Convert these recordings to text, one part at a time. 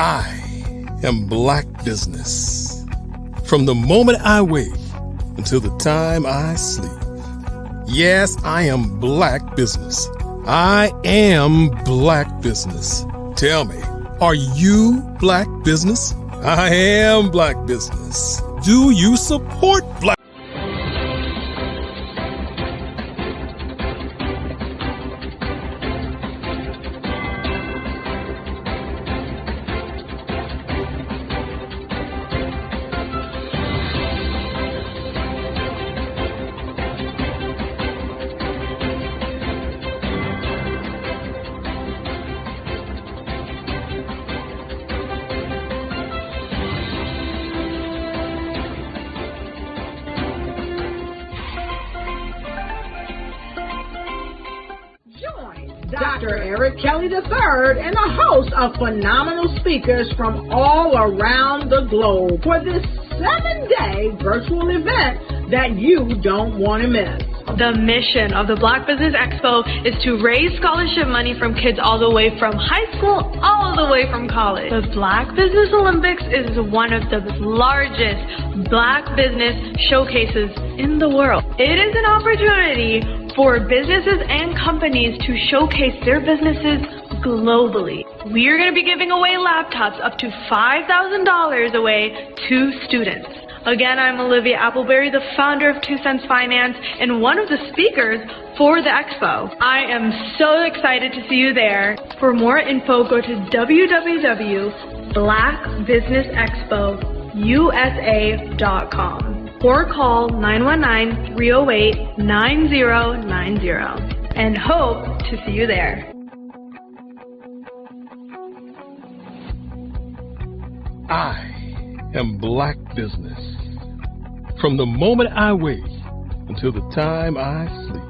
I am Black Business. From the moment I wake until the time I sleep. Yes, I am Black Business. I am Black Business. Tell me, are you Black Business? I am Black Business. Do you support Black? Dr. Eric Kelly III and a host of phenomenal speakers from all around the globe for this 7-day virtual event that you don't want to miss. The mission of the Black Business Expo is to raise scholarship money from kids all the way from high school all the way from college. The Black Business Olympics is one of the largest Black business showcases in the world. It is an opportunity for businesses and companies to showcase their businesses globally. We are going to be giving away laptops up to $5,000 away to students. Again, I'm Olivia Appleberry, the founder of 2 Cents Finance and one of the speakers for the expo. I am so excited to see you there. For more info, go to www.blackbusinessexpousa.com or call 919-308-9090 and hope to see you there. I am Black Business. From the moment I wake until the time I sleep.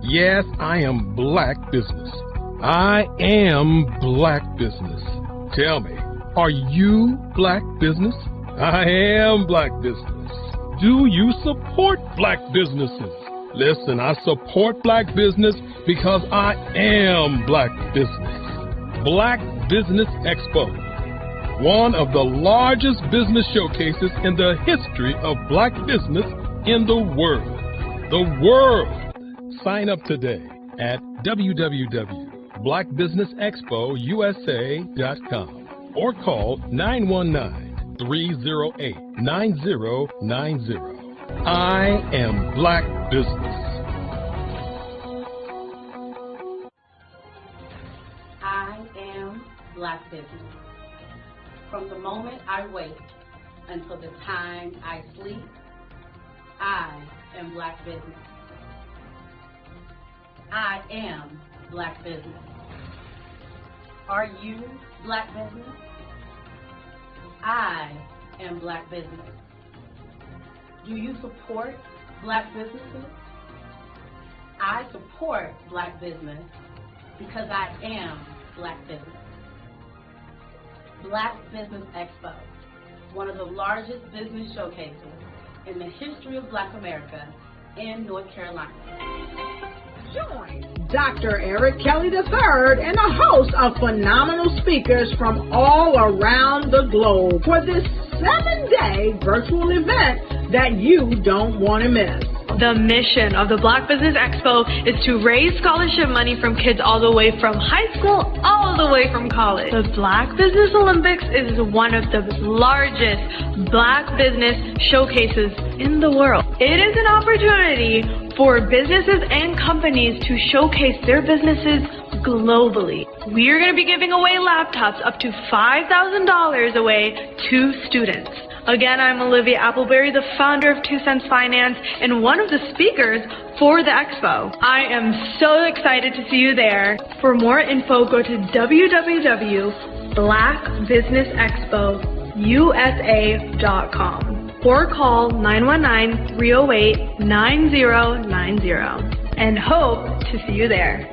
Yes, I am Black Business. I am Black Business. Tell me, are you Black Business? I am Black Business. Do you support Black businesses? Listen, I support Black business because I am Black Business. Black Business Expo, one of the largest business showcases in the history of Black business in the world. The world! Sign up today at www.blackbusinessexpousa.com or call 919-308-9090. I am Black Business. I am Black Business. From the moment I wake until the time I sleep, I am Black Business. I am Black Business. Are you Black Business? I am Black Business. Do you support Black businesses? I support Black business because I am Black business. Black Business Expo, one of the largest business showcases in the history of Black America in North Carolina. Join Dr. Eric Kelly III and a host of phenomenal speakers from all around the globe for this 7-day virtual event that you don't want to miss. The mission of the Black Business Expo is to raise scholarship money from kids all the way from high school all the way from college. The Black Business Olympics is one of the largest Black business showcases in the world. It is an opportunity for businesses and companies to showcase their businesses globally. We are going to be giving away laptops up to $5,000 away to students. Again, I'm Olivia Appleberry, the founder of 2 Cents Finance and one of the speakers for the expo. I am so excited to see you there. For more info, go to www.blackbusinessexpousa.com or call 919-308-9090 and hope to see you there.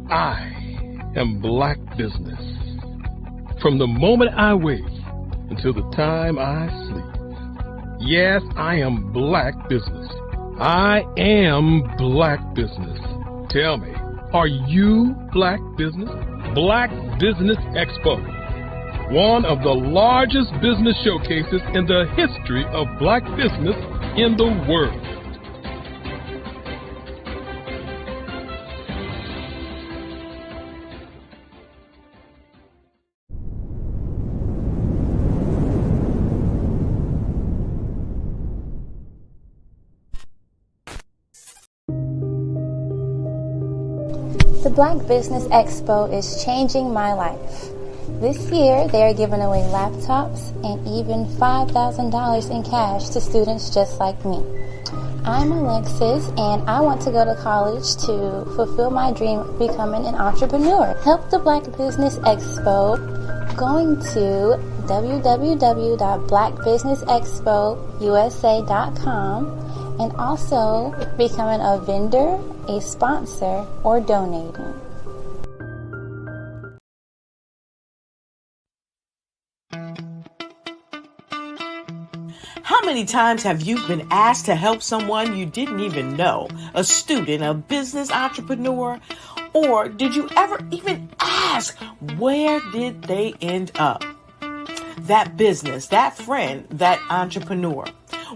I am Black Business. From the moment I wake until the time I sleep. Yes, I am Black Business. I am Black Business. Tell me, are you Black Business? Black Business Expo, one of the largest business showcases in the history of Black business in the world. The Black Business Expo is changing my life. This year, they are giving away laptops and even $5,000 in cash to students just like me. I'm Alexis, and I want to go to college to fulfill my dream of becoming an entrepreneur. Help the Black Business Expo going to www.blackbusinessexpousa.com and also becoming a vendor, a sponsor, or donating. How many times have you been asked to help someone you didn't even know, a student, a business entrepreneur, or did you ever even ask, where did they end up? That business, that friend, that entrepreneur.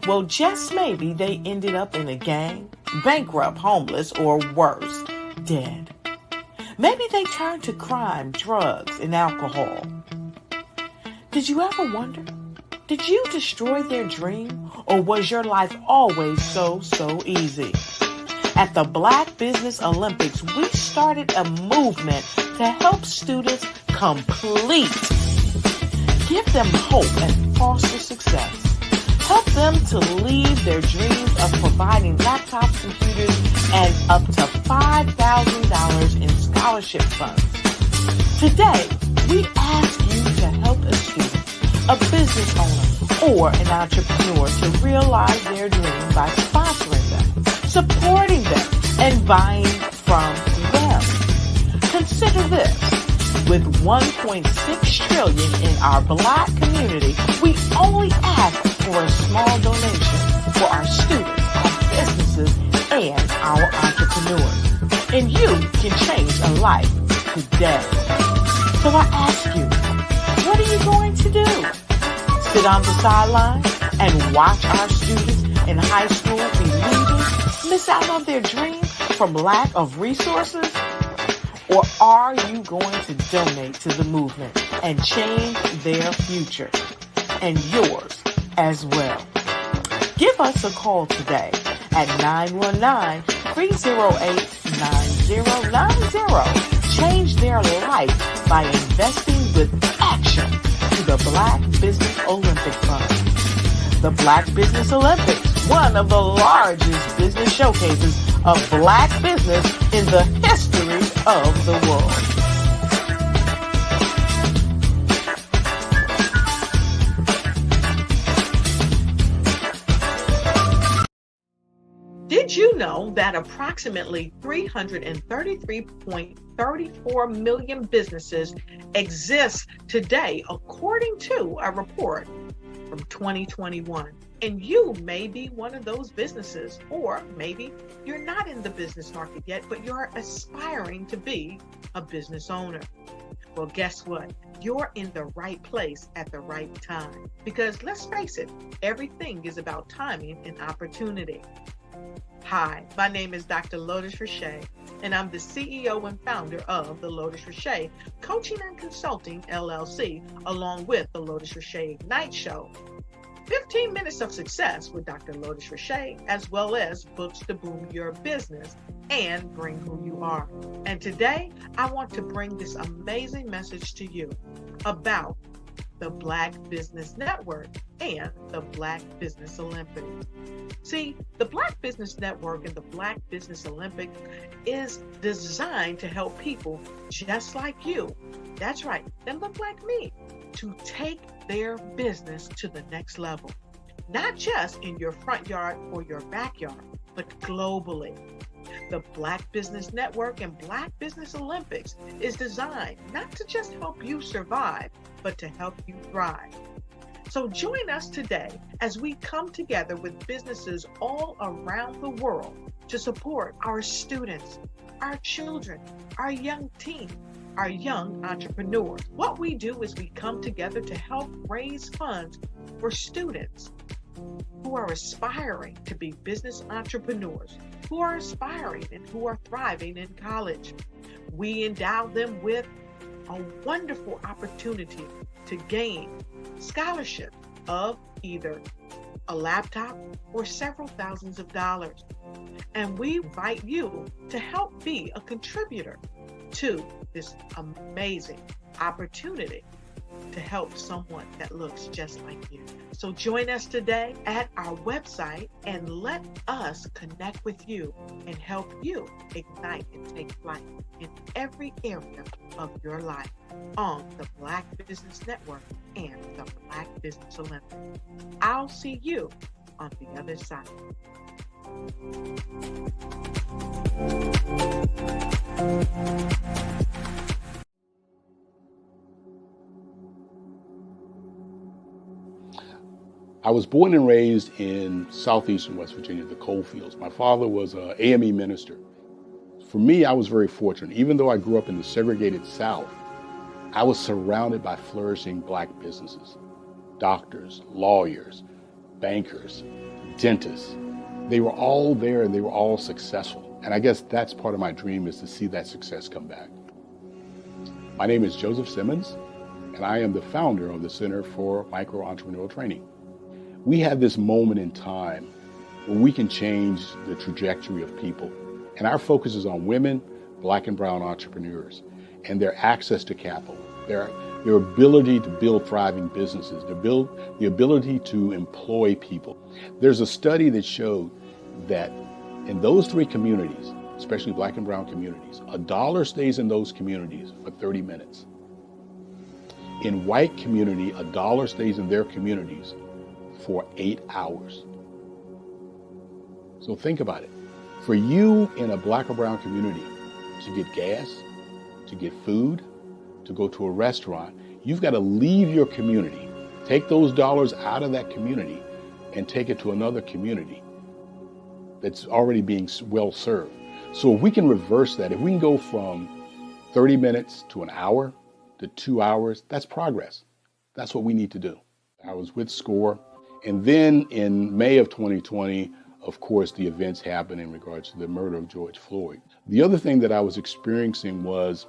Well, just maybe they ended up in a gang, bankrupt, homeless, or worse, dead. Maybe they turned to crime, drugs, and alcohol. Did you ever wonder? Did you destroy their dream, or was your life always so easy? At the Black Business Olympics, we started a movement to help students complete. Give them hope and foster success. Help them to leave their dreams of providing laptops, computers, and up to $5,000 in scholarship funds. Today, we ask you to help a student, a business owner, or an entrepreneur to realize their dream by sponsoring them, supporting them, and buying from them. Consider this. With $1.6 trillion in our Black community, we only ask for a small donation for our students, our businesses, and our entrepreneurs. And you can change a life today. So I ask you, what are you going to do? Sit on the sideline and watch our students in high school be leaders, miss out on their dream from lack of resources? Or are you going to donate to the movement and change their future and yours as well? Give us a call today at 919-308-9090. Change their life by investing with action to the Black Business Olympic Fund. The Black Business Olympics, one of the largest business showcases of Black business in the history of the world. Did you know that approximately 333.34 million businesses exist today, according to a report from 2021? And you may be one of those businesses, or maybe you're not in the business market yet, but you're aspiring to be a business owner. Well, guess what? You're in the right place at the right time. Because let's face it, everything is about timing and opportunity. Hi, my name is Dr. Lotus Richey, and I'm the CEO and founder of the Lotus Richey Coaching and Consulting LLC, along with the Lotus Richey Ignite Show. 15 minutes of success with Dr. Lotus Richey, as well as books to boom your business and bring who you are. And today, I want to bring this amazing message to you about the Black Business Network and the Black Business Olympics. See, the Black Business Network and the Black Business Olympics is designed to help people just like you, that's right, that look like me, to take their business to the next level. Not just in your front yard or your backyard, but globally. The Black Business Network and Black Business Olympics is designed not to just help you survive, but to help you thrive. So join us today as we come together with businesses all around the world to support our students, our children, our young teens, our young entrepreneurs. What we do is we come together to help raise funds for students who are aspiring to be business entrepreneurs, who are aspiring and who are thriving in college. We endow them with a wonderful opportunity to gain scholarship of either a laptop or several thousands of dollars. And we invite you to help be a contributor to this amazing opportunity to help someone that looks just like you. So join us today at our website and let us connect with you and help you ignite and take flight in every area of your life on the Black Business Network and the Black Business Olympics. I'll see you on the other side. I was born and raised in southeastern West Virginia, the coal fields. My father was an AME minister. For me, I was very fortunate. Even though I grew up in the segregated South, I was surrounded by flourishing Black businesses, doctors, lawyers, bankers, dentists. They were all there and they were all successful. And I guess that's part of my dream, is to see that success come back. My name is Joseph Simmons, and I am the founder of the Center for Micro-Entrepreneurial Training. We have this moment in time where we can change the trajectory of people. And our focus is on women, Black and brown entrepreneurs, and their access to capital, their ability to build thriving businesses, the ability to employ people. There's a study that showed that in those three communities, especially Black and brown communities, $1 stays in those communities for 30 minutes. In white community, $1 stays in their communities for 8 hours. So think about it. For you in a Black or brown community to get gas, to get food, to go to a restaurant, you've got to leave your community, take those dollars out of that community and take it to another community that's already being well served. So if we can reverse that, if we can go from 30 minutes to an hour to 2 hours, that's progress. That's what we need to do. I was with SCORE. And then in May of 2020, of course, the events happened in regards to the murder of George Floyd. The other thing that I was experiencing was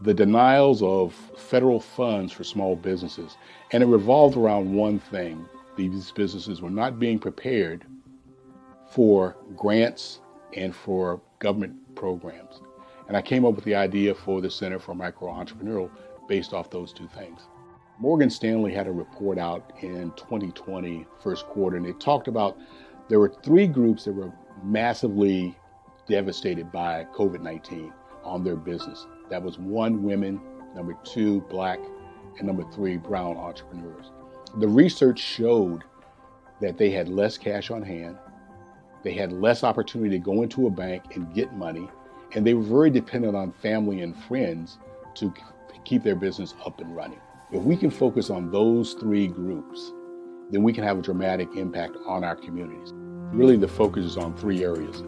the denials of federal funds for small businesses. And it revolved around one thing. These businesses were not being prepared for grants and for government programs. And I came up with the idea for the Center for Micro-Entrepreneurial based off those two things. Morgan Stanley had a report out in 2020, first quarter, and it talked about there were three groups that were massively devastated by COVID-19 on their business. That was 1, women, number 2, Black, and number 3, brown entrepreneurs. The research showed that they had less cash on hand, they had less opportunity to go into a bank and get money, and they were very dependent on family and friends to keep their business up and running. If we can focus on those three groups, then we can have a dramatic impact on our communities. Really, the focus is on 3 areas.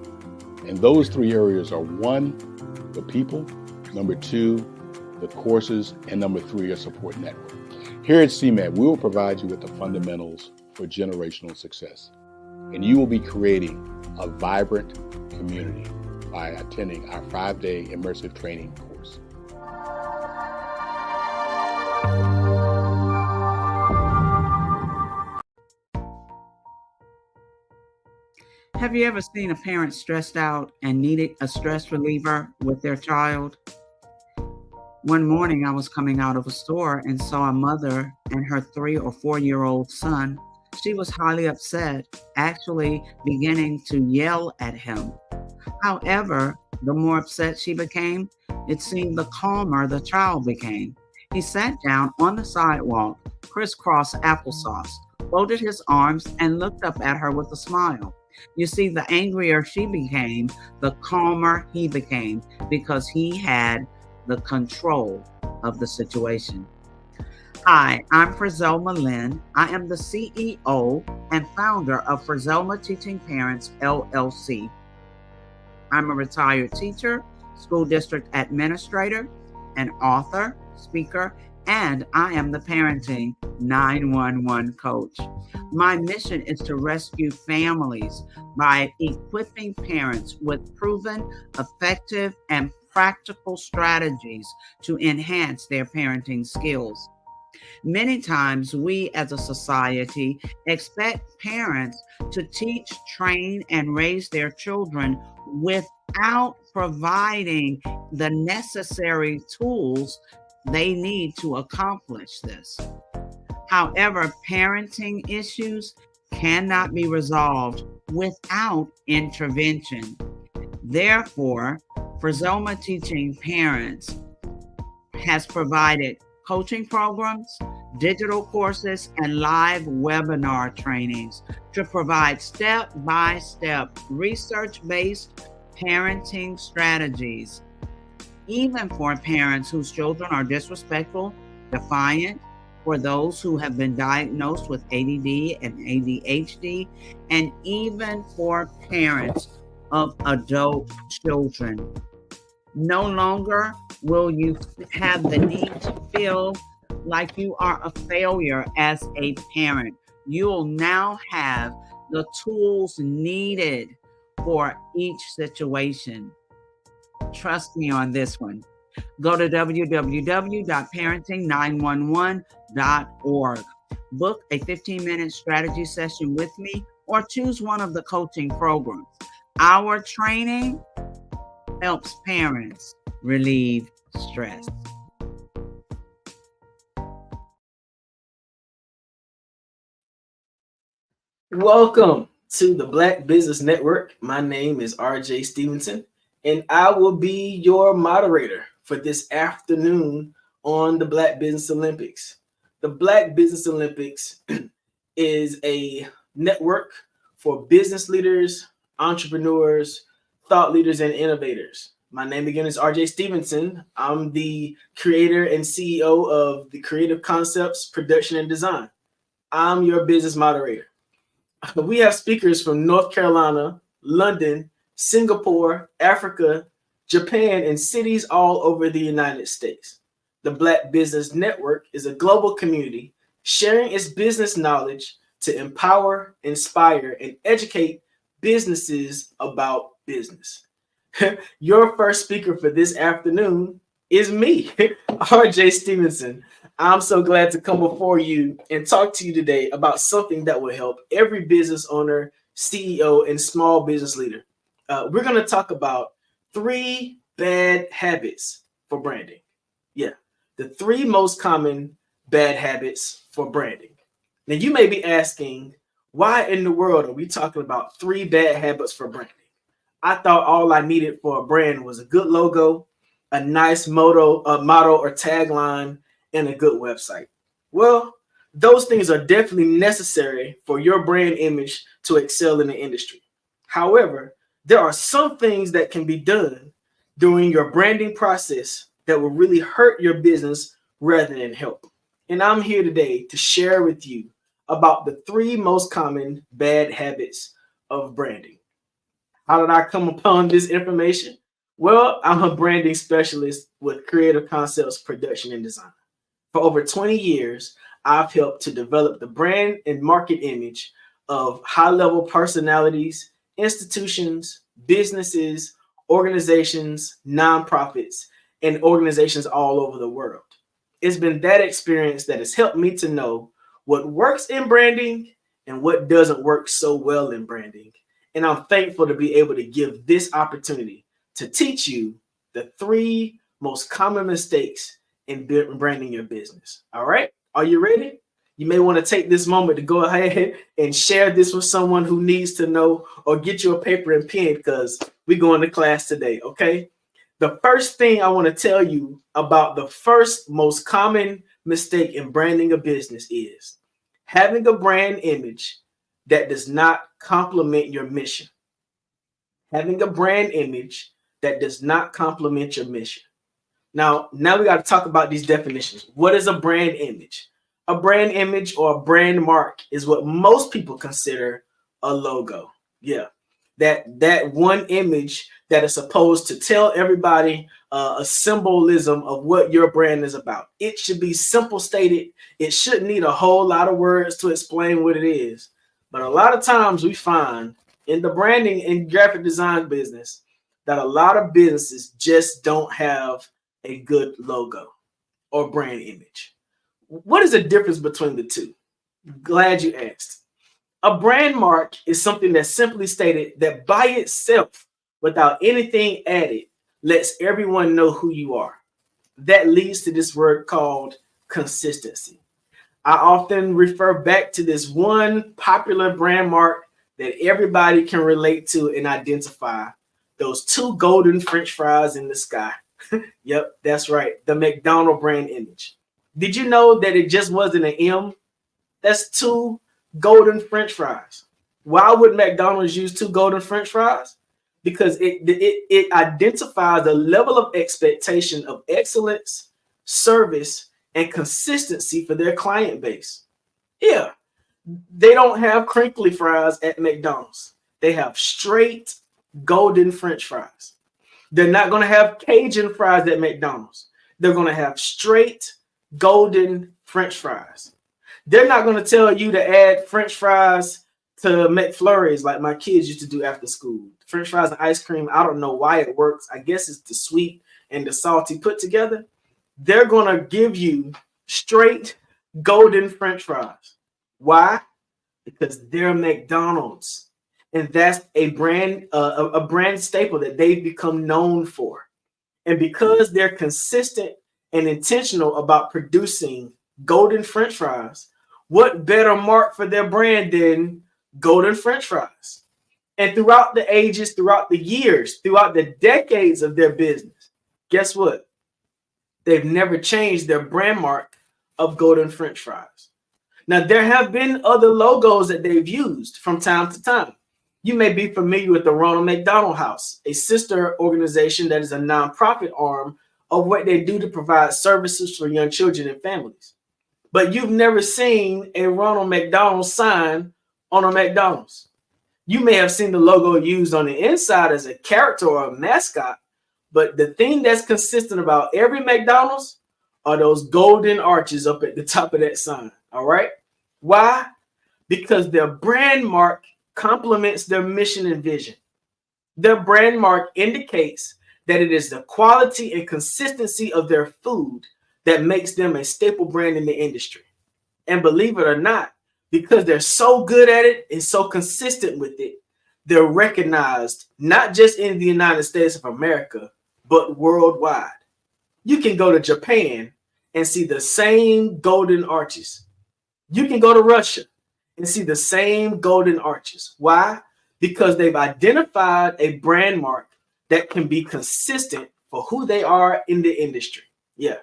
And those 3 areas are 1, the people, number 2, the courses, and number 3, a support network. Here at CMAT, we will provide you with the fundamentals for generational success. And you will be creating a vibrant community by attending our 5-day immersive training course. Have you ever seen a parent stressed out and needed a stress reliever with their child? One morning I was coming out of a store and saw a mother and her 3 or 4-year-old son. She was highly upset, actually beginning to yell at him. However, the more upset she became, it seemed the calmer the child became. He sat down on the sidewalk, crisscross applesauce, folded his arms, and looked up at her with a smile. You see, the angrier she became, the calmer he became, because he had the control of the situation. Hi, I'm Frizelma Lynn. I am the CEO and founder of Frizelma Teaching Parents, LLC. I'm a retired teacher, school district administrator, an author, speaker, and I am the Parenting 911 coach. My mission is to rescue families by equipping parents with proven, effective, and practical strategies to enhance their parenting skills. Many times, we as a society expect parents to teach, train, and raise their children without providing the necessary tools they need to accomplish this. However, parenting issues cannot be resolved without intervention. Therefore, Frizelma Teaching Parents has provided coaching programs, digital courses, and live webinar trainings to provide step-by-step research-based parenting strategies, even for parents whose children are disrespectful, defiant, for those who have been diagnosed with ADD and ADHD, and even for parents of adult children. No longer will you have the need to feel like you are a failure as a parent. You'll now have the tools needed for each situation. Trust me on this one. Go to www.parenting911.org. Book a 15-minute strategy session with me or choose one of the coaching programs. Our training helps parents relieve stress. Welcome to the Black Business Network. My name is RJ Stevenson, and I will be your moderator for this afternoon on the Black Business Olympics. The Black Business Olympics is a network for business leaders, entrepreneurs, thought leaders, and innovators. My name again is RJ Stevenson. I'm the creator and CEO of the Creative Concepts, Production, and Design. I'm your business moderator. We have speakers from North Carolina, London, Singapore, Africa, Japan, and cities all over the United States. The Black Business Network is a global community sharing its business knowledge to empower, inspire, and educate businesses about business. Your first speaker for this afternoon is me, RJ Stevenson. I'm so glad to come before you and talk to you today about something that will help every business owner, CEO, and small business leader. We're going to talk about 3 bad habits for branding. Yeah, the 3 most common bad habits for branding. Now, you may be asking, why in the world are we talking about 3 bad habits for branding? I thought all I needed for a brand was a good logo, a nice motto or tagline, and a good website. Well, those things are definitely necessary for your brand image to excel in the industry. However, there are some things that can be done during your branding process that will really hurt your business rather than help. And I'm here today to share with you about the 3 most common bad habits of branding. How did I come upon this information? Well, I'm a branding specialist with Creative Concepts, Production, and Design. For over 20 years, I've helped to develop the brand and market image of high-level personalities, institutions, businesses, organizations, nonprofits, and organizations all over the world. It's been that experience that has helped me to know what works in branding and what doesn't work so well in branding. And I'm thankful to be able to give this opportunity to teach you the 3 most common mistakes in branding your business. All right, are you ready? You may want to take this moment to go ahead and share this with someone who needs to know, or get you a paper and pen because we're going to class today, okay? The first thing I want to tell you about the first most common mistake in branding a business is having a brand image that does not complement your mission. Having a brand image that does not complement your mission. Now we got to talk about these definitions. What is a brand image? A brand image or a brand mark is what most people consider a logo. Yeah, that one image that is supposed to tell everybody a symbolism of what your brand is about. It should be simple stated. It shouldn't need a whole lot of words to explain what it is. But a lot of times we find in the branding and graphic design business that a lot of businesses just don't have a good logo or brand image. What is the difference between the two? Glad you asked. A brand mark is something that's simply stated that by itself, without anything added, lets everyone know who you are. That leads to this word called consistency. I often refer back to this one popular brand mark that everybody can relate to and identify. Those two golden French fries in the sky. Yep, that's right. The McDonald's brand image. Did you know that it just wasn't an M? That's two golden French fries. Why would McDonald's use two golden French fries? Because it identifies the level of expectation of excellence, service, and consistency for their client base. Yeah, they don't have crinkly fries at McDonald's. They have straight golden French fries. They're not going to have Cajun fries at McDonald's. They're going to have straight golden French fries. They're not going to tell you to add French fries to McFlurries like my kids used to do after school. French fries and ice cream, I don't know why it works. I guess it's the sweet and the salty put together. They're going to give you straight golden French fries. Why? Because they're McDonald's. And that's a brand staple that they've become known for. And because they're consistent and intentional about producing golden French fries, what better mark for their brand than golden French fries? And throughout the ages, throughout the years, throughout the decades of their business, guess what? They've never changed their brand mark of golden French fries. Now, there have been other logos that they've used from time to time. You may be familiar with the Ronald McDonald House, a sister organization that is a nonprofit arm of what they do to provide services for young children and families. But you've never seen a Ronald McDonald sign on a McDonald's. You may have seen the logo used on the inside as a character or a mascot, but the thing that's consistent about every McDonald's are those golden arches up at the top of that sign. All right. Why? Because their brand mark complements their mission and vision. Their brand mark indicates that it is the quality and consistency of their food that makes them a staple brand in the industry. And believe it or not, because they're so good at it and so consistent with it, they're recognized not just in the United States of America, but worldwide. You can go to Japan and see the same golden arches. You can go to Russia and see the same golden arches. Why? Because they've identified a brand mark that can be consistent for who they are in the industry. Yeah.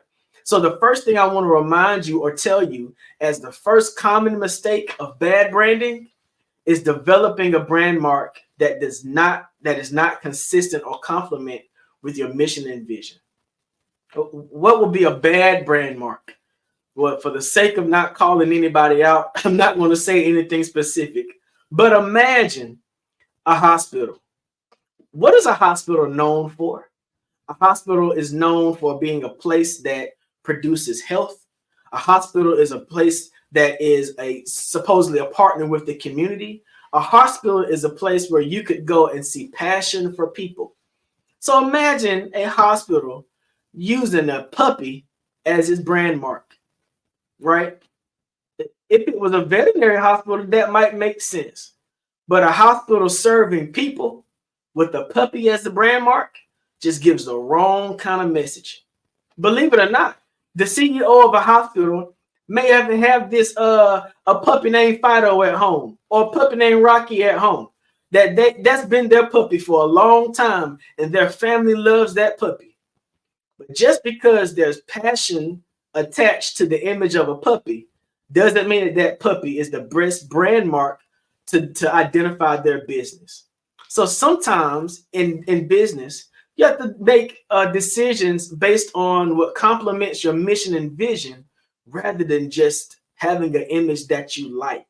So the first thing I want to remind you or tell you as the first common mistake of bad branding is developing a brand mark that is not consistent or complement with your mission and vision. What would be a bad brand mark? Well, for the sake of not calling anybody out, I'm not going to say anything specific, but imagine a hospital. What is a hospital known for? A hospital is known for being a place that produces health. A hospital is a place that is supposedly a partner with the community. A hospital is a place where you could go and see passion for people. So imagine a hospital using a puppy as its brand mark, right? If it was a veterinary hospital, that might make sense. But a hospital serving people with a puppy as the brand mark just gives the wrong kind of message. Believe it or not, the CEO of a hospital may have this a puppy named Fido at home or a puppy named Rocky at home. That's been their puppy for a long time, and their family loves that puppy. But just because there's passion attached to the image of a puppy doesn't mean that that puppy is the best brand mark to identify their business. So sometimes in business, you have to make decisions based on what complements your mission and vision rather than just having an image that you like.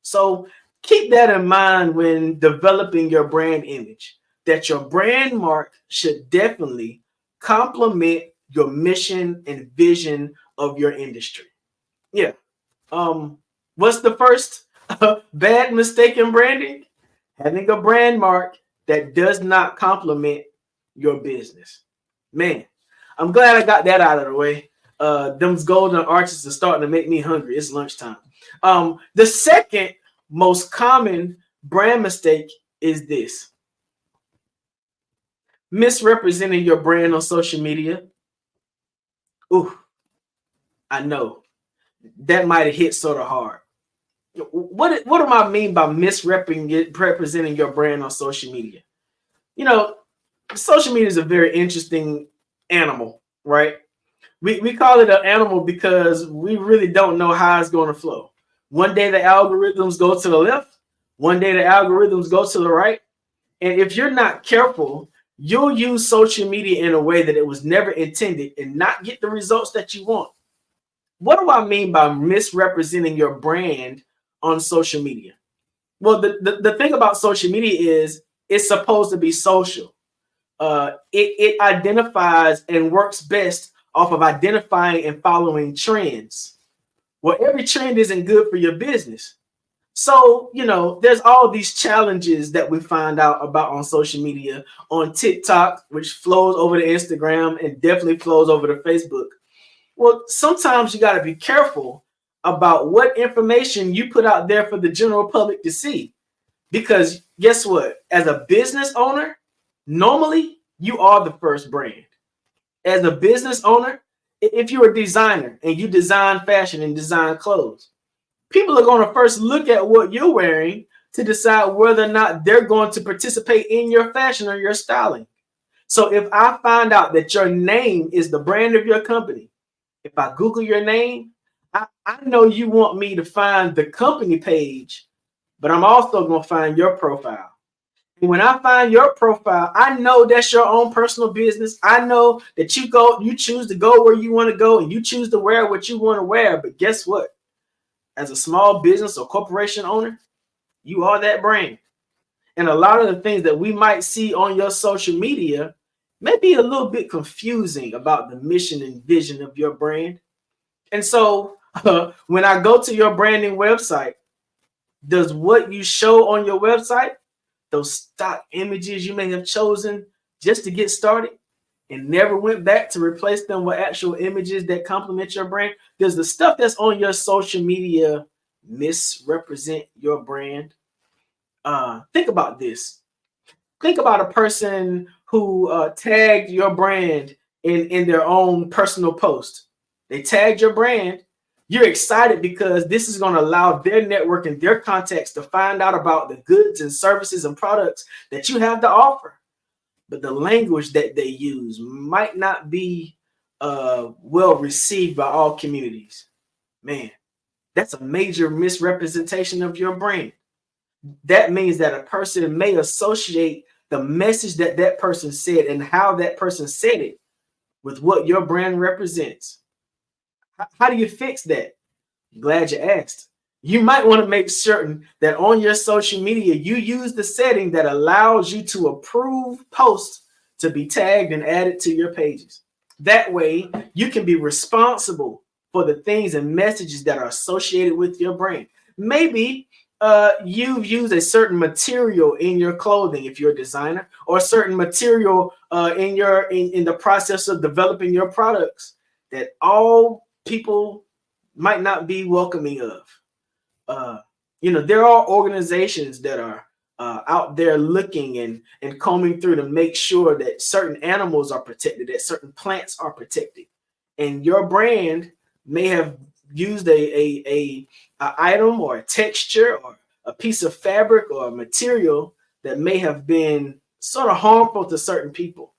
So keep that in mind when developing your brand image, that your brand mark should definitely complement your mission and vision of your industry. Yeah. What's the first bad mistake in branding? Having a brand mark that does not complement your business. Man, I'm glad I got that out of the way. Them's golden arches are starting to make me hungry. It's lunchtime. The second most common brand mistake is this: misrepresenting your brand on social media. Ooh, I know that might have hit sort of hard. What do I mean by misrepresenting your brand on social media? You know, social media is a very interesting animal, right? We call it an animal because we really don't know how it's going to flow. One day the algorithms go to the left, one day the algorithms go to the right. And if you're not careful, you'll use social media in a way that it was never intended and not get the results that you want. What do I mean by misrepresenting your brand on social media? Well, the thing about social media is it's supposed to be social. It identifies and works best off of identifying and following trends. Well, every trend isn't good for your business. So, there's all these challenges that we find out about on social media, on TikTok, which flows over to Instagram and definitely flows over to Facebook. Well, sometimes you got to be careful about what information you put out there for the general public to see. Because guess what? As a business owner, normally you are the first brand. As a business owner, if you're a designer and you design fashion and design clothes, people are going to first look at what you're wearing to decide whether or not they're going to participate in your fashion or your styling. So if I find out that your name is the brand of your company, if I Google your name, I know you want me to find the company page, but I'm also going to find your profile. And when I find your profile, I know that's your own personal business. I know that you choose to go where you want to go and you choose to wear what you want to wear. But guess what? As a small business or corporation owner, you are that brand. And a lot of the things that we might see on your social media may be a little bit confusing about the mission and vision of your brand. And so when I go to your branding website, does what you show on your website, those stock images you may have chosen just to get started and never went back to replace them with actual images that complement your brand, does the stuff that's on your social media misrepresent your brand? Think about this. Think about a person who tagged your brand in their own personal post. They tagged your brand. You're excited because this is going to allow their network and their contacts to find out about the goods and services and products that you have to offer. But the language that they use might not be well received by all communities. Man, that's a major misrepresentation of your brand. That means that a person may associate the message that person said and how that person said it with what your brand represents. How do you fix that? Glad you asked. You might want to make certain that on your social media, you use the setting that allows you to approve posts to be tagged and added to your pages. That way, you can be responsible for the things and messages that are associated with your brand. Maybe you've used a certain material in your clothing if you're a designer, or a certain material in the process of developing your products that all people might not be welcoming of. There are organizations that are out there looking and combing through to make sure that certain animals are protected, that certain plants are protected. And your brand may have used a item or a texture or a piece of fabric or a material that may have been sort of harmful to certain people.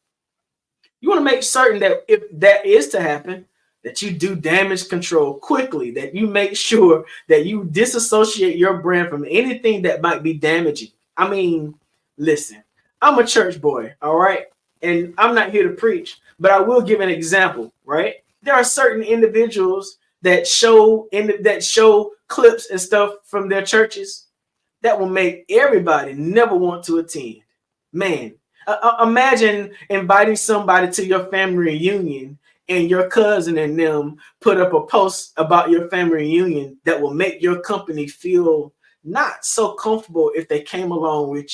You want to make certain that if that is to happen, that you do damage control quickly, that you make sure that you disassociate your brand from anything that might be damaging. I mean, listen, I'm a church boy, all right? And I'm not here to preach, but I will give an example, right? There are certain individuals that show clips and stuff from their churches that will make everybody never want to attend. Man, imagine inviting somebody to your family reunion and your cousin and them put up a post about your family reunion that will make your company feel not so comfortable if they came along with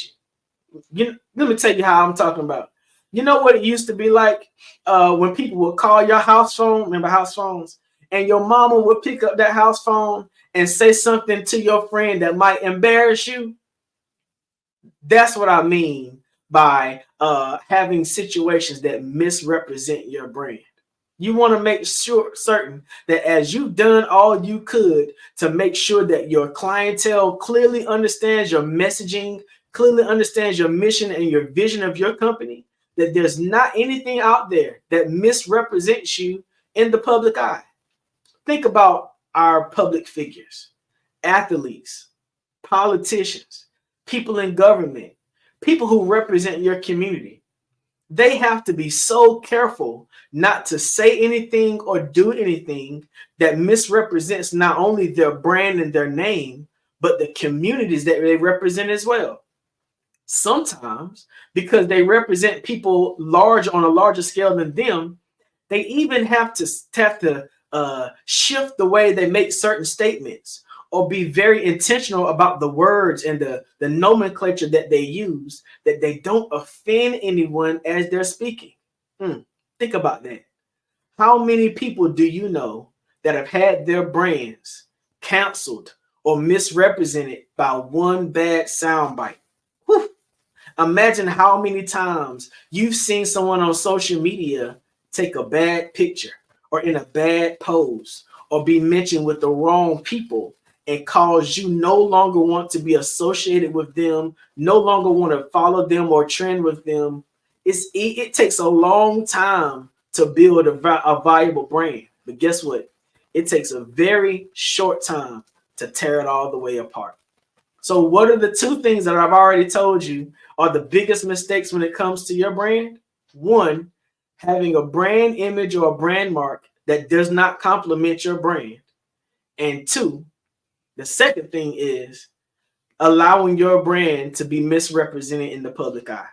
you. Let me tell you how I'm talking about. You know what it used to be like when people would call your house phone, remember house phones, and your mama would pick up that house phone and say something to your friend that might embarrass you? That's what I mean by having situations that misrepresent your brand. You want to make certain that as you've done all you could to make sure that your clientele clearly understands your messaging, clearly understands your mission and your vision of your company, that there's not anything out there that misrepresents you in the public eye. Think about our public figures, athletes, politicians, people in government, people who represent your community. They have to be so careful not to say anything or do anything that misrepresents not only their brand and their name, but the communities that they represent as well. Sometimes, because they represent people on a larger scale than them, they even have to shift the way they make certain statements or be very intentional about the words and the nomenclature that they use, that they don't offend anyone as they're speaking. Think about that. How many people do you know that have had their brands canceled or misrepresented by one bad soundbite? Whew. Imagine how many times you've seen someone on social media take a bad picture or in a bad pose or be mentioned with the wrong people and cause you no longer want to be associated with them, no longer want to follow them or trend with them. It takes a long time to build a valuable brand. But guess what? It takes a very short time to tear it all the way apart. So what are the two things that I've already told you are the biggest mistakes when it comes to your brand? One, having a brand image or a brand mark that does not complement your brand. And two, the second thing is allowing your brand to be misrepresented in the public eye.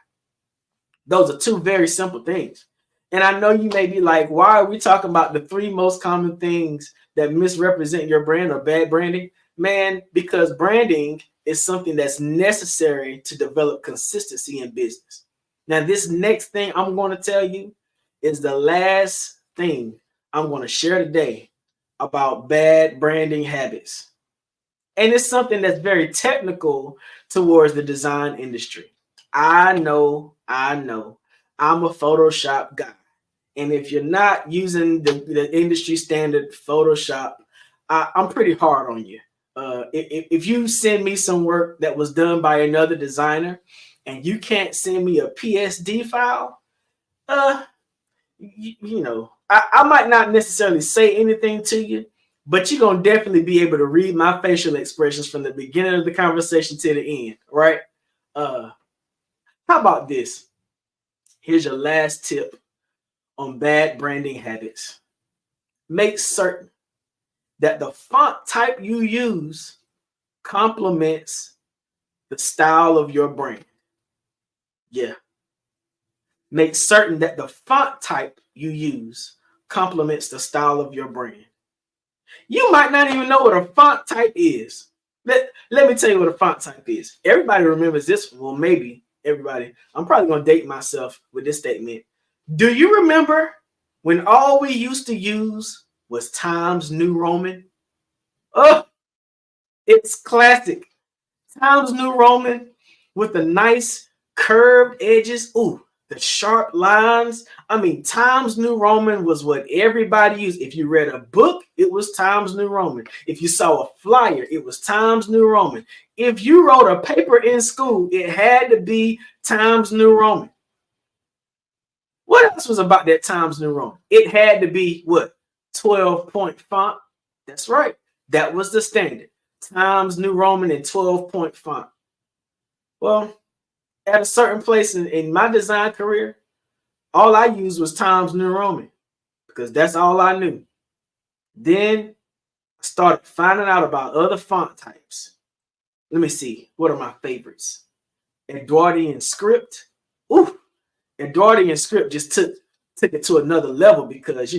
Those are two very simple things. And I know you may be like, why are we talking about the three most common things that misrepresent your brand or bad branding? Man, because branding is something that's necessary to develop consistency in business. Now, this next thing I'm going to tell you is the last thing I'm going to share today about bad branding habits. And it's something that's very technical towards the design industry. I know. I'm a Photoshop guy. And if you're not using the industry standard Photoshop, I'm pretty hard on you. If you send me some work that was done by another designer and you can't send me a PSD file, I might not necessarily say anything to you, but you're going to definitely be able to read my facial expressions from the beginning of the conversation to the end, right? How about this? Here's your last tip on bad branding habits. Make certain that the font type you use complements the style of your brand. Yeah. Make certain that the font type you use complements the style of your brand. You might not even know what a font type is. Let me tell you what a font type is. Everybody remembers this. Well, maybe everybody. I'm probably going to date myself with this statement. Do you remember when all we used to use was Times New Roman? Oh, it's classic. Times New Roman with the nice curved edges. Ooh, the sharp lines. I mean, Times New Roman was what everybody used. If you read a book, it was Times New Roman. If you saw a flyer, it was Times New Roman. If you wrote a paper in school, it had to be Times New Roman. What else was about that Times New Roman? It had to be what? 12-point font. That's right. That was the standard. Times New Roman and 12-point font. Well, at a certain place in my design career, all I used was Times New Roman because that's all I knew. Then I started finding out about other font types. Let me see. What are my favorites? Edwardian script. Ooh, Edwardian script just took it to another level because,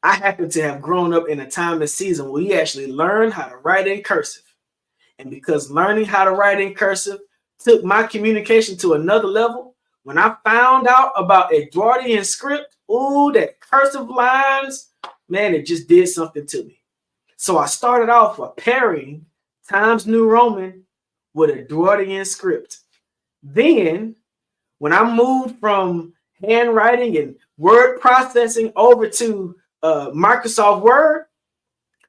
I happen to have grown up in a time and season where we actually learned how to write in cursive. And because learning how to write in cursive took my communication to another level, when I found out about Edwardian script, ooh, that cursive lines, man, it just did something to me. So I started off with pairing Times New Roman with Edwardian script. Then, when I moved from handwriting and word processing over to Microsoft Word,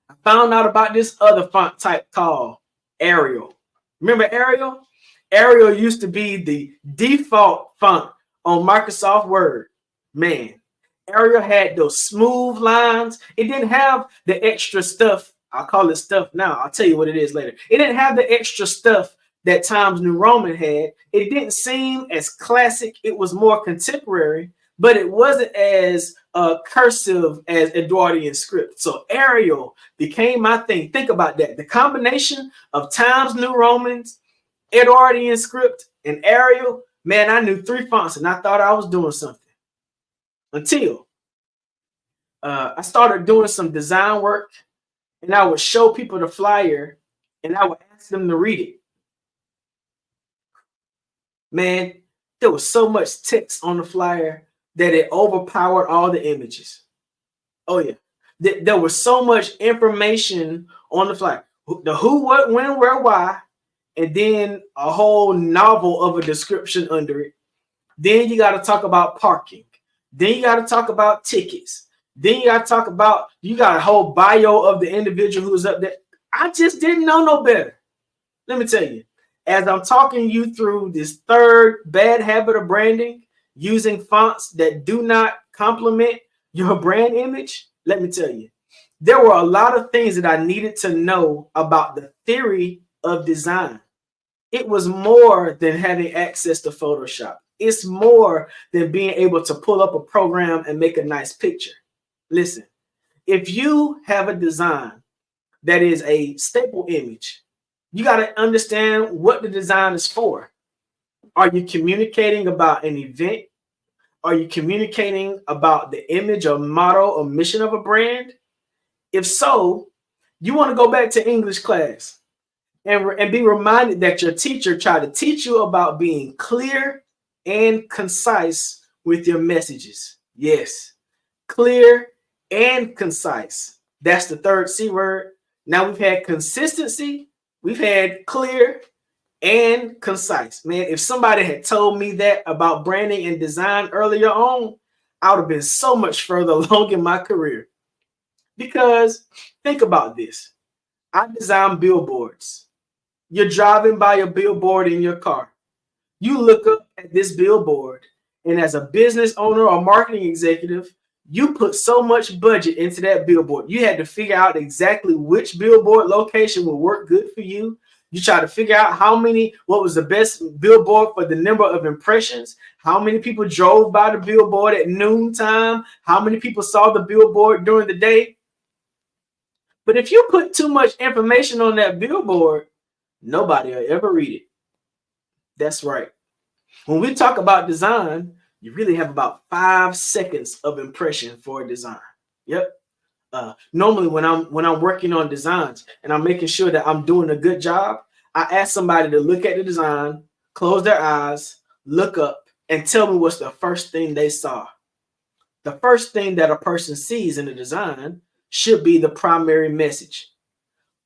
I found out about this other font type called Arial. Remember Arial? Arial used to be the default font on Microsoft Word. Man, Arial had those smooth lines. It didn't have the extra stuff. I'll call it stuff now. I'll tell you what it is later. It didn't have the extra stuff that Times New Roman had. It didn't seem as classic. It was more contemporary, but it wasn't as cursive as Edwardian script. So Arial became my thing. Think about that. The combination of Times New Romans, Edwardian script, and Arial, man, I knew 3 fonts and I thought I was doing something. Until I started doing some design work, and I would show people the flyer and I would ask them to read it. Man, there was so much text on the flyer that it overpowered all the images. Oh yeah, there was so much information on the flyer. The who, what, when, where, why, and then a whole novel of a description under it. Then you got to talk about parking. Then you got to talk about tickets. Then you got to talk about, you got a whole bio of the individual who's up there. I just didn't know no better. Let me tell you, as I'm talking you through this third bad habit of branding, using fonts that do not complement your brand image, let me tell you, there were a lot of things that I needed to know about the theory of design. It was more than having access to Photoshop. It's more than being able to pull up a program and make a nice picture. Listen, if you have a design that is a staple image, you got to understand what the design is for. Are you communicating about an event? Are you communicating about the image or motto or mission of a brand? If so, you want to go back to English class and be reminded that your teacher tried to teach you about being clear and concise with your messages. Yes, clear and concise. That's the third C word. Now we've had consistency, we've had clear and concise. Man, if somebody had told me that about branding and design earlier on, I would have been so much further along in my career. Because think about this. I design billboards. You're driving by a billboard in your car. You look up at this billboard, and as a business owner or marketing executive, you put so much budget into that billboard. You had to figure out exactly which billboard location would work good for you. You try to figure out what was the best billboard for the number of impressions, how many people drove by the billboard at noontime, how many people saw the billboard during the day. But if you put too much information on that billboard, nobody will ever read it. That's right. When we talk about design, you really have about 5 seconds of impression for a design. Yep. Normally when I'm working on designs and I'm making sure that I'm doing a good job, I ask somebody to look at the design, close their eyes, look up, and tell me what's the first thing they saw. The first thing that a person sees in the design should be the primary message.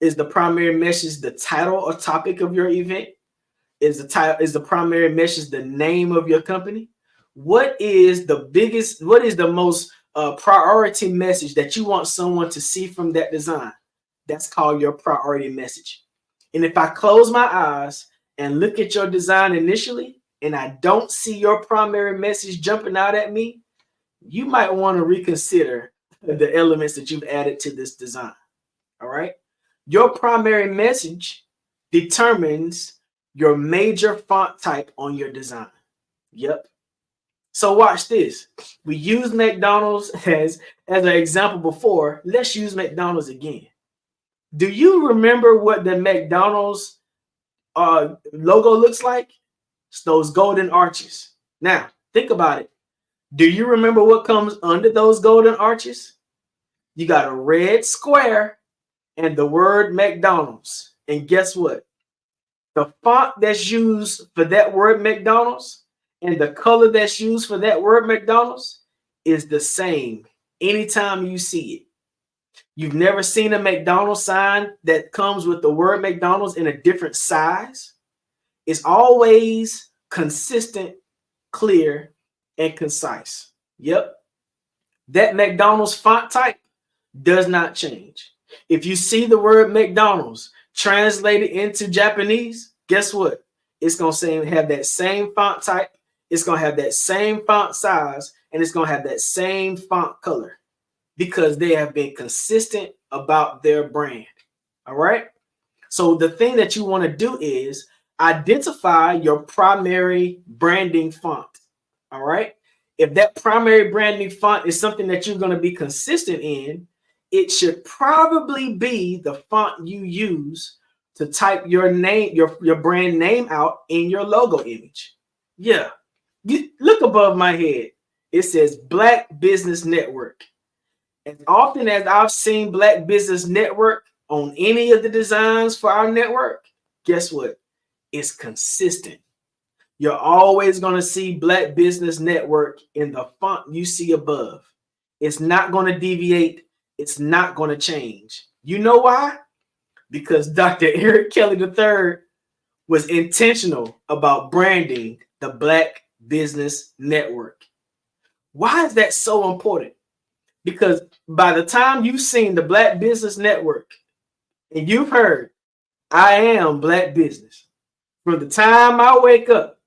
Is the primary message the title or topic of your event? Is the primary message the name of your company? What is the most priority message that you want someone to see from that design? That's called your priority message. And if I close my eyes and look at your design initially, and I don't see your primary message jumping out at me, you might want to reconsider the elements that you've added to this design. All right. Your primary message determines your major font type on your design. Yep. So watch this. We used McDonald's as an example before. Let's use McDonald's again. Do you remember what the McDonald's logo looks like? It's those golden arches. Now, think about it. Do you remember what comes under those golden arches? You got a red square and the word McDonald's. And guess what? The font that's used for that word McDonald's and the color that's used for that word McDonald's is the same anytime you see it. You've never seen a McDonald's sign that comes with the word McDonald's in a different size. It's always consistent, clear, and concise. Yep. That McDonald's font type does not change. If you see the word McDonald's translated into Japanese, guess what? It's going to have that same font type. It's going to have that same font size, and it's going to have that same font color because they have been consistent about their brand. All right. So the thing that you want to do is identify your primary branding font. All right. If that primary branding font is something that you're going to be consistent in, it should probably be the font you use to type your name, your brand name out in your logo image. Yeah. You look above my head. It says Black Business Network. As often as I've seen Black Business Network on any of the designs for our network, guess what? It's consistent. You're always going to see Black Business Network in the font you see above. It's not going to deviate. It's not going to change. You know why? Because Dr. Eric Kelly III was intentional about branding the Black Business Network. Why is that so important? Because by the time you've seen the Black Business Network and you've heard, I am Black business, from the time I wake up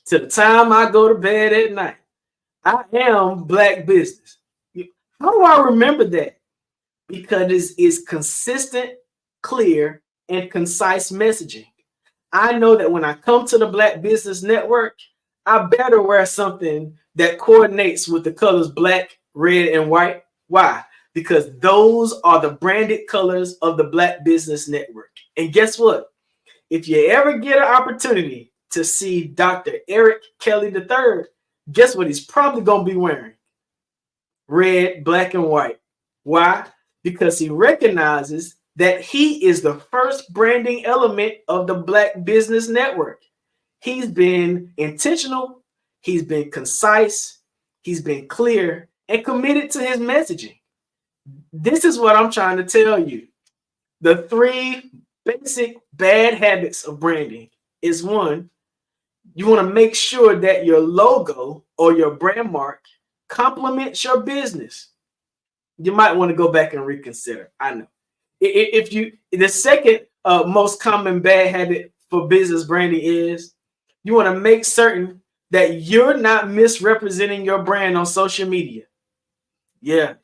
to the time I go to bed at night, I am Black business. How do I remember that? Because it's consistent, clear, and concise messaging. I know that when I come to the Black Business Network, I better wear something that coordinates with the colors black, red, and white. Why? Because those are the branded colors of the Black Business Network. And guess what? If you ever get an opportunity to see Dr. Eric Kelly III, guess what he's probably going to be wearing? Red, black, and white. Why? Because he recognizes that he is the first branding element of the Black Business Network. He's been intentional, he's been concise, he's been clear, and committed to his messaging. This is what I'm trying to tell you. The 3 basic bad habits of branding is: 1, you want to make sure that your logo or your brand mark complements your business. You might want to go back and reconsider. I know. The second most common bad habit for business branding is you want to make certain that you're not misrepresenting your brand on social media. Yeah,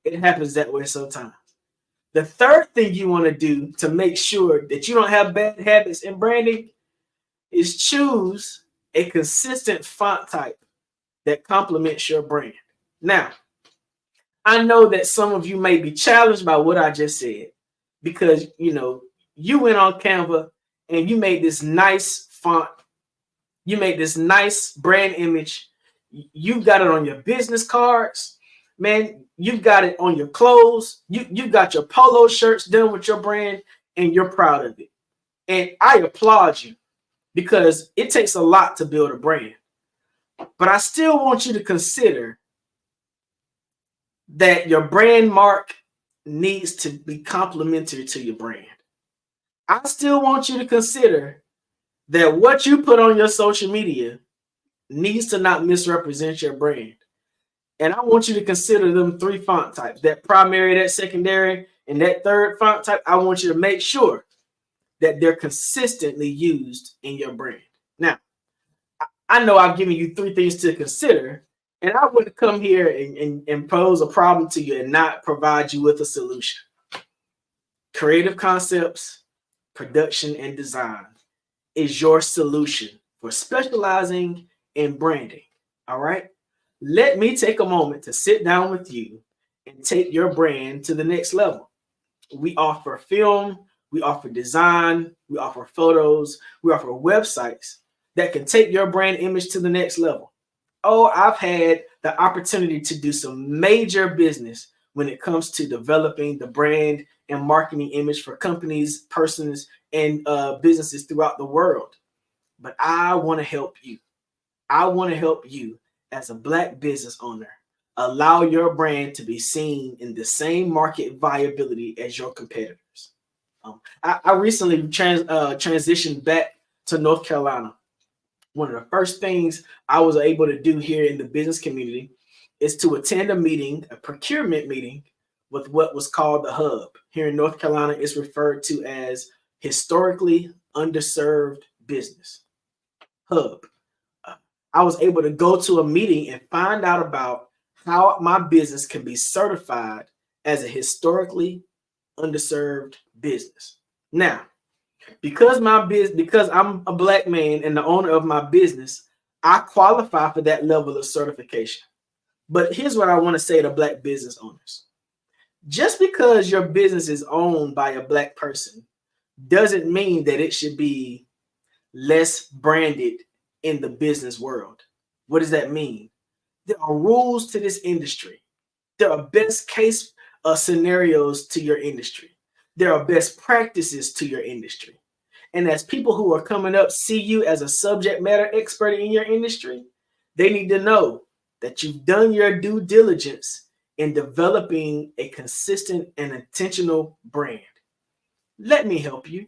it happens that way sometimes. The third thing you want to do to make sure that you don't have bad habits in branding is choose a consistent font type that complements your brand. Now, I know that some of you may be challenged by what I just said because, you went on Canva and you made this nice font. You made this nice brand image. You've got it on your business cards. Man, you've got it on your clothes. You've got your polo shirts done with your brand and you're proud of it. And I applaud you because it takes a lot to build a brand. But I still want you to consider that your brand mark needs to be complementary to your brand. I still want you to consider that what you put on your social media needs to not misrepresent your brand. And I want you to consider them 3 font types, that primary, that secondary, and that third font type. I want you to make sure that they're consistently used in your brand. Now, I know I've given you 3 things to consider, and I wouldn't come here and pose a problem to you and not provide you with a solution. Creative concepts, production, and design is your solution for specializing in branding. All right. Let me take a moment to sit down with you and take your brand to the next level. We offer film, we offer design, we offer photos, we offer websites that can take your brand image to the next level. Oh, I've had the opportunity to do some major business when it comes to developing the brand and marketing image for companies, persons, and businesses throughout the world. But I want to help you. I want to help you as a Black business owner allow your brand to be seen in the same market viability as your competitors. I recently transitioned back to North Carolina. One of the first things I was able to do here in the business community is to attend a meeting, a procurement meeting with what was called the Hub. Here in North Carolina, it's referred to as historically underserved business. Hub. I was able to go to a meeting and find out about how my business can be certified as a historically underserved business. Now, because I'm a Black man and the owner of my business, I qualify for that level of certification. But here's what I want to say to Black business owners. Just because your business is owned by a Black person doesn't mean that it should be less branded in the business world. What does that mean? There are rules to this industry. There are best case scenarios to your industry. There are best practices to your industry. And as people who are coming up see you as a subject matter expert in your industry, they need to know that you've done your due diligence in developing a consistent and intentional brand. Let me help you.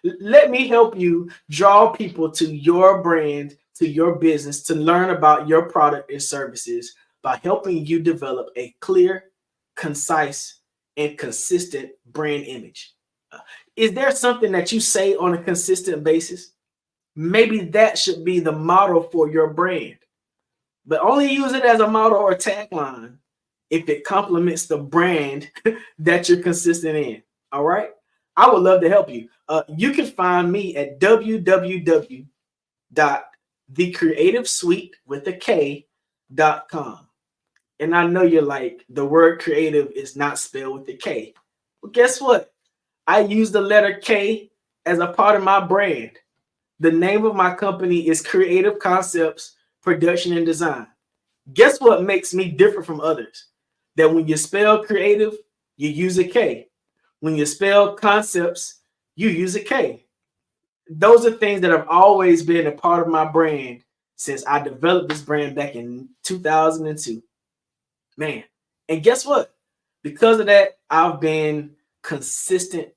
Let me help you draw people to your brand, to your business, to learn about your product and services by helping you develop a clear, concise, and consistent brand image. Is there something that you say on a consistent basis? Maybe that should be the model for your brand, but only use it as a model or tagline if it complements the brand that you're consistent in. All right. I would love to help you. You can find me at www.thecreativesuite.com. And I know you're like, the word creative is not spelled with the K. Well, guess what? I use the letter K as a part of my brand. The name of my company is Creative Concepts, Production, and Design. Guess what makes me different from others? That when you spell creative, you use a K. When you spell concepts, you use a K. Those are things that have always been a part of my brand since I developed this brand back in 2002. Man, and guess what? Because of that, I've been consistent,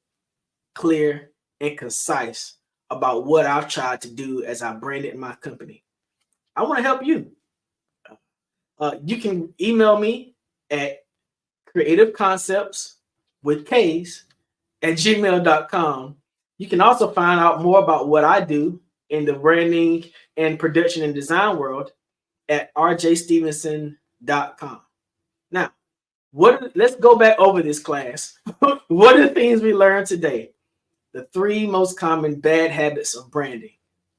clear, and concise about what I've tried to do as I branded my company. I want to help you. You can email me at creativeconcepts@gmail.com. You can also find out more about what I do in the branding and production and design world at rjstevenson.com. Now, let's go back over this class. What are the things we learned today? The 3 most common bad habits of branding.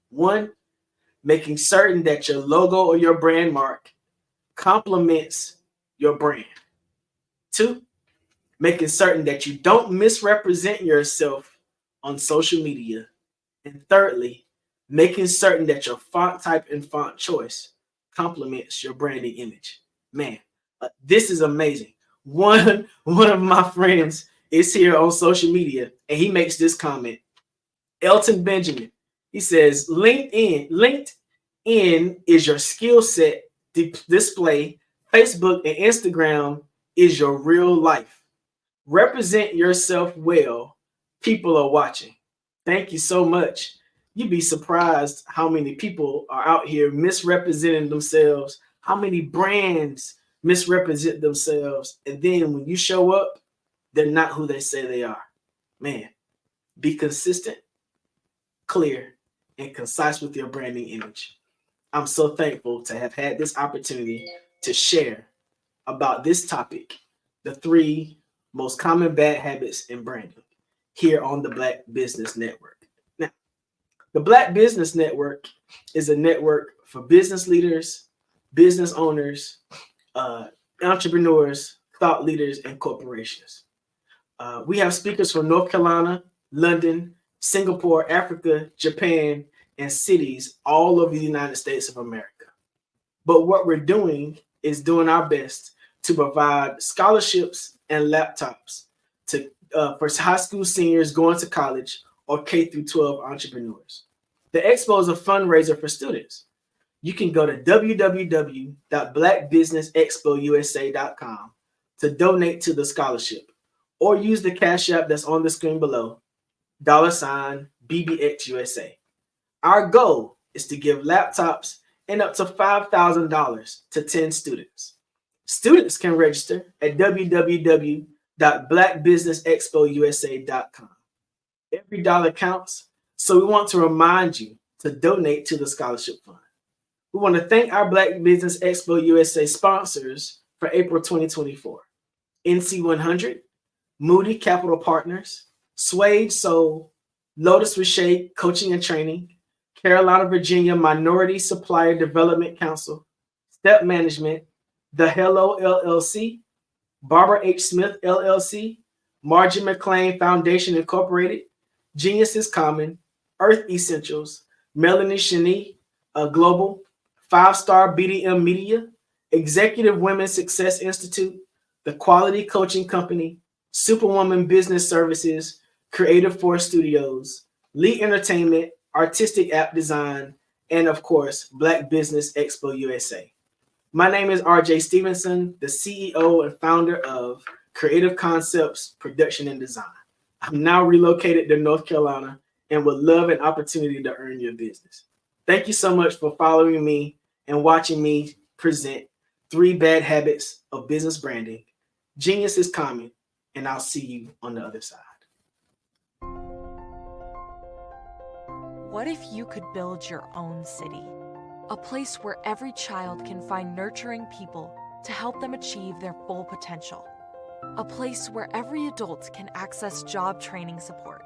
1, making certain that your logo or your brand mark complements your brand. 2, making certain that you don't misrepresent yourself on social media. And thirdly, making certain that your font type and font choice complements your branding image. Man, this is amazing. One of my friends is here on social media, and he makes this comment. Elton Benjamin, he says, LinkedIn is your skill set display. Facebook and Instagram is your real life. Represent yourself well. People are watching. Thank you so much. You'd be surprised how many people are out here misrepresenting themselves, how many brands misrepresent themselves, and then when you show up, they're not who they say they are. Man, be consistent, clear, and concise with your branding image. I'm so thankful to have had this opportunity to share about this topic, the 3 most common bad habits in branding, here on the Black Business Network. Now, the Black Business Network is a network for business leaders, business owners, entrepreneurs, thought leaders, and corporations. We have speakers from North Carolina, London, Singapore, Africa, Japan, and cities all over the United States of America. But what we're doing is doing our best to provide scholarships and laptops to for high school seniors going to college or K through 12 entrepreneurs. The expo is a fundraiser for students. You can go to www.blackbusinessexpousa.com to donate to the scholarship, or use the Cash App that's on the screen below, $BBXUSA. Our goal is to give laptops and up to $5,000 to 10 students. Students can register at www.blackbusinessexpousa.com. Every dollar counts, so we want to remind you to donate to the scholarship fund. We want to thank our Black Business Expo USA sponsors for April 2024. NC 100, Moody Capital Partners, Suede Soul, Lotus Richey Coaching and Training, Carolina, Virginia Minority Supplier Development Council, Step Management, The Hello LLC, Barbara H. Smith LLC, Margie McLean Foundation Incorporated, Genius is Common, Earth Essentials, Melanie Cheney, Global, 5-Star BDM Media, Executive Women's Success Institute, The Quality Coaching Company, Superwoman Business Services, Creative Force Studios, Lee Entertainment, Artistic App Design, and of course, Black Business Expo USA. My name is RJ Stevenson, the CEO and founder of Creative Concepts Production and Design. I'm now relocated to North Carolina and would love an opportunity to earn your business. Thank you so much for following me and watching me present 3 bad habits of business branding. Genius is common, and I'll see you on the other side. What if you could build your own city? A place where every child can find nurturing people to help them achieve their full potential. A place where every adult can access job training support,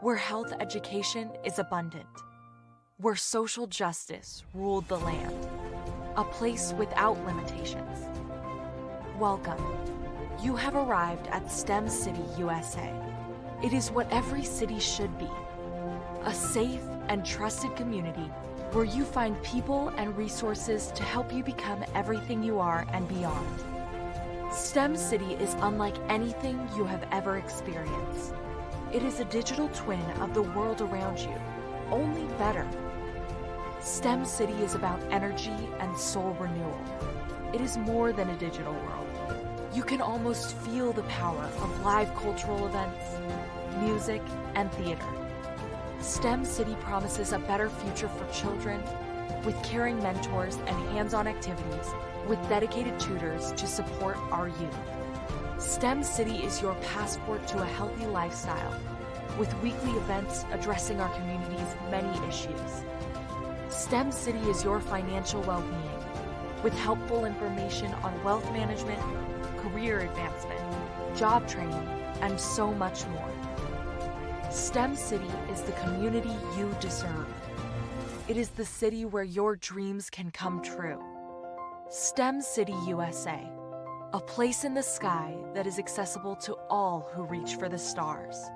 where health education is abundant, where social justice ruled the land. A place without limitations. Welcome. You have arrived at STEM City USA. It is what every city should be. A safe and trusted community where you find people and resources to help you become everything you are and beyond. STEM City is unlike anything you have ever experienced. It is a digital twin of the world around you, only better. STEM City is about energy and soul renewal. It is more than a digital world. You can almost feel the power of live cultural events, music, and theater. STEM City promises a better future for children with caring mentors and hands-on activities with dedicated tutors to support our youth. STEM City is your passport to a healthy lifestyle with weekly events addressing our community's many issues. STEM City is your financial well-being with helpful information on wealth management, career advancement, job training, and so much more. STEM City is the community you deserve. It is the city where your dreams can come true. STEM City USA, a place in the sky that is accessible to all who reach for the stars.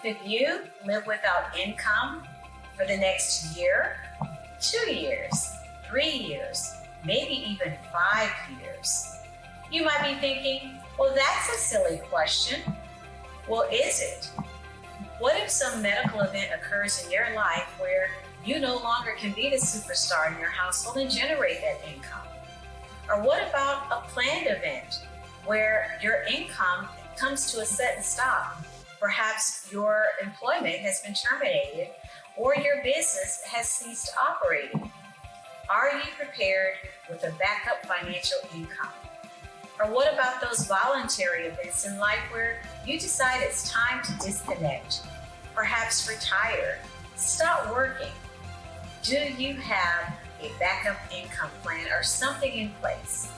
If you live without income for the next year, 2 years, 3 years, maybe even 5 years, you might be thinking, well, that's a silly question. Well, is it? What if some medical event occurs in your life where you no longer can be the superstar in your household and generate that income? Or what about a planned event where your income comes to a sudden stop? Perhaps your employment has been terminated, or your business has ceased operating? Are you prepared with a backup financial income? Or what about those voluntary events in life where you decide it's time to disconnect, perhaps retire, stop working? Do you have a backup income plan or something in place?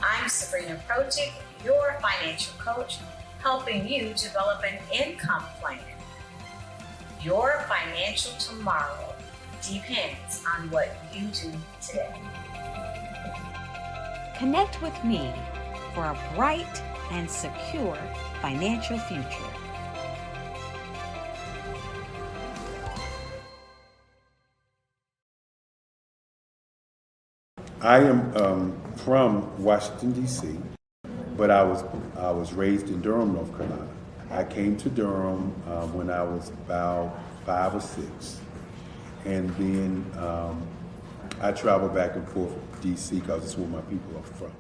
I'm Sabrina Protic, your financial coach, helping you develop an income plan. Your financial tomorrow depends on what you do today. Connect with me for a bright and secure financial future. I am from Washington, D.C., but I was raised in Durham, North Carolina. I came to Durham when I was about 5 or 6, and then I traveled back and forth to D.C. because it's where my people are from.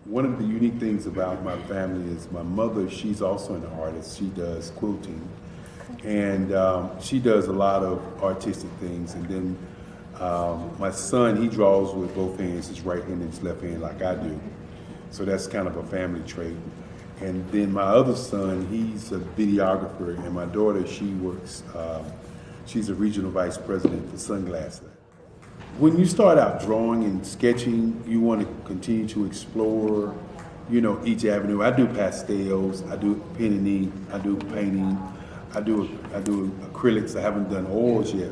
One of the unique things about my family is my mother, she's also an artist. She does quilting, and she does a lot of artistic things. And then my son, he draws with both hands, his right hand and his left hand, like I do. So that's kind of a family trait. And then my other son, he's a videographer, and my daughter, she works, she's a regional vice president for Sunglasses. When you start out drawing and sketching, you want to continue to explore, each avenue. I do pastels, I do pen and ink, I do painting, I do acrylics. I haven't done oils yet,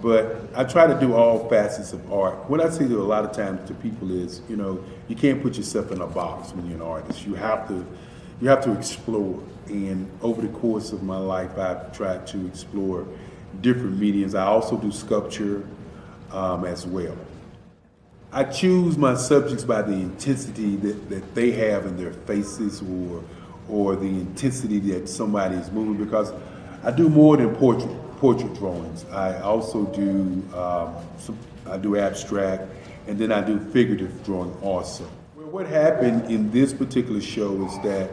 but I try to do all facets of art. What I say to a lot of times to people is, you can't put yourself in a box when you're an artist. You have to explore. And over the course of my life, I've tried to explore different mediums. I also do sculpture as well. I choose my subjects by the intensity that they have in their faces, or the intensity that somebody is moving, because I do more than portrait drawings. I also do I do abstract, and then I do figurative drawing also. Well, what happened in this particular show is that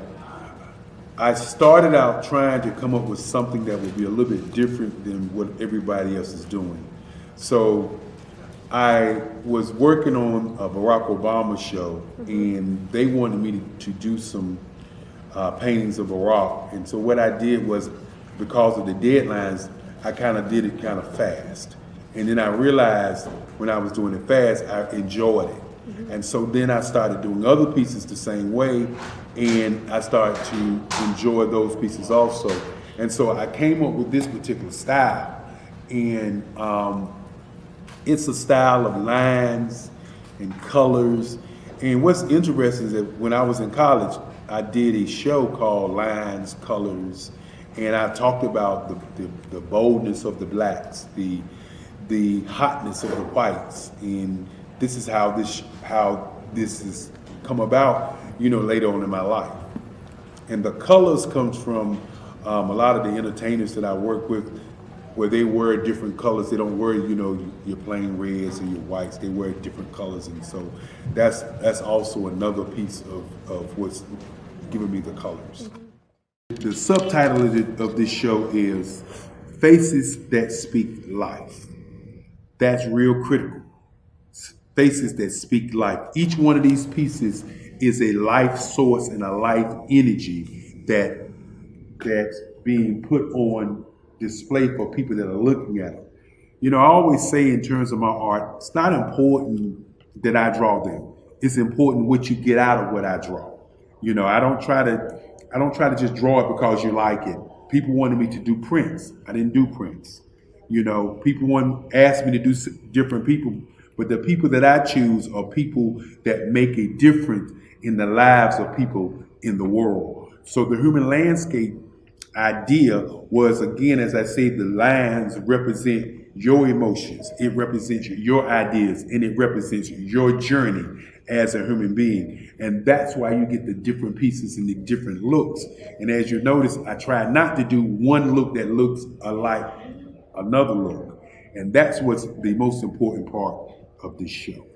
I started out trying to come up with something that would be a little bit different than what everybody else is doing. So I was working on a Barack Obama show, and they wanted me to do some paintings of Barack. And so what I did was, because of the deadlines, I kind of did it kind of fast. And then I realized when I was doing it fast, I enjoyed it. And so then I started doing other pieces the same way, and I started to enjoy those pieces also. And so I came up with this particular style, and it's a style of lines and colors. And what's interesting is that when I was in college, I did a show called Lines, Colors, and I talked about the boldness of the blacks, the hotness of the whites, and this is how this has come about, later on in my life. And the colors comes from a lot of the entertainers that I work with, where they wear different colors. They don't wear, your plain reds or your whites. They wear different colors, and so that's also another piece of what's giving me the colors. The subtitle of this show is Faces That Speak Life. That's real critical. Faces that speak life. Each one of these pieces is a life source and a life energy that's being put on display for people that are looking at them. I always say in terms of my art, it's not important that I draw them. It's important what you get out of what I draw. I don't try to just draw it because you like it. People wanted me to do prints. I didn't do prints. People asked me to do different people, but the people that I choose are people that make a difference in the lives of people in the world. So the human landscape idea was, again, as I say, the lines represent your emotions, it represents your ideas, and it represents your journey as a human being. And that's why you get the different pieces and the different looks. And as you notice, I try not to do one look that looks alike another look. And that's what's the most important part of this show.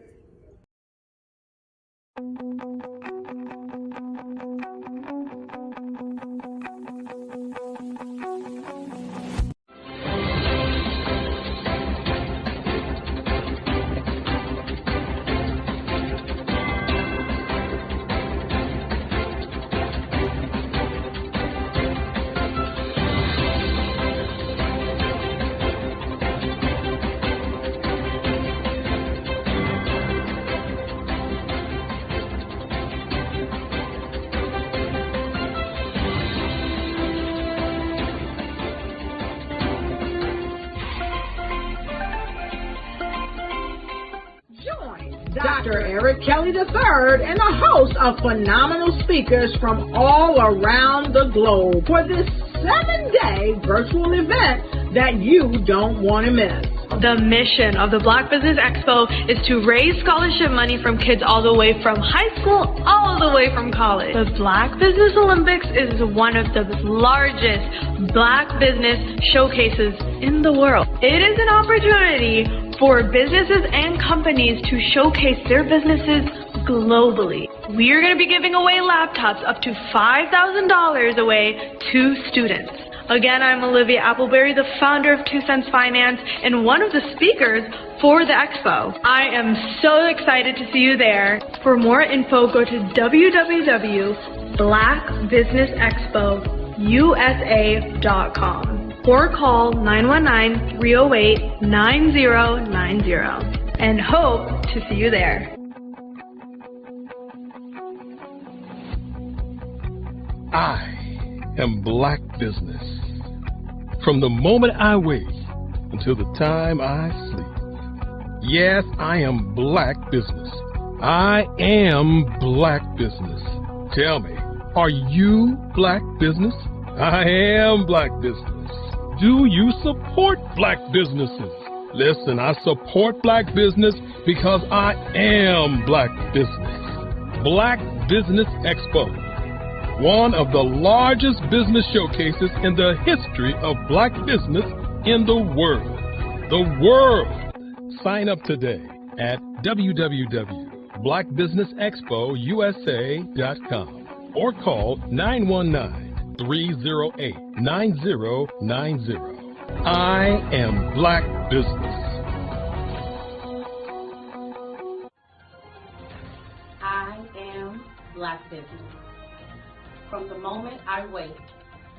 Dr. Eric Kelly III and a host of phenomenal speakers from all around the globe for this 7-day virtual event that you don't want to miss. The mission of the Black Business Expo is to raise scholarship money from kids all the way from high school, all the way from college. The Black Business Olympics is one of the largest Black business showcases in the world. It is an opportunity for businesses and companies to showcase their businesses globally. We are going to be giving away laptops up to $5,000 away to students. Again, I'm Olivia Appleberry, the founder of 2 Cents Finance and one of the speakers for the expo. I am so excited to see you there. For more info, go to www.blackbusinessexpousa.com or call 919-308-9090 and hope to see you there. I am Black Business. From the moment I wake until the time I sleep. Yes, I am Black Business. I am Black Business. Tell me, are you Black Business? I am Black Business. Do you support Black businesses? Listen, I support Black business because I am Black Business. Black Business Expo, one of the largest business showcases in the history of Black business in the world. The world! Sign up today at www.blackbusinessexpousa.com or call 919-308-9090. I am Black Business. I am Black Business. From the moment I wake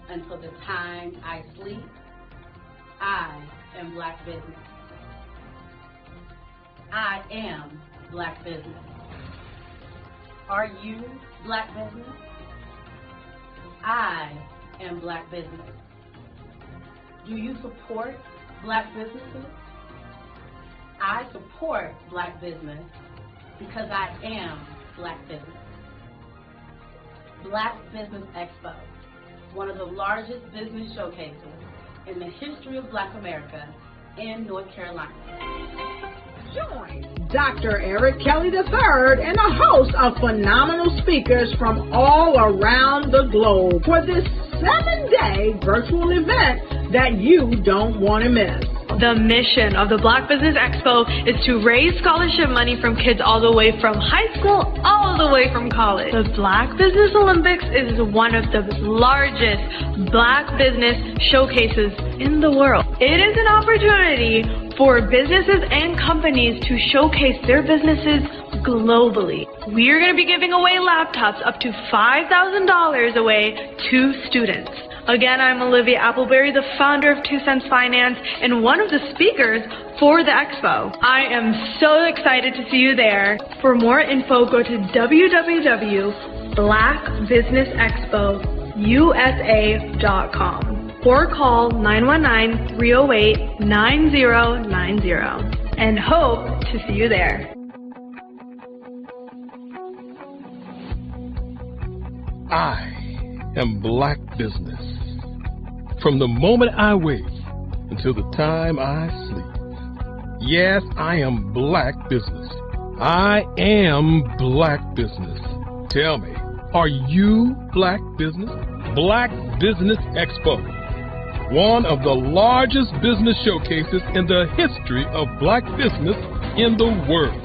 until the time I sleep, I am Black Business. I am Black Business. Are you Black Business? I am Black Business. Do you support Black businesses? I support Black business because I am Black Business. Black Business Expo, one of the largest business showcases in the history of Black America in North Carolina. Join Dr. Eric Kelly III and a host of phenomenal speakers from all around the globe for this 7-day virtual event that you don't want to miss. The mission of the Black Business Expo is to raise scholarship money from kids all the way from high school, all the way from college. The Black Business Olympics is one of the largest Black business showcases in the world. It is an opportunity for businesses and companies to showcase their businesses globally. We are going to be giving away laptops up to $5,000 away to students. Again, I'm Olivia Appleberry, the founder of 2 Cents Finance and one of the speakers for the expo. I am so excited to see you there. For more info, go to www.blackbusinessexpousa.com or call 919-308-9090 and hope to see you there. I am Black Business. From the moment I wake until the time I sleep. Yes, I am Black Business. I am Black Business. Tell me, are you Black Business? Black Business Expo, one of the largest business showcases in the history of Black business in the world.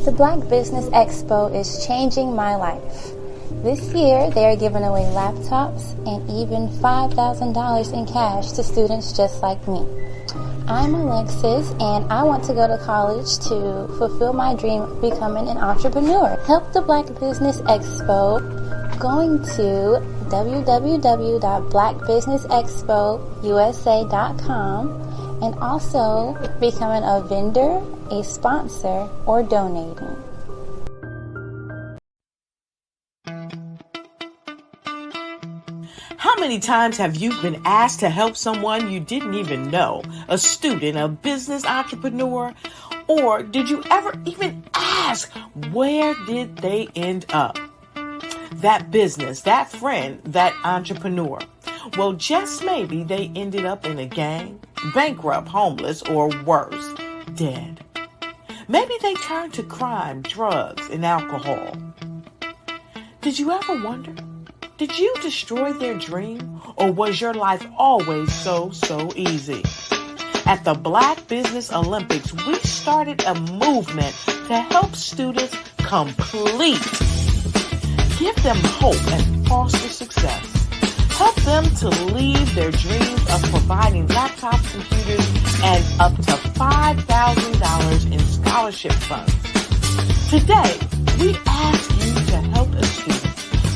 The Black Business Expo is changing my life. This year, they are giving away laptops and even $5,000 in cash to students just like me. I'm Alexis, and I want to go to college to fulfill my dream of becoming an entrepreneur. Help the Black Business Expo going to www.blackbusinessexpousa.com and also becoming a vendor, a sponsor, or donating. How many times have you been asked to help someone you didn't even know, a student, a business entrepreneur, or did you ever even ask, where did they end up? That business, that friend, that entrepreneur. Well, just maybe they ended up in a gang, bankrupt, homeless, or worse, dead. Maybe they turned to crime, drugs, and alcohol. Did you ever wonder? Did you destroy their dream, or was your life always so easy? At the Black Business Olympics, we started a movement to help students complete. Give them hope and foster success. Help them to leave their dreams of providing laptops, computers, and up to $5,000 in scholarship funds. Today, we ask you to help a student,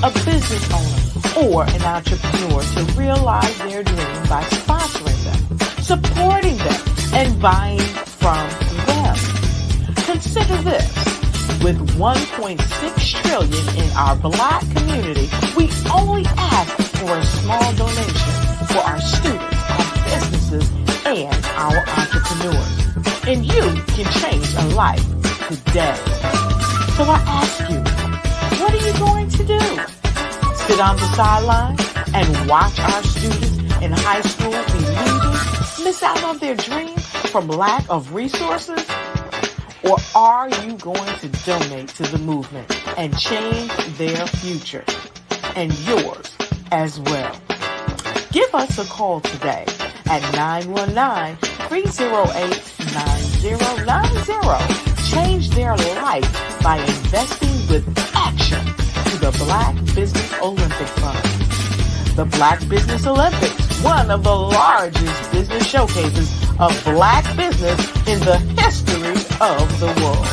a business owner, or an entrepreneur to realize their dream by sponsoring them, supporting them, and buying from them. Consider this. With $1.6 trillion in our Black community, we only ask for a small donation for our students, our businesses, and our entrepreneurs. And you can change a life today. So I ask you, what are you going to do? Sit on the sideline and watch our students in high school be leaders, miss out on their dreams from lack of resources? Or are you going to donate to the movement and change their future and yours as well? Give us a call today at 919-308-9090. Change their life by investing with action to the Black Business Olympic Fund. The Black Business Olympics, one of the largest business showcases of Black business in the history of the world.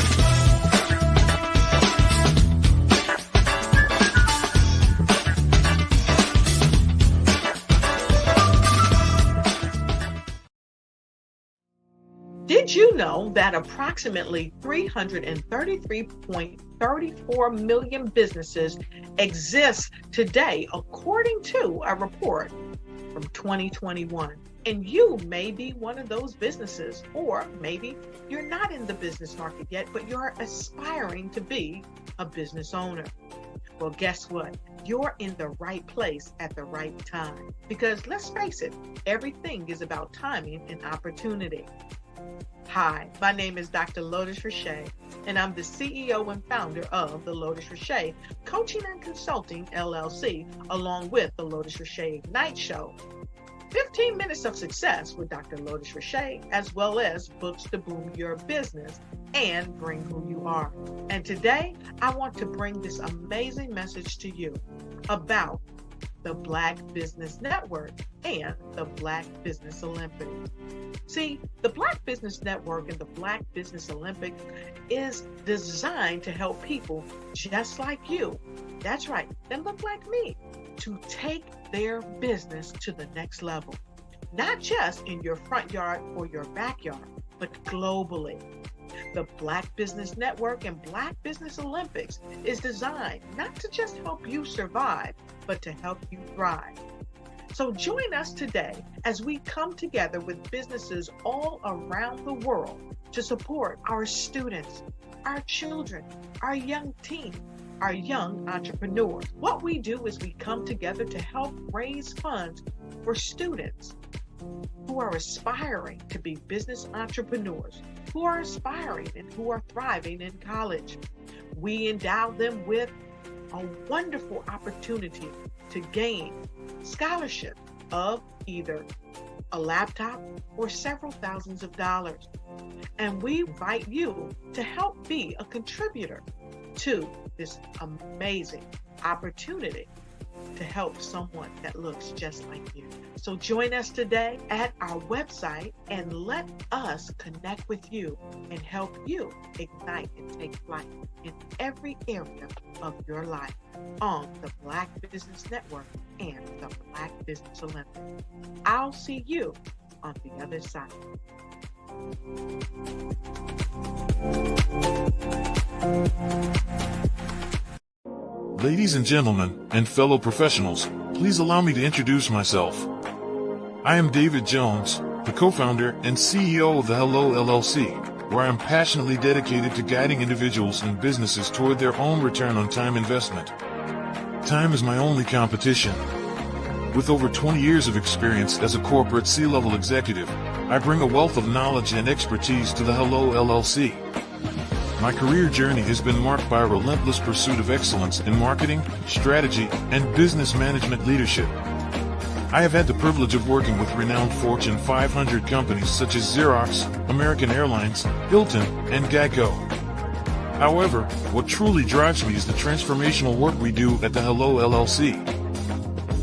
Did you know that approximately 333.34 million businesses exist today, according to a report from 2021? And you may be one of those businesses, or maybe you're not in the business market yet, but you're aspiring to be a business owner. Well, guess what? You're in the right place at the right time. Because let's face it, everything is about timing and opportunity. Hi, my name is Dr. Lotus Richey, and I'm the CEO and founder of the Lotus Richey Coaching and Consulting LLC, along with the Lotus Richey Ignite Show. 15 minutes of success with Dr. Lotus Richey, as well as books to boom your business and bring who you are. And today, I want to bring this amazing message to you about the Black Business Network and the Black Business Olympics. See, the Black Business Network and the Black Business Olympics is designed to help people just like you, that's right, that look like me, to take their business to the next level. Not just in your front yard or your backyard, but globally. The Black Business Network and Black Business Olympics is designed not to just help you survive, but to help you thrive. So join us today as we come together with businesses all around the world to support our students, our children, our young teens, our young entrepreneurs. What we do is we come together to help raise funds for students who are aspiring to be business entrepreneurs, who are aspiring and who are thriving in college. We endow them with a wonderful opportunity to gain scholarship of either a laptop or several thousands of dollars. And we invite you to help be a contributor to this amazing opportunity to help someone that looks just like you. So join us today at our website and let us connect with you and help you ignite and take flight in every area of your life on the Black Business Network and the Black Business Olympics. I'll see you on the other side. Ladies and gentlemen, and fellow professionals, please allow me to introduce myself. I am David Jones, the co-founder and CEO of the Hello LLC, where I am passionately dedicated to guiding individuals and businesses toward their own return on time investment. Time is my only competition. With over 20 years of experience as a corporate C-level executive, I bring a wealth of knowledge and expertise to the Hello LLC. My career journey has been marked by a relentless pursuit of excellence in marketing, strategy, and business management leadership. I have had the privilege of working with renowned Fortune 500 companies such as Xerox, American Airlines, Hilton, and Geico. However, what truly drives me is the transformational work we do at the Hello LLC.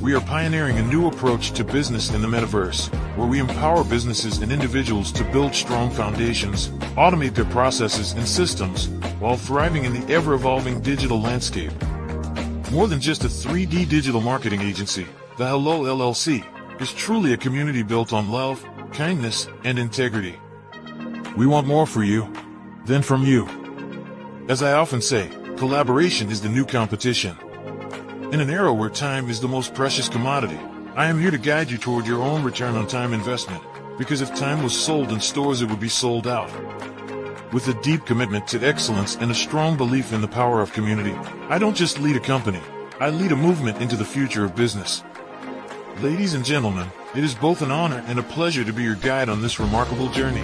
We are pioneering a new approach to business in the metaverse, where we empower businesses and individuals to build strong foundations, automate their processes and systems, while thriving in the ever-evolving digital landscape. More than just a 3D digital marketing agency, the Hello LLC is truly a community built on love, kindness, and integrity. We want more for you than from you. As I often say, collaboration is the new competition. In an era where time is the most precious commodity, I am here to guide you toward your own return on time investment, because if time was sold in stores, it would be sold out. With a deep commitment to excellence and a strong belief in the power of community, I don't just lead a company, I lead a movement into the future of business. Ladies and gentlemen, it is both an honor and a pleasure to be your guide on this remarkable journey.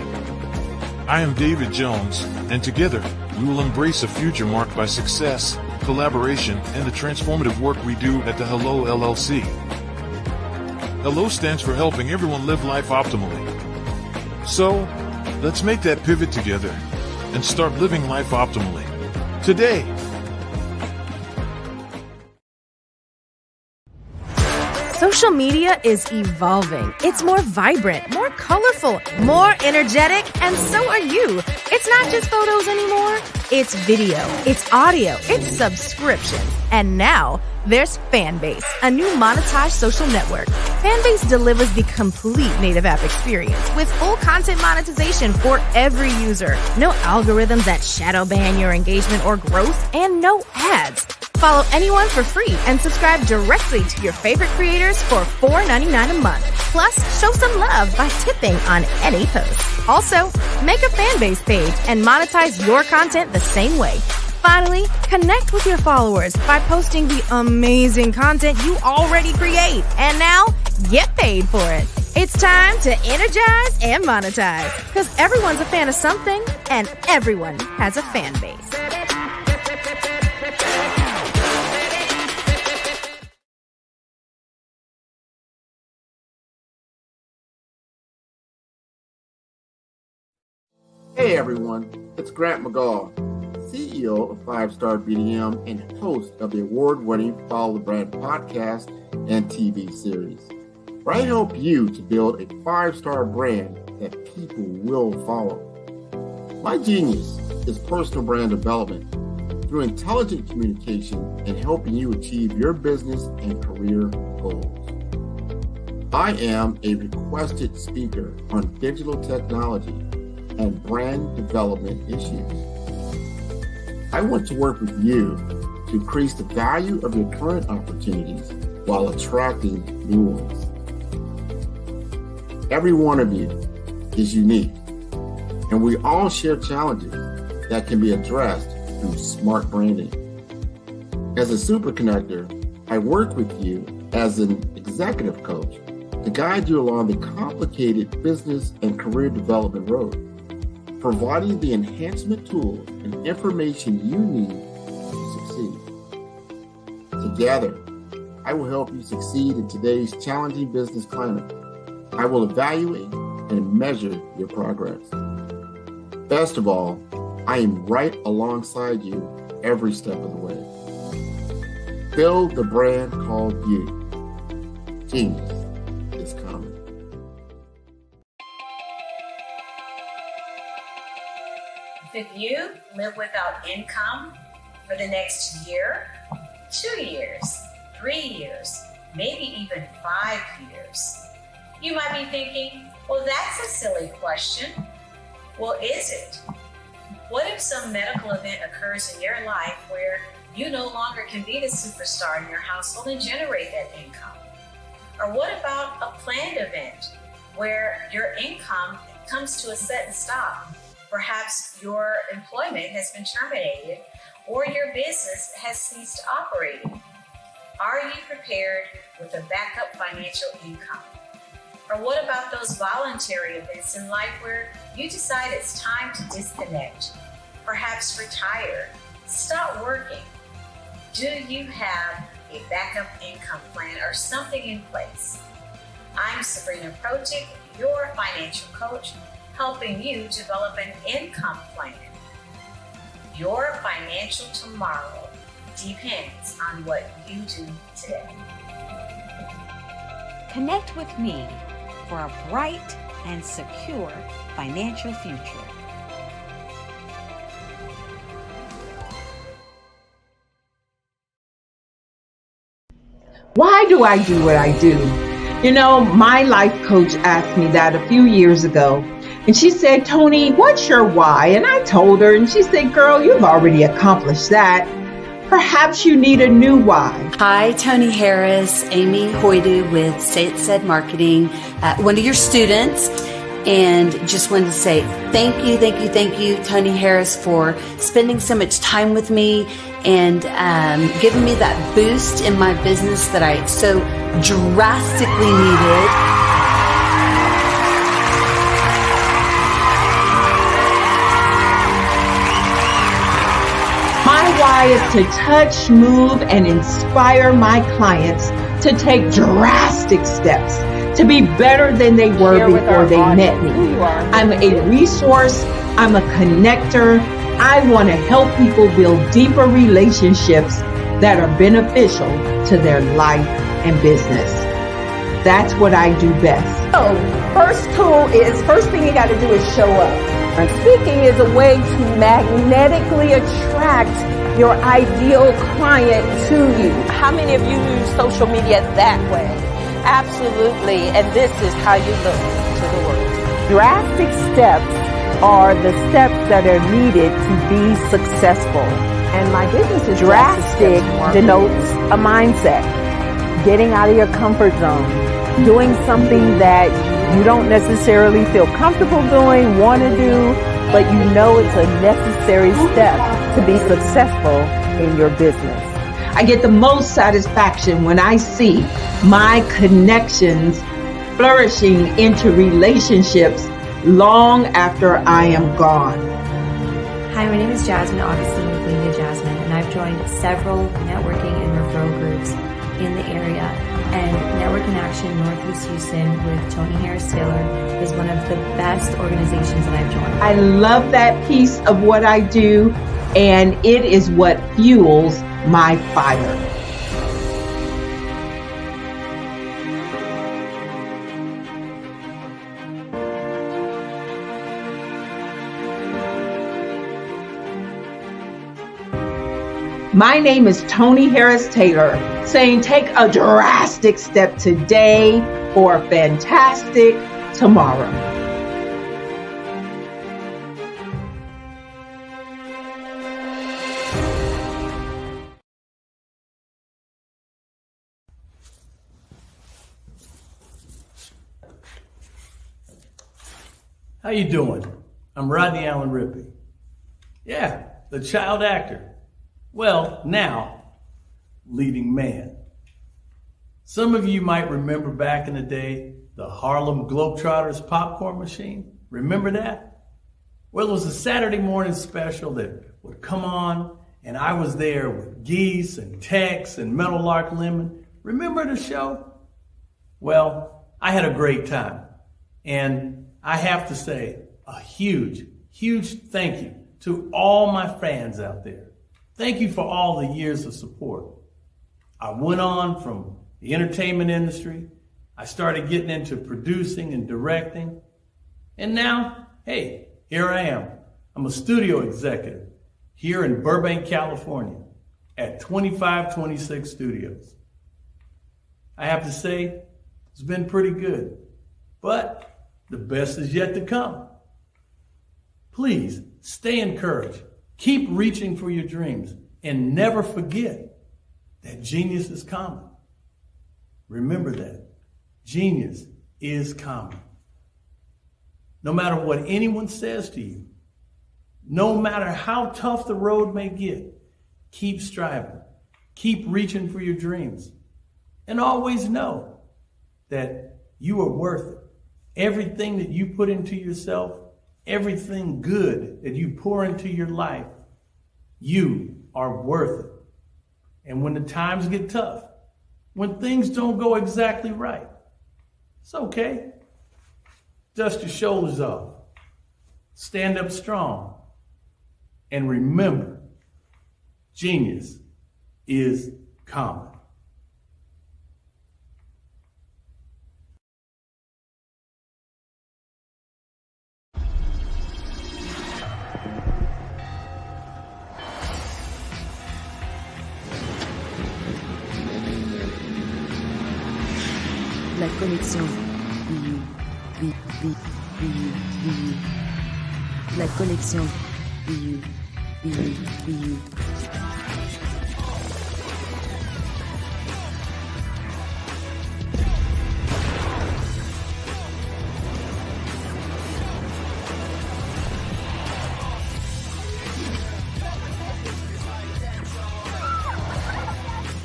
I am David Jones, and together, we will embrace a future marked by success, collaboration, and the transformative work we do at the Hello LLC. Hello stands for helping everyone live life optimally. So, let's make that pivot together and start living life optimally today. Social media is evolving. It's more vibrant, more colorful, more energetic, and so are you. It's not just photos anymore. It's video, it's audio, it's subscriptions. And now there's Fanbase, a new monetized social network. Fanbase delivers the complete native app experience with full content monetization for every user. No algorithms that shadow ban your engagement or growth, and no ads. Follow anyone for free and subscribe directly to your favorite creators for $4.99 a month. Plus, show some love by tipping on any post. Also, make a Fanbase page and monetize your content the same way. Finally, connect with your followers by posting the amazing content you already create. And now, get paid for it. It's time to energize and monetize, because everyone's a fan of something and everyone has a fan base. Hey everyone, it's Grant McGaw, CEO of 5-Star BDM and host of the award-winning Follow the Brand podcast and TV series, where I help you to build a 5-star brand that people will follow. My genius is personal brand development through intelligent communication and helping you achieve your business and career goals. I am a requested speaker on digital technology and brand development issues. I want to work with you to increase the value of your current opportunities while attracting new ones. Every one of you is unique, and we all share challenges that can be addressed through smart branding. As a super connector, I work with you as an executive coach to guide you along the complicated business and career development road, providing the enhancement tools and information you need to succeed. Together, I will help you succeed in today's challenging business climate. I will evaluate and measure your progress. Best of all, I am right alongside you every step of the way. Build the brand called you. Genius is coming. If you live without income for the next year, 2 years, 3 years, maybe even 5 years, you might be thinking, well, that's a silly question. Well, is it? What if some medical event occurs in your life where you no longer can be the superstar in your household and generate that income? Or what about a planned event where your income comes to a sudden stop? Perhaps your employment has been terminated or your business has ceased operating. Are you prepared with a backup financial income? Or what about those voluntary events in life where you decide it's time to disconnect, perhaps retire, stop working? Do you have a backup income plan or something in place? I'm Sabrina Projic, your financial coach, helping you develop an income plan. Your financial tomorrow depends on what you do today. Connect with me for a bright and secure financial future. Why do I do what I do? You know, my life coach asked me that a few years ago. And she said, Tony, what's your why? And I told her, and she said, girl, you've already accomplished that. Perhaps you need a new why. Hi, Tony Harris, Amy Hoydu with Say It Said Marketing, one of your students. And just wanted to say thank you, Tony Harris, for spending so much time with me and giving me that boost in my business that I so drastically needed. My why is to touch, move, and inspire my clients to take drastic steps to be better than they were before they met me. I'm a resource. I'm a connector. I want to help people build deeper relationships that are beneficial to their life and business. That's what I do best. So, first thing you got to do is show up. And speaking is a way to magnetically attract your ideal client to you. How many of you use social media that way? Absolutely. And this is how you look to the world. Drastic steps are the steps that are needed to be successful. And my business is drastic denotes a mindset. Getting out of your comfort zone. Doing something that you don't necessarily feel comfortable doing, want to do, but you know it's a necessary step to be successful in your business. I get the most satisfaction when I see my connections flourishing into relationships long after I am gone. Hi, my name is Jasmine Augustine with Media Jasmine, and I've joined several networking and referral groups in the area. And Network in Action Northeast Houston with Tony Harris Taylor is one of the best organizations that I've joined. I love that piece of what I do, and it is what fuels my fire. My name is Tony Harris Taylor, saying take a drastic step today for a fantastic tomorrow. How you doing? I'm Rodney Allen Rippey. Yeah, the child actor. Well, now, leading man. Some of you might remember back in the day, the Harlem Globetrotters popcorn machine. Remember that? Well, it was a Saturday morning special that would come on, and I was there with Geese and Tex and Meadowlark Lemon. Remember the show? Well, I had a great time. And I have to say a huge, huge thank you to all my fans out there. Thank you for all the years of support. I went on from the entertainment industry. I started getting into producing and directing. And now, hey, here I am, I'm a studio executive here in Burbank, California at 2526 Studios. I have to say, it's been pretty good, but the best is yet to come. Please stay encouraged, keep reaching for your dreams, and never forget that genius is common. Remember that. Genius is common. No matter what anyone says to you, no matter how tough the road may get, keep striving, keep reaching for your dreams, and always know that you are worth it. Everything that you put into yourself, everything good that you pour into your life, you are worth it. And when the times get tough, when things don't go exactly right, it's okay. Dust your shoulders off. Stand up strong. And remember, genius is common. La connexion. La connexion.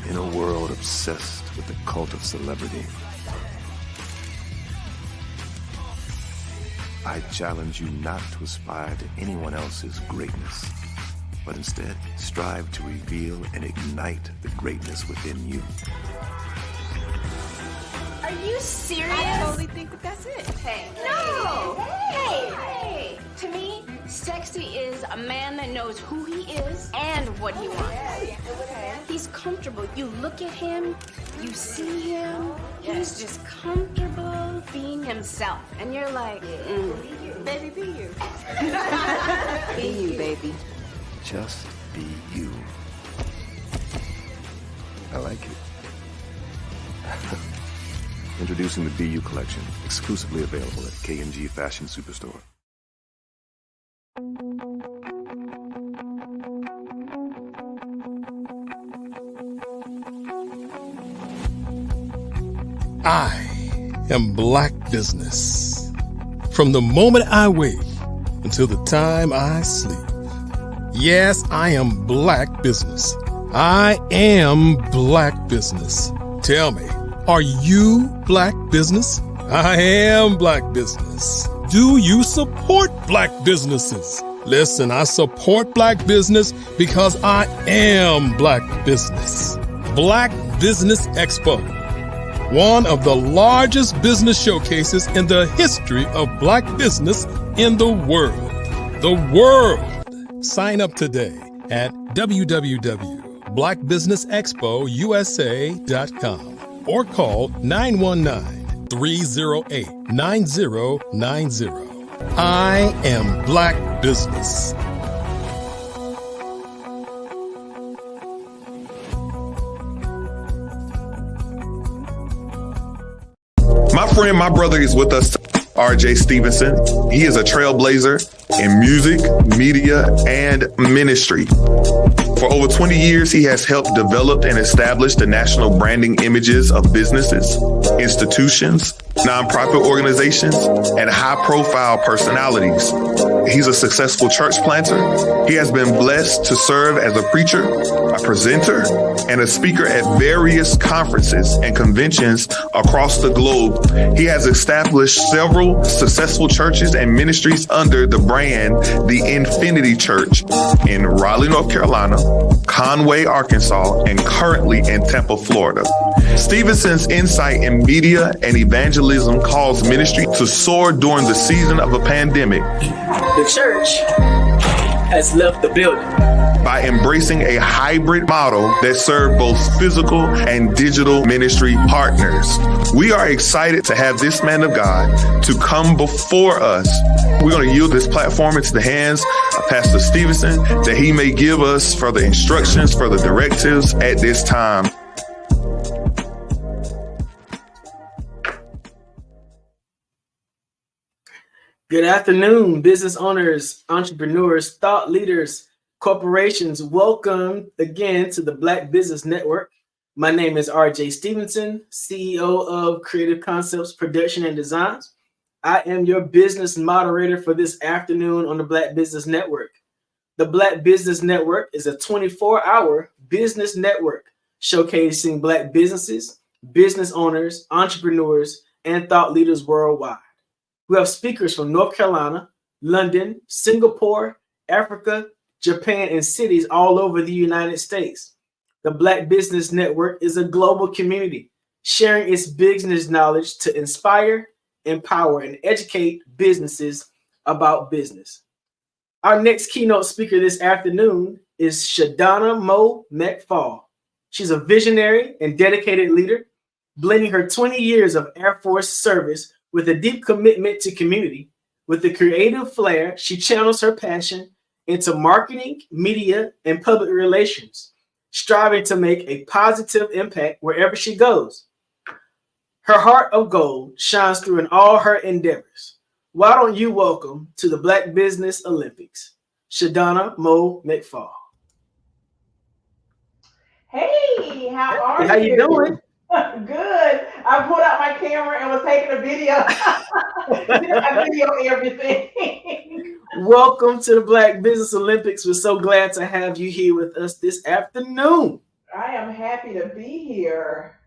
In a world obsessed with the cult of celebrity, I challenge you not to aspire to anyone else's greatness, but instead strive to reveal and ignite the greatness within you. Are you serious? I totally think that's it. Hey. No! Hey! To me, sexy is a man that knows who he is and what he wants. He's comfortable. You look at him, you see him, he's just comfortable being himself. And you're like, Baby, be you. be you, baby. Just be you. I like it. Introducing the Be You collection, exclusively available at K&G Fashion Superstore. I am Black Business. From the moment I wake until the time I sleep. Yes, I am Black Business. I am Black Business. Tell me, are you Black Business? I am Black Business. Do you support Black businesses? Listen, I support Black business because I am Black Business. Black Business Expo, one of the largest business showcases in the history of Black business in the world. The world! Sign up today at www.blackbusinessexpousa.com or call 919-308-9090. I am Black Business. My friend, my brother is with us, RJ Stevenson. He is a trailblazer in music, media, and ministry. For over 20 years, he has helped develop and establish the national branding images of businesses, institutions, nonprofit organizations, and high-profile personalities. He's a successful church planter. He has been blessed to serve as a preacher, a presenter, and a speaker at various conferences and conventions across the globe. He has established several successful churches and ministries under the brand The Infinity Church in Raleigh, North Carolina, Conway, Arkansas, and currently in Tampa, Florida. Stevenson's insight in media and evangelism caused ministry to soar during the season of a pandemic. The church has left the building. by embracing a hybrid model that serves both physical and digital ministry partners. We are excited to have this man of God to come before us. We're going to yield this platform into the hands of Pastor Stevenson that he may give us further instructions, further directives at this time. Good afternoon, business owners, entrepreneurs, thought leaders, corporations. Welcome again to the Black Business Network. My name is RJ Stevenson, CEO of Creative Concepts Production and Designs. I am your business moderator for this afternoon on the Black Business Network. The Black Business Network is a 24-hour business network showcasing Black businesses, business owners, entrepreneurs, and thought leaders worldwide. We have speakers from North Carolina, London, Singapore, Africa, Japan, and cities all over the United States. The Black Business Network is a global community sharing its business knowledge to inspire, empower, and educate businesses about business. Our next keynote speaker this afternoon is Shadana Mo McFall. She's a visionary and dedicated leader, blending her 20 years of Air Force service with a deep commitment to community. With a creative flair, she channels her passion into marketing, media, and public relations, striving to make a positive impact wherever she goes. Her heart of gold shines through in all her endeavors. Why don't you welcome to the Black Business Olympics, Shadana Mo McFall. Hey, how are you? How you doing? Good. I pulled out my camera and was taking a video. I video everything. Welcome to the Black Business Olympics. We're so glad to have you here with us this afternoon. I am happy to be here.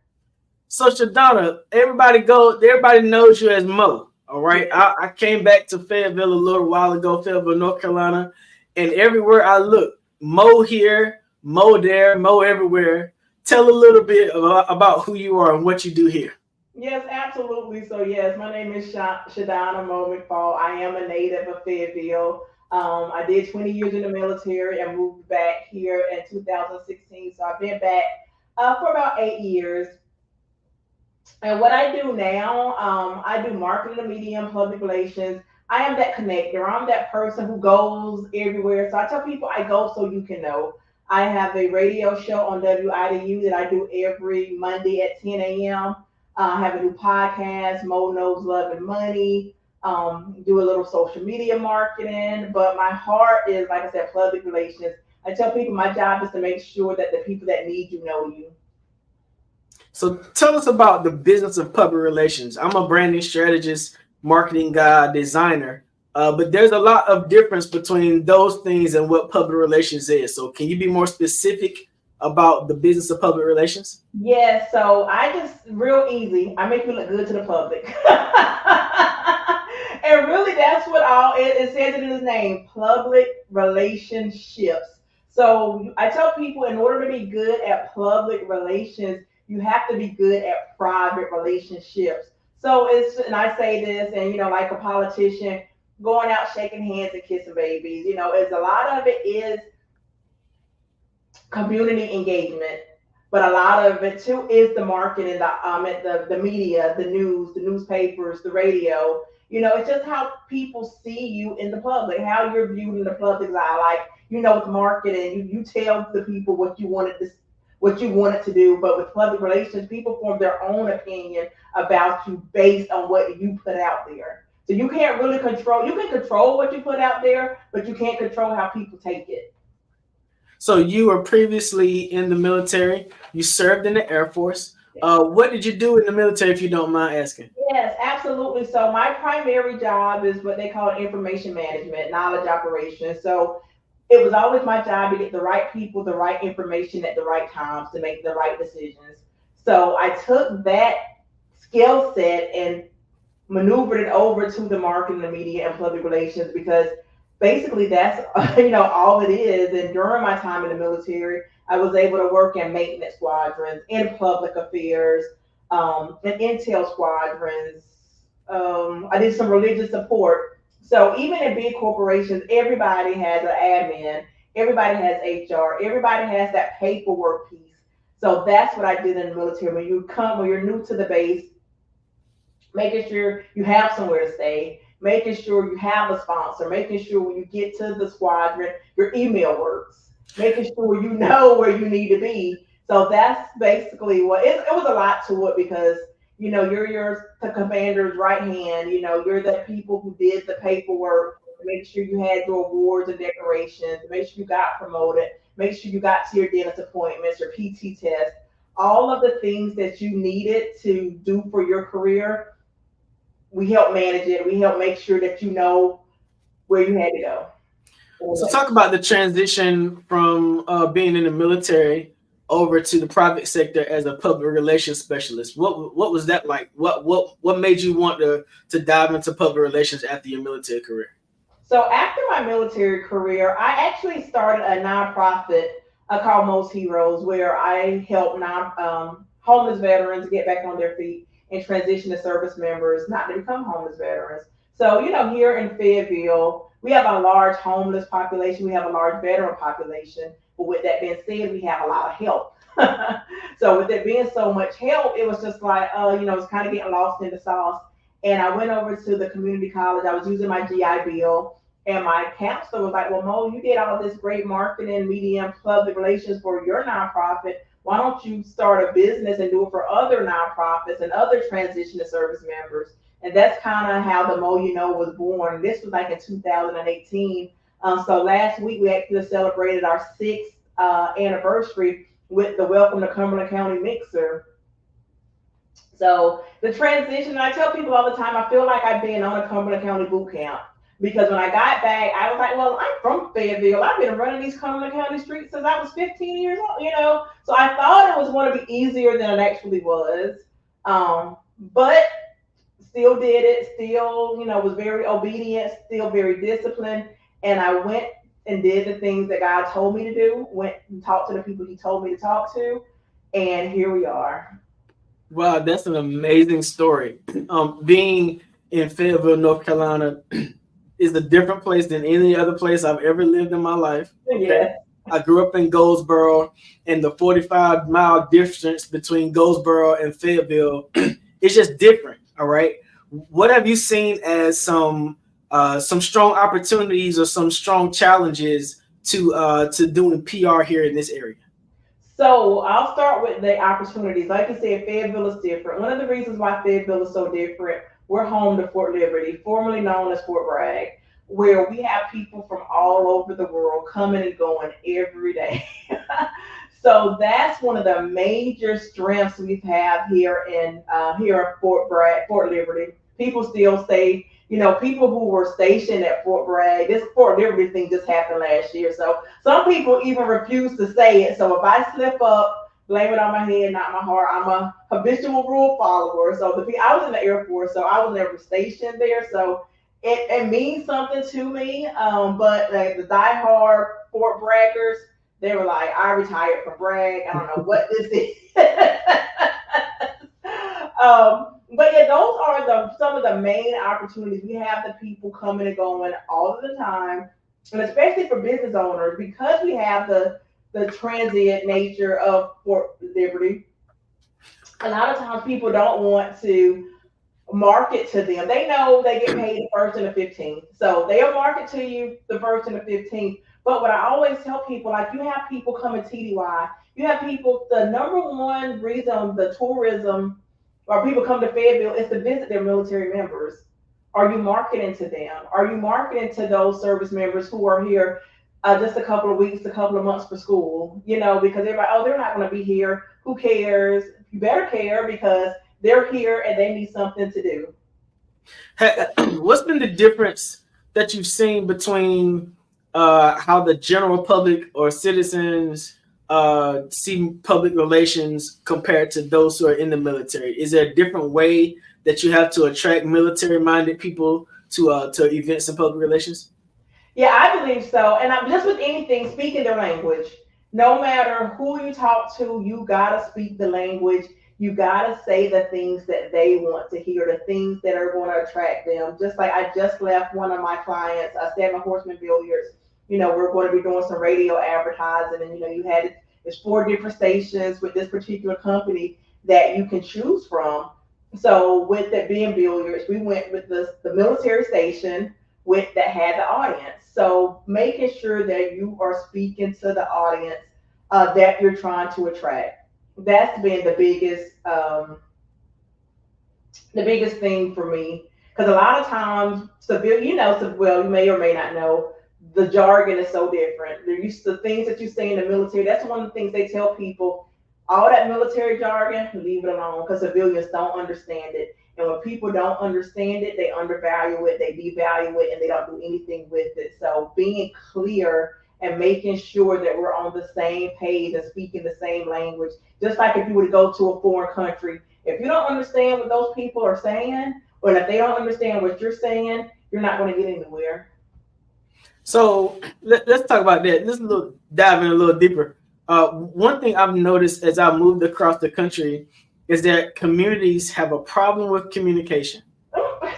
So Shadana, everybody knows you as Mo. All right. Yeah. I came back to Fayetteville a little while ago, Fayetteville, North Carolina, and everywhere I look, Mo here, Mo there, Mo everywhere. Tell a little bit about who you are and what you do here. Yes, absolutely. So yes, my name is Shadana Mo McFall. I am a native of Fayetteville. I did 20 years in the military and moved back here in 2016. So I've been back for about 8 years. And what I do now, I do marketing and media and public relations. I am that connector. I'm that person who goes everywhere. So I tell people I go so you can know. I have a radio show on WIDU that I do every Monday at 10 a.m. I have a new podcast, Mo Knows Love and Money. Do a little social media marketing. But my heart is, like I said, public relations. I tell people my job is to make sure that the people that need you know you. So tell us about the business of public relations. I'm a branding strategist, marketing guy, designer, but there's a lot of difference between those things and what public relations is. So can you be more specific about the business of public relations? Yeah, so I just, real easy, I make you look good to the public. And really that's what it says in his name, public relationships. So I tell people in order to be good at public relations, you have to be good at private relationships. So and I say this, and like a politician, going out shaking hands and kissing babies, it's a lot of it is community engagement, but a lot of it too is the marketing, the media, the news, the newspapers, the radio. It's just how people see you in the public, how you're viewed in the public's eye. Like, with marketing, you tell the people what you wanted to do, but with public relations, people form their own opinion about you based on what you put out there. So you can't really control. You can control what you put out there, but you can't control how people take it. So you were previously in the military. You served in the Air Force. What did you do in the military, if you don't mind asking? Yes, absolutely. So my primary job is what they call information management, knowledge operations. So it was always my job to get the right people, the right information at the right times to make the right decisions. So I took that skill set and maneuvered it over to the marketing, the media, and public relations, because basically that's all it is. And during my time in the military, I was able to work in maintenance squadrons, in public affairs, in intel squadrons. I did some religious support. So even in big corporations, everybody has an admin. everybody has HR, everybody has that paperwork piece. So that's what I did in the military. When you're new to the base, making sure you have somewhere to stay, making sure you have a sponsor, making sure when you get to the squadron, your email works, making sure you know where you need to be. So that's basically what it was a lot to it, because you're the commander's right hand. You're the people who did the paperwork, make sure you had your awards and decorations, make sure you got promoted, make sure you got to your dentist appointments, your PT test, all of the things that you needed to do for your career. We help manage it. We help make sure that you know where you had to go. So talk about the transition from being in the military over to the private sector as a public relations specialist. What was that like? What made you want to dive into public relations after your military career? So after my military career, I actually started a nonprofit called Most Heroes, where I help homeless veterans get back on their feet and transition to service members, not to become homeless veterans. So, here in Fayetteville, we have a large homeless population. We have a large veteran population. But with that being said, we have a lot of help. So with there being so much help, it was just like, it's kind of getting lost in the sauce. And I went over to the community college. I was using my GI Bill. And my counselor was like, well, Mo, you did all this great marketing, media, and public relations for your nonprofit. Why don't you start a business and do it for other nonprofits and other transition to service members? And that's kind of how the Mo You Know was born. This was like in 2018. So last week, we actually celebrated our 6th anniversary with the Welcome to Cumberland County Mixer. So the transition, I tell people all the time, I feel like I've been on a Cumberland County boot camp. Because when I got back, I was like, well, I'm from Fayetteville. I've been running these Cumberland County streets since I was 15 years old, So I thought it was going to be easier than it actually was. But still did it, still, was very obedient, still very disciplined. And I went and did the things that God told me to do, went and talked to the people he told me to talk to. And here we are. Wow, that's an amazing story. Being in Fayetteville, North Carolina, is a different place than any other place I've ever lived in my life. Yeah. I grew up in Goldsboro, and the 45-mile distance between Goldsboro and Fayetteville is just different. All right. What have you seen as some strong opportunities or some strong challenges to doing PR here in this area? So I'll start with the opportunities. Like you said, Fayetteville is different. One of the reasons why Fayetteville is so different, we're home to Fort Liberty, formerly known as Fort Bragg, where we have people from all over the world coming and going every day. So that's one of the major strengths we have here in Fort Bragg, Fort Liberty. People still say, people who were stationed at Fort Bragg, this Fort Liberty thing just happened last year. So some people even refuse to say it. So if I slip up, blame it on my head, not my heart. I'm a habitual rule follower. So I was in the Air Force, so I was never stationed there. So it means something to me. But like the diehard Fort Braggers, they were like, I retired from Bragg. I don't know what this is. But yeah, those are some of the main opportunities. We have the people coming and going all of the time, and especially for business owners, because we have the transient nature of Fort Liberty. A lot of times people don't want to market to them. They know they get paid the 1st and the 15th. So they'll market to you the 1st and the 15th. But what I always tell people, like you have people come to TDY, you have people, the number one reason the tourism or people come to Fayetteville is to visit their military members. Are you marketing to them? Are you marketing to those service members who are here just a couple of weeks, a couple of months for school, because everybody, they're not going to be here. Who cares? You better care because they're here and they need something to do. What's been the difference that you've seen between how the general public or citizens see public relations compared to those who are in the military? Is there a different way that you have to attract military-minded people to events and public relations? Yeah, I believe so. And I'm just with anything, speaking their language. No matter who you talk to, you gotta speak the language. You gotta say the things that they want to hear, the things that are going to attract them. Just like I just left one of my clients, 7 Horseman Billiards, we're going to be doing some radio advertising, and you had there's 4 different stations with this particular company that you can choose from. So with that being billiards, we went with the military station that had the audience. So making sure that you are speaking to the audience that you're trying to attract. That's been the biggest thing for me, because a lot of times well, you may or may not know, the jargon is so different. They're used to things that you say in the military. That's one of the things they tell people. All that military jargon, leave it alone, because civilians don't understand it. And when people don't understand it, they undervalue it, they devalue it, and they don't do anything with it. So being clear and making sure that we're on the same page and speaking the same language, just like if you were to go to a foreign country, if you don't understand what those people are saying, or if they don't understand what you're saying, you're not going to get anywhere. So let's talk about that. Let's dive in a little deeper. One thing I've noticed as I moved across the country is that communities have a problem with communication.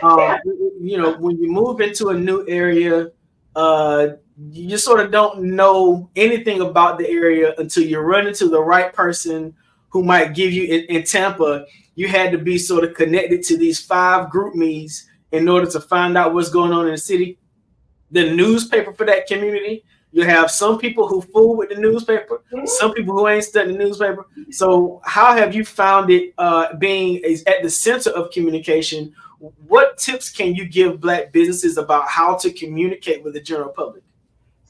When you move into a new area, you sort of don't know anything about the area until you run into the right person who might give you in Tampa. You had to be sort of connected to these 5 group me's in order to find out what's going on in the city. The newspaper for that community, you have some people who fool with the newspaper, some people who ain't studying the newspaper. So how have you found it being at the center of communication? What tips can you give Black businesses about how to communicate with the general public?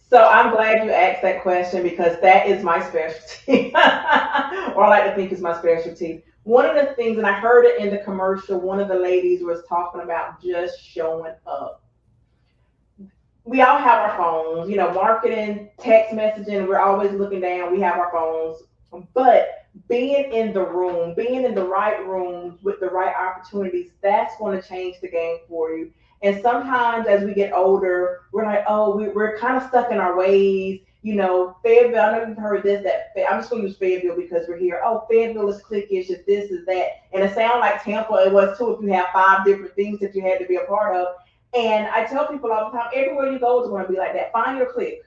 So I'm glad you asked that question, because that is my specialty, or I like to think it's my specialty. One of the things, and I heard it in the commercial, one of the ladies was talking about just showing up. We all have our phones, marketing, text messaging, we're always looking down, we have our phones. But being in the room, being in the right rooms with the right opportunities, that's going to change the game for you. And sometimes as we get older, we're like, oh, we're kind of stuck in our ways. Fayetteville, I know you've heard this, I'm just going to use Fayetteville because we're here. Oh, Fayetteville is cliquish, if this is that. And it sounds like Tampa, it was too, if you have 5 different things that you had to be a part of. And I tell people all the time, everywhere you go is going to be like that. Find your clique,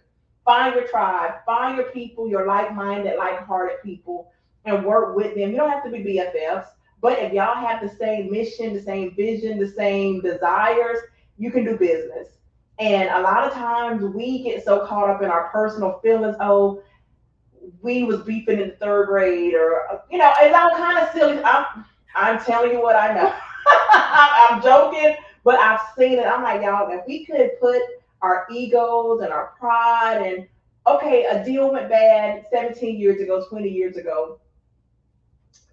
find your tribe, find your people, your like-minded, like-hearted people, and work with them. You don't have to be BFFs, but if y'all have the same mission, the same vision, the same desires, you can do business. And a lot of times we get so caught up in our personal feelings. Oh, we was beefing in the 3rd grade, or it's all kind of silly. I'm telling you what I know. I'm joking. But I've seen it. I'm like, y'all, if we could put our egos and our pride and, okay, a deal went bad 17 years ago, 20 years ago.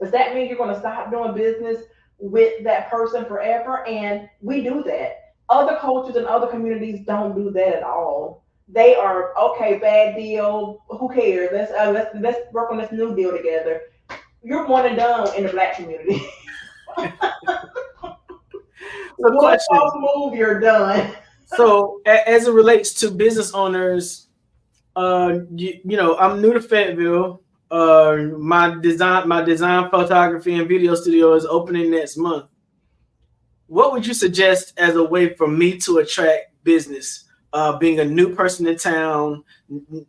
Does that mean you're going to stop doing business with that person forever? And we do that. Other cultures and other communities don't do that at all. They are, okay, bad deal. Who cares? Let's work on this new deal together. You're one and done in the Black community. One false move, you're done. So as it relates to business owners, I'm new to Fayetteville. My design photography and video studio is opening next month. What would you suggest as a way for me to attract business? Being a new person in town,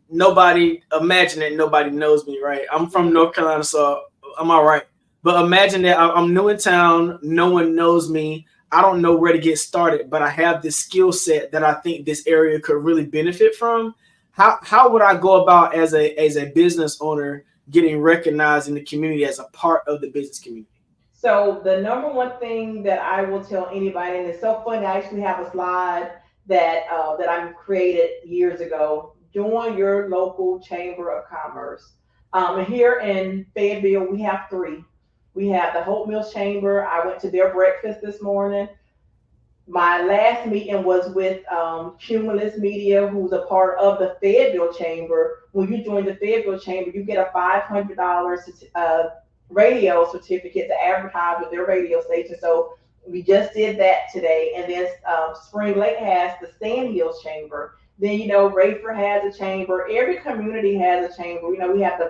imagine that nobody knows me, right? I'm from North Carolina, so I'm all right. But imagine that I'm new in town, no one knows me. I don't know where to get started, but I have this skill set that I think this area could really benefit from. How would I go about as a business owner getting recognized in the community as a part of the business community? So the number one thing that I will tell anybody, and it's so funny, I actually have a slide that I created years ago. Join your local chamber of commerce. Here in Fayetteville, we have 3. We have the Hope Mills Chamber. I went to their breakfast this morning. My last meeting was with Cumulus Media, who's a part of the Fayetteville Chamber. When you join the Fayetteville Chamber, you get a $500 radio certificate to advertise with their radio station. So we just did that today. And then Spring Lake has the Sand Hills Chamber. Then, Rayford has a chamber. Every community has a chamber. We have the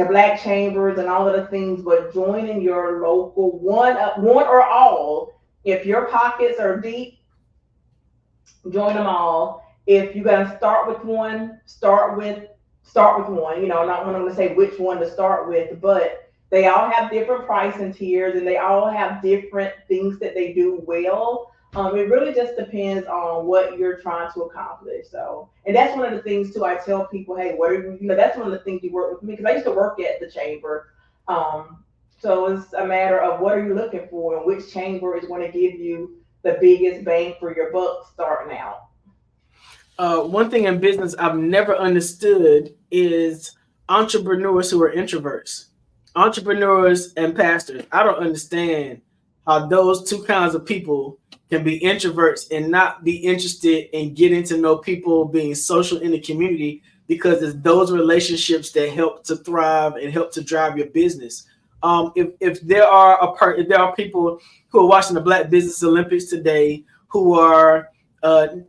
Black chambers and all of the things, but joining your local one or all, if your pockets are deep, join them all. If you're gonna start with one, start with one. You know, I'm not going to say which one to start with, but they all have different pricing tiers and they all have different things that they do well. It really just depends on what you're trying to accomplish. So, and that's one of the things too. I tell people, hey, what are you know, that's one of the things you work with me because I used to work at the chamber. So it's a matter of what are you looking for and which chamber is going to give you the biggest bang for your buck starting out. One thing in business I've never understood is entrepreneurs who are introverts. Entrepreneurs and pastors. I don't understand how those two kinds of people can be introverts and not be interested in getting to know people, being social in the community, because it's those relationships that help to thrive and help to drive your business. If there are people who are watching the Black Business Olympics today who are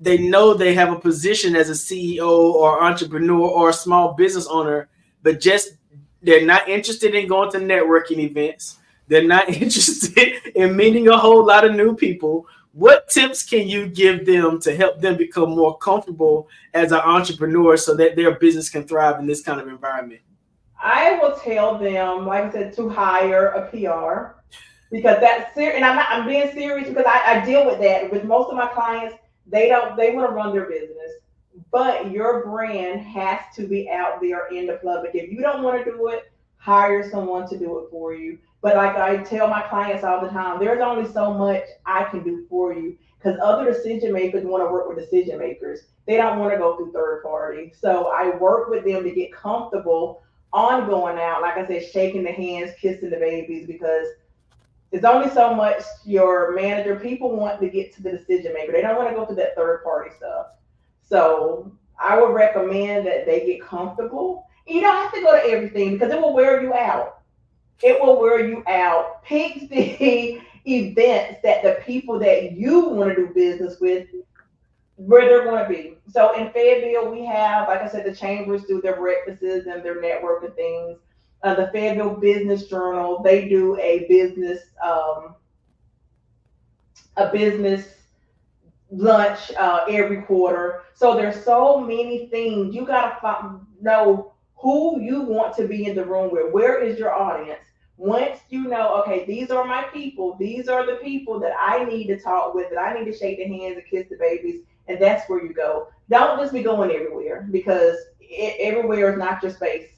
they know they have a position as a CEO or entrepreneur or a small business owner, but just they're not interested in going to networking events. They're not interested in meeting a whole lot of new people. What tips can you give them to help them become more comfortable as an entrepreneur so that their business can thrive in this kind of environment? I will tell them, like I said, to hire a PR because that's serious. And I'm being serious because I deal with that with most of my clients. They want to run their business, but your brand has to be out there in the public. If you don't want to do it, hire someone to do it for you. But like I tell my clients all the time, there's only so much I can do for you because other decision makers want to work with decision makers. They don't want to go through third party. So I work with them to get comfortable on going out, like I said, shaking the hands, kissing the babies, because there's only so much your manager, people want to get to the decision maker. They don't want to go through that third party stuff. So I would recommend that they get comfortable. You don't have to go to everything because it will wear you out. It will wear you out. Pick the events that the people that you want to do business with, where they're going to be. So in Fayetteville, we have, like I said, the chambers do their breakfasts and their networking things. The Fayetteville Business Journal, they do a business lunch every quarter. So there's so many things. You got to know who you want to be in the room with. Where is your audience? Once you know, okay, these are my people. These are the people that I need to talk with, that I need to shake their hands and kiss the babies. And that's where you go. Don't just be going everywhere because everywhere is not your space.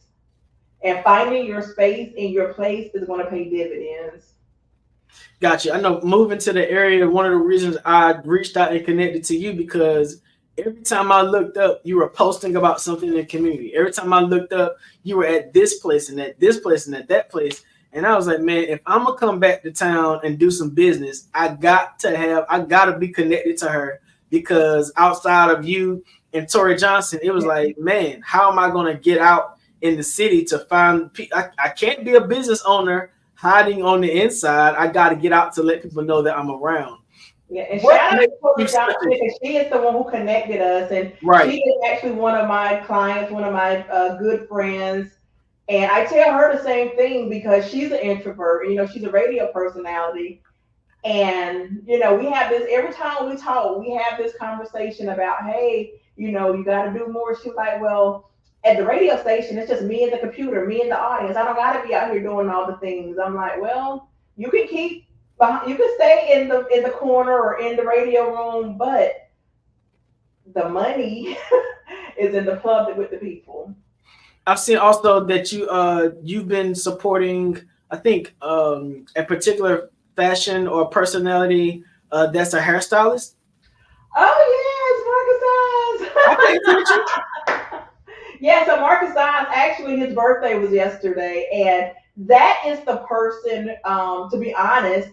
And finding your space and your place is going to pay dividends. Gotcha. I know moving to the area, one of the reasons I reached out and connected to you because every time I looked up, you were posting about something in the community. Every time I looked up, you were at this place and at this place and at that place. And I was like, man, if I'm going to come back to town and do some business, I got to be connected to her because outside of you and Tori Johnson, it was like, man, how am I going to get out in the city to find people? I can't be a business owner hiding on the inside. I got to get out to let people know that I'm around. Yeah, and shout out to Tori Johnson because she is the one who connected us, and she is actually one of my clients, one of my good friends. And I tell her the same thing because she's an introvert. You know, she's a radio personality. And, you know, we have this, every time we talk, we have this conversation about, hey, you know, you got to do more. She's like, well, at the radio station, it's just me and the computer, me and the audience. I don't got to be out here doing all the things. I'm like, well, you can stay in the corner or in the radio room, but the money is in the public with the people. I've seen also that you've been supporting, I think, a particular fashion or personality that's a hairstylist. Oh yes, Marcus Eyes. Yeah, so Marcus Eyes, actually his birthday was yesterday, and that is the person, to be honest,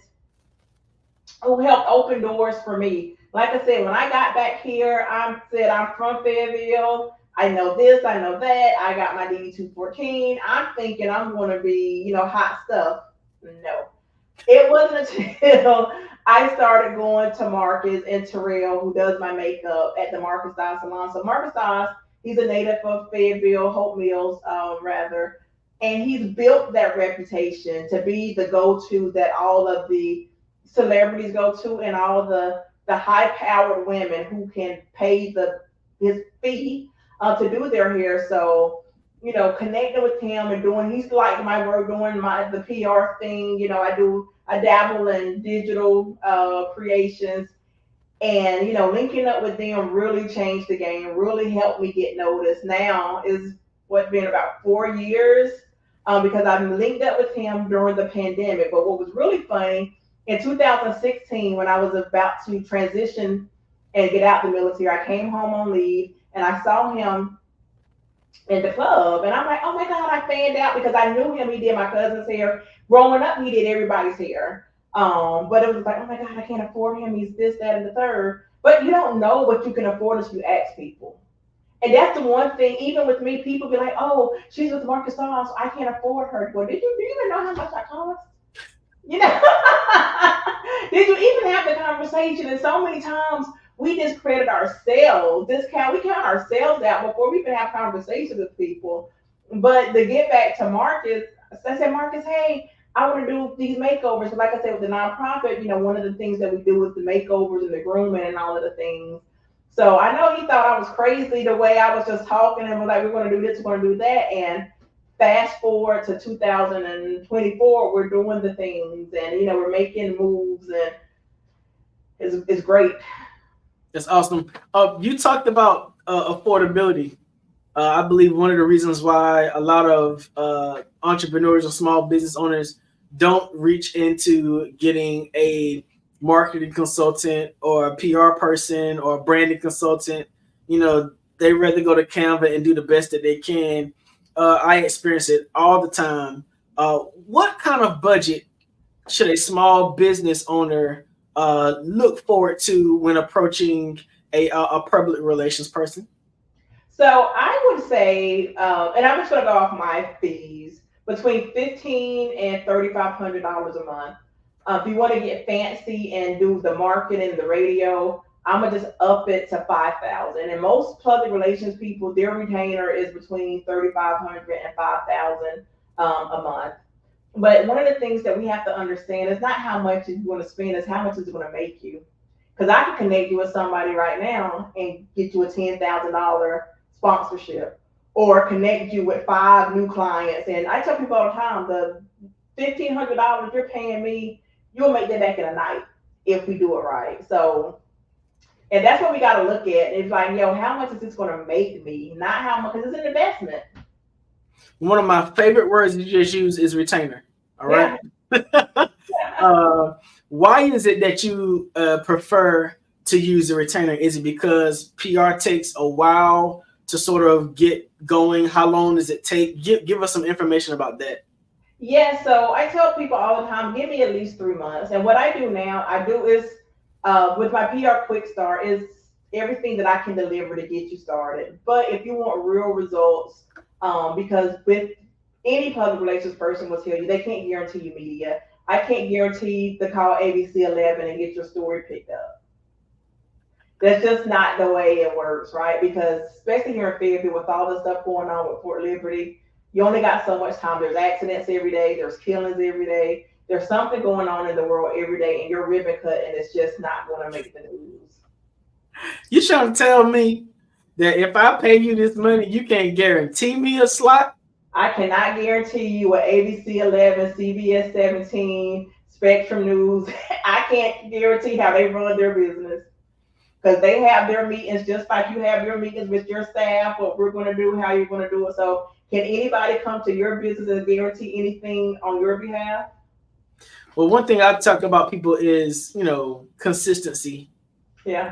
who helped open doors for me. Like I said, when I got back here, I'm from Fayetteville. I know this, I know that. I got my DD214. I'm thinking I'm going to be, you know, hot stuff. No. It wasn't until I started going to Marcus and Terrell, who does my makeup at the Marcus Eyes Salon. So Marcus Eyes, he's a native of Fayetteville, Hope Mills, rather. And he's built that reputation to be the go-to that all of the celebrities go to and all of the the high-powered women who can pay his fee to do their hair. So, connecting with him and he's like my work, doing the PR thing. I dabble in digital creations, and linking up with them really changed the game, really helped me get noticed. Now is what's been about 4 years, because I've linked up with him during the pandemic. But what was really funny, in 2016, when I was about to transition and get out the military, I came home on leave and I saw him in the club, and I'm like, oh my God, I fanned out because I knew him. He did my cousin's hair. Growing up, he did everybody's hair. But it was like, oh my God, I can't afford him. He's this, that, and the third. But you don't know what you can afford until you ask people. And that's the one thing, even with me, people be like, oh, she's with Marcus Song, so I can't afford her. Well, do you even know how much I cost? Did you even have the conversation? And so many times we discredit ourselves, we count ourselves out before we even have conversations with people. But to get back to Marcus, I said, Marcus, hey, I want to do these makeovers. So like I said, with the nonprofit, one of the things that we do is the makeovers and the grooming and all of the things. So I know he thought I was crazy the way I was just talking and was like, we're going to do this, we're going to do that. And fast forward to 2024, we're doing the things and, we're making moves, and it's great. That's awesome. You talked about affordability. I believe one of the reasons why a lot of entrepreneurs or small business owners don't reach into getting a marketing consultant or a PR person or a branding consultant, they rather go to Canva and do the best that they can. I experience it all the time. What kind of budget should a small business owner look forward to when approaching a public relations person? So I would say, and I'm just going to go off my fees, between $1,500 and $3,500 a month. If you want to get fancy and do the marketing, the radio, I'm gonna just up it to $5,000. And most public relations people, their retainer is between $3,500 and $5,000 a month. But one of the things that we have to understand is not how much you're going to spend, it's how much it's going to make you. Because I can connect you with somebody right now and get you a $10,000 sponsorship, or connect you with 5 new clients. And I tell people all the time, the $1,500 you're paying me, you'll make that back in a night if we do it right. So, and that's what we got to look at. It's like, how much is this going to make me? Not how much, because it's an investment. One of my favorite words you just use is retainer. All right. Why is it that you prefer to use a retainer? Is it because PR takes a while to sort of get going? How long does it take? Give us some information about that. Yeah, so I tell people all the time, give me at least 3 months. And what I do now, is with my PR Quick Start is everything that I can deliver to get you started. But if you want real results, because with any public relations person will tell you, they can't guarantee you media. I can't guarantee to call ABC 11 and get your story picked up. That's just not the way it works, right? Because especially here in Fayetteville, with all the stuff going on with Fort Liberty, you only got so much time. There's accidents every day. There's killings every day. There's something going on in the world every day, and your ribbon cut, and it's just not going to make the news. You trying to tell me that if I pay you this money, you can't guarantee me a slot? I cannot guarantee you an ABC 11, CBS 17, Spectrum News. I can't guarantee how they run their business, because they have their meetings just like you have your meetings with your staff, what we're going to do, how you're going to do it. So can anybody come to your business and guarantee anything on your behalf? Well, one thing I talk about people is, consistency. Yeah.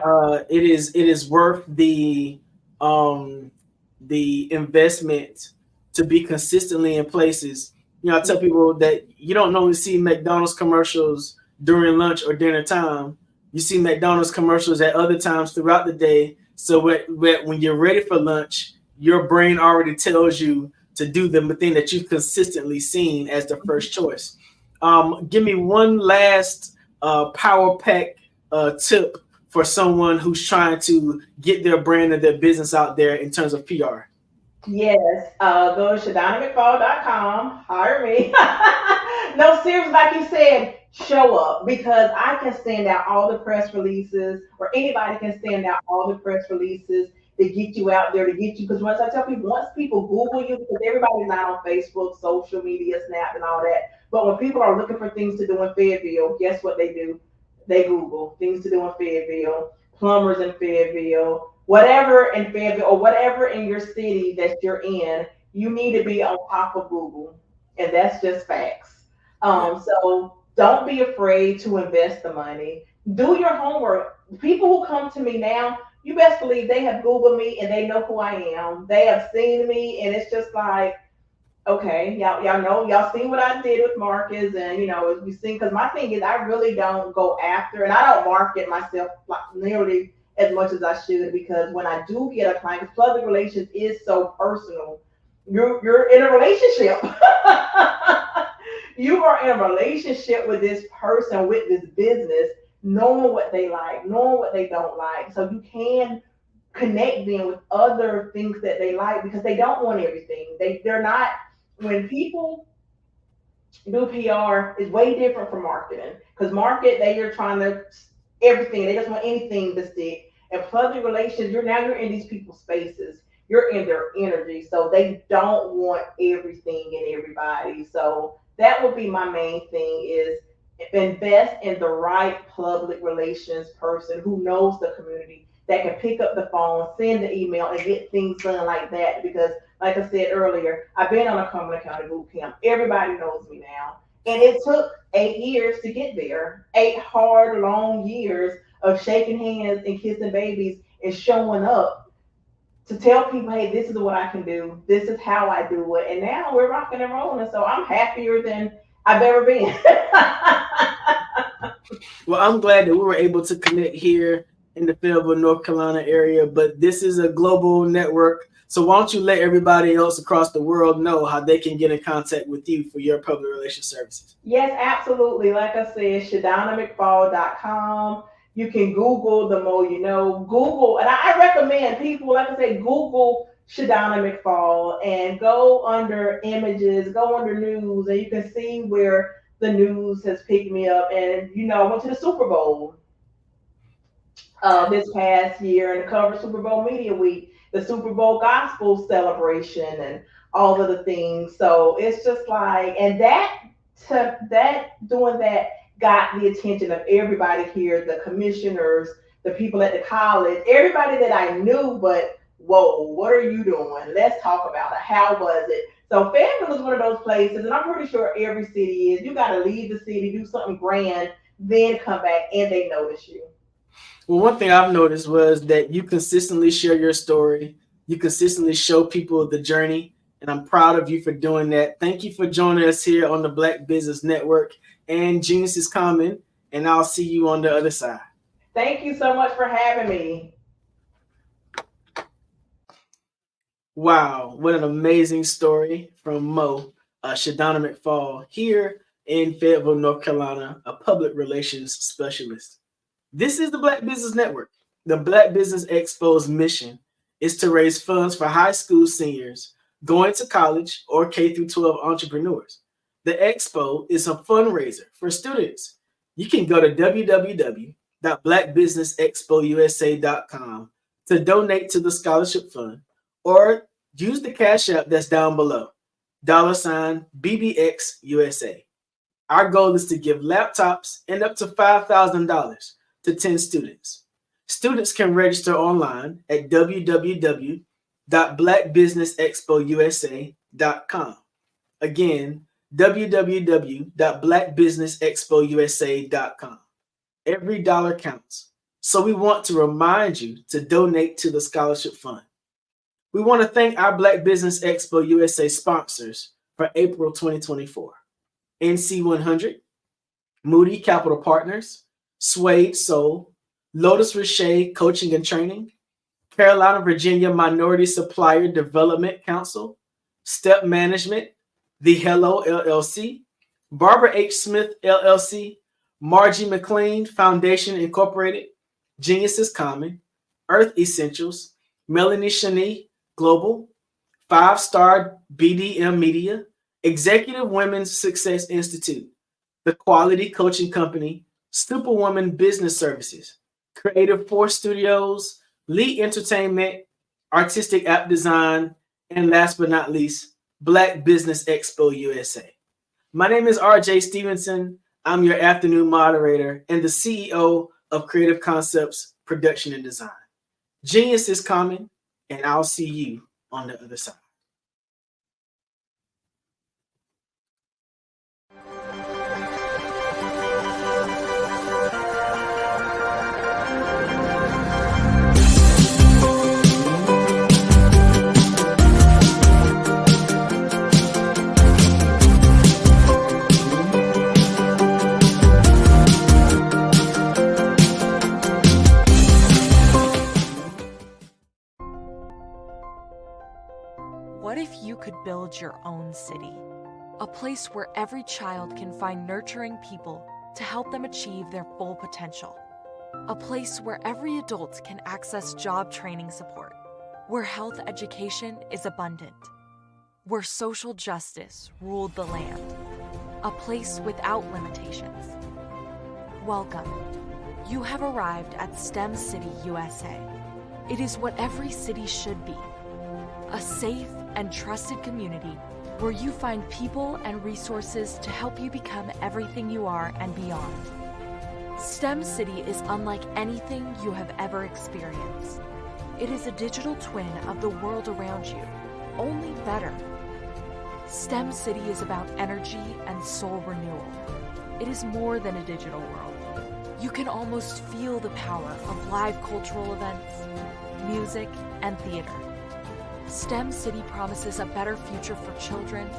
It is worth the investment to be consistently in places. I tell people that you don't normally see McDonald's commercials during lunch or dinner time. You see McDonald's commercials at other times throughout the day. So when you're ready for lunch, your brain already tells you to do the thing that you've consistently seen as the first choice. Give me one last power pack tip for someone who's trying to get their brand and their business out there in terms of PR. Yes, go to ShadonnaMcFall.com, hire me. No, seriously, like you said, show up, because I can send out all the press releases, or anybody can send out all the press releases to get you out there, to get you. Because once I tell people, once people Google you, because everybody's not on Facebook, social media, Snap, and all that. But when people are looking for things to do in Fayetteville, guess what they do? They Google things to do in Fayetteville, plumbers in Fayetteville, whatever in Fayetteville, or whatever in your city that you're in. You need to be on top of Google, and that's just facts. So don't be afraid to invest the money. Do your homework. People who come to me now, you best believe they have Googled me and they know who I am. They have seen me, and it's just like, okay, y'all know, y'all seen what I did with Marcus, and as we seen, because my thing is I really don't go after, and I don't market myself like nearly as much as I should, because when I do get a client, because public relations is so personal. You're in a relationship. You are in a relationship with this person, with this business, knowing what they like, knowing what they don't like. So you can connect them with other things that they like, because they don't want everything. They're not, when people do PR, is way different from marketing. Because they are trying to everything. They just want anything to stick. And public relations, you're in these people's spaces. You're in their energy. So they don't want everything and everybody. So that would be my main thing, is invest in the right public relations person who knows the community, that can pick up the phone, send the email, and get things done like that. Because like I said earlier, I've been on a Cumberland County boot camp. Everybody knows me now. And it took 8 years to get there. 8 hard, long years of shaking hands and kissing babies and showing up to tell people, hey, this is what I can do. This is how I do it. And now we're rocking and rolling. So I'm happier than I've ever been. Well, I'm glad that we were able to connect here in the Fayetteville, North Carolina area, but this is a global network. So why don't you let everybody else across the world know how they can get in contact with you for your public relations services? Yes, absolutely. Like I said, ShadonnaMcFall.com. You can Google the more you know. Google, and I recommend people, like I say, Google Shadonna McFall and go under images, go under news, and you can see where the news has picked me up. And I went to the Super Bowl this past year and covered Super Bowl Media Week, the Super Bowl Gospel Celebration, and all of the things. So it's just like, and doing that got the attention of everybody here, the commissioners, the people at the college, everybody that I knew, but whoa, what are you doing? Let's talk about it. How was it? So Fayetteville is one of those places, and I'm pretty sure every city is. You got to leave the city, do something grand, then come back, and they notice you. Well, one thing I've noticed was that you consistently share your story. You consistently show people the journey, and I'm proud of you for doing that. Thank you for joining us here on the Black Business Network. And Genius is coming, and I'll see you on the other side. Thank you so much for having me. Wow, what an amazing story from Mo, Shadonna McFall, here in Fayetteville, North Carolina, a public relations specialist. This is the Black Business Network. The Black Business Expo's mission is to raise funds for high school seniors going to college or K-12 entrepreneurs. The Expo is a fundraiser for students. You can go to www.blackbusinessexpousa.com to donate to the scholarship fund, or use the Cash App that's down below, $BBXUSA. Our goal is to give laptops and up to $5,000 to 10 students. Students can register online at www.blackbusinessexpousa.com. Again, www.blackbusinessexpousa.com. Every dollar counts. So we want to remind you to donate to the scholarship fund. We want to thank our Black Business Expo USA sponsors for April 2024. NC100, Moody Capital Partners, Suede Soul, Lotus Richey Coaching and Training, Carolina, Virginia Minority Supplier Development Council, Step Management, The Hello LLC, Barbara H. Smith LLC, Margie McLean Foundation Incorporated, Genius is Common, Earth Essentials, Melanie Shani Global, 5 Star BDM Media, Executive Women's Success Institute, the quality coaching company, Superwoman Business Services, Creative Force Studios, Lee Entertainment, Artistic App Design, and last but not least, Black Business Expo USA. My name is RJ Stevenson. I'm your afternoon moderator and the CEO of Creative Concepts Production and Design. Genius is coming, and I'll see you on the other side. What if you could build your own city? A place where every child can find nurturing people to help them achieve their full potential. A place where every adult can access job training support. Where health education is abundant. Where social justice ruled the land. A place without limitations. Welcome. You have arrived at STEM City USA. It is what every city should be. A safe and trusted community where you find people and resources to help you become everything you are and beyond. STEM City is unlike anything you have ever experienced. It is a digital twin of the world around you, only better. STEM City is about energy and soul renewal. It is more than a digital world. You can almost feel the power of live cultural events, music, and theater. STEM City promises a better future for children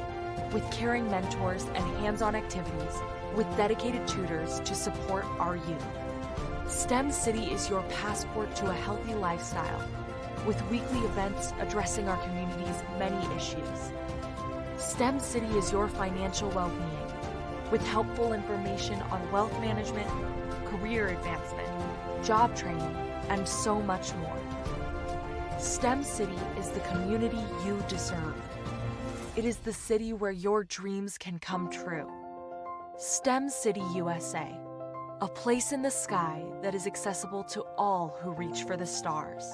with caring mentors and hands-on activities with dedicated tutors to support our youth. STEM City is your passport to a healthy lifestyle with weekly events addressing our community's many issues. STEM City is your financial well-being with helpful information on wealth management, career advancement, job training, and so much more. STEM City is the community you deserve. It is the city where your dreams can come true. STEM City USA, a place in the sky that is accessible to all who reach for the stars.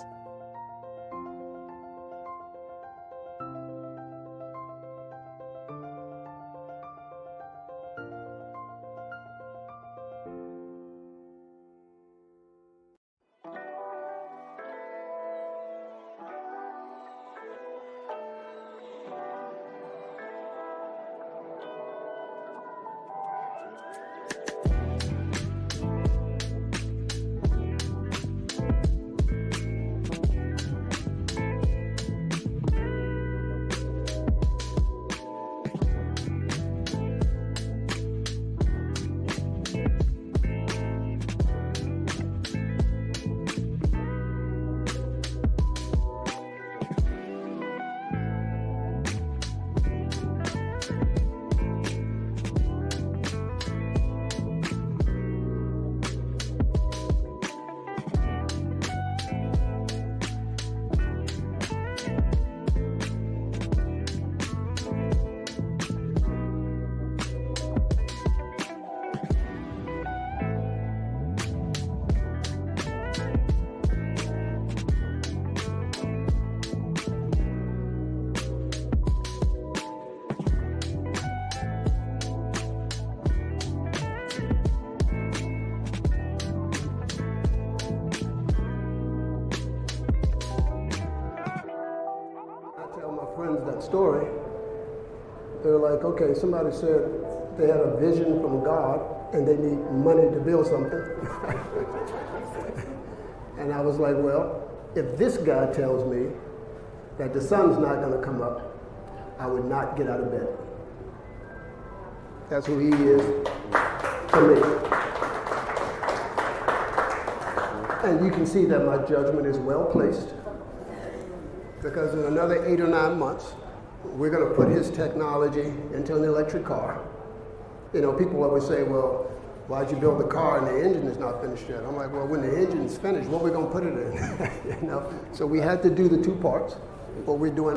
Story, they're like, okay, somebody said they had a vision from God and they need money to build something. And I was like, well, if this guy tells me that the sun's not going to come up, I would not get out of bed. That's who he is to me. And you can see that my judgment is well placed, because in another 8 or 9 months, we're going to put his technology into an electric car. You know, people always say, well, why'd you build the car and the engine is not finished yet? I'm like, well, when the engine's finished, what are we going to put it in? You know? So we had to do the two parts, what we're doing.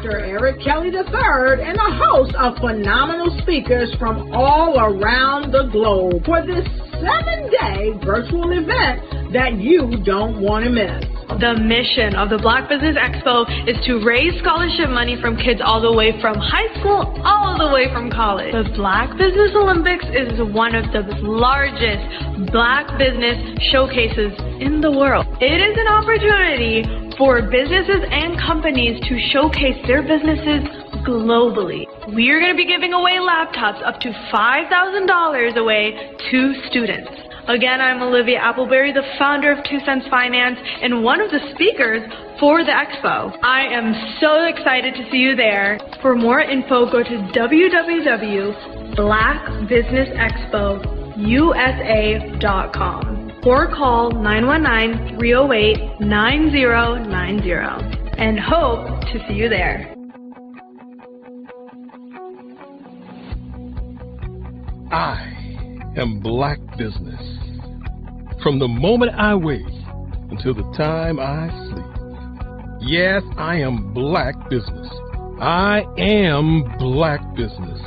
Dr. Eric Kelly III and the host of phenomenal speakers from all around the globe for this 7-day virtual event that you don't want to miss. The mission of the Black Business Expo is to raise scholarship money from kids all the way from high school all the way from college. The Black Business Olympics is one of the largest Black business showcases in the world. It is an opportunity for businesses and companies to showcase their businesses globally. We are going to be giving away laptops up to $5,000 away to students. Again, I'm Olivia Appleberry, the founder of 2 Cents Finance and one of the speakers for the expo. I am so excited to see you there. For more info, go to www.blackbusinessexpousa.com or call 919-308-9090 and hope to see you there. I am Black Business. From the moment I wake until the time I sleep. Yes, I am Black Business. I am Black Business.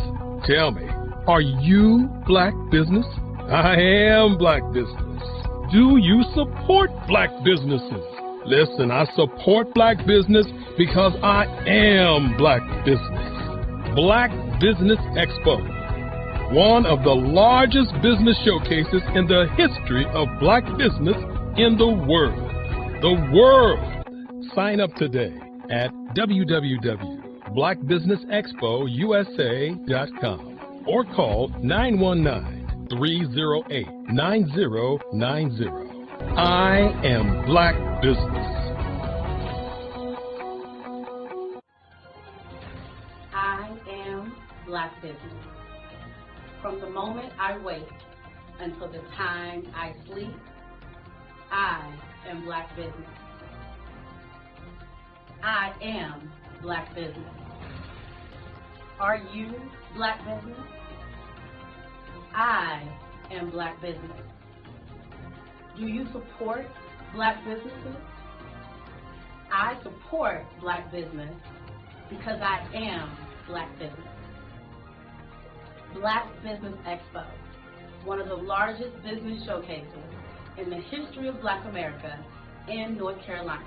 Tell me, are you Black Business? I am Black Business. Do you support Black businesses? Listen, I support Black business because I am Black Business. Black Business Expo. One of the largest business showcases in the history of Black business in the world. The world! Sign up today at www.blackbusinessexpousa.com or call 919-308-9090. I am Black Business. I am Black Business. From the moment I wake until the time I sleep, I am Black Business. I am Black Business. Are you Black Business? I am Black Business. Do you support Black businesses? I support Black business because I am Black Business. Black Business Expo, one of the largest business showcases in the history of Black America in North Carolina.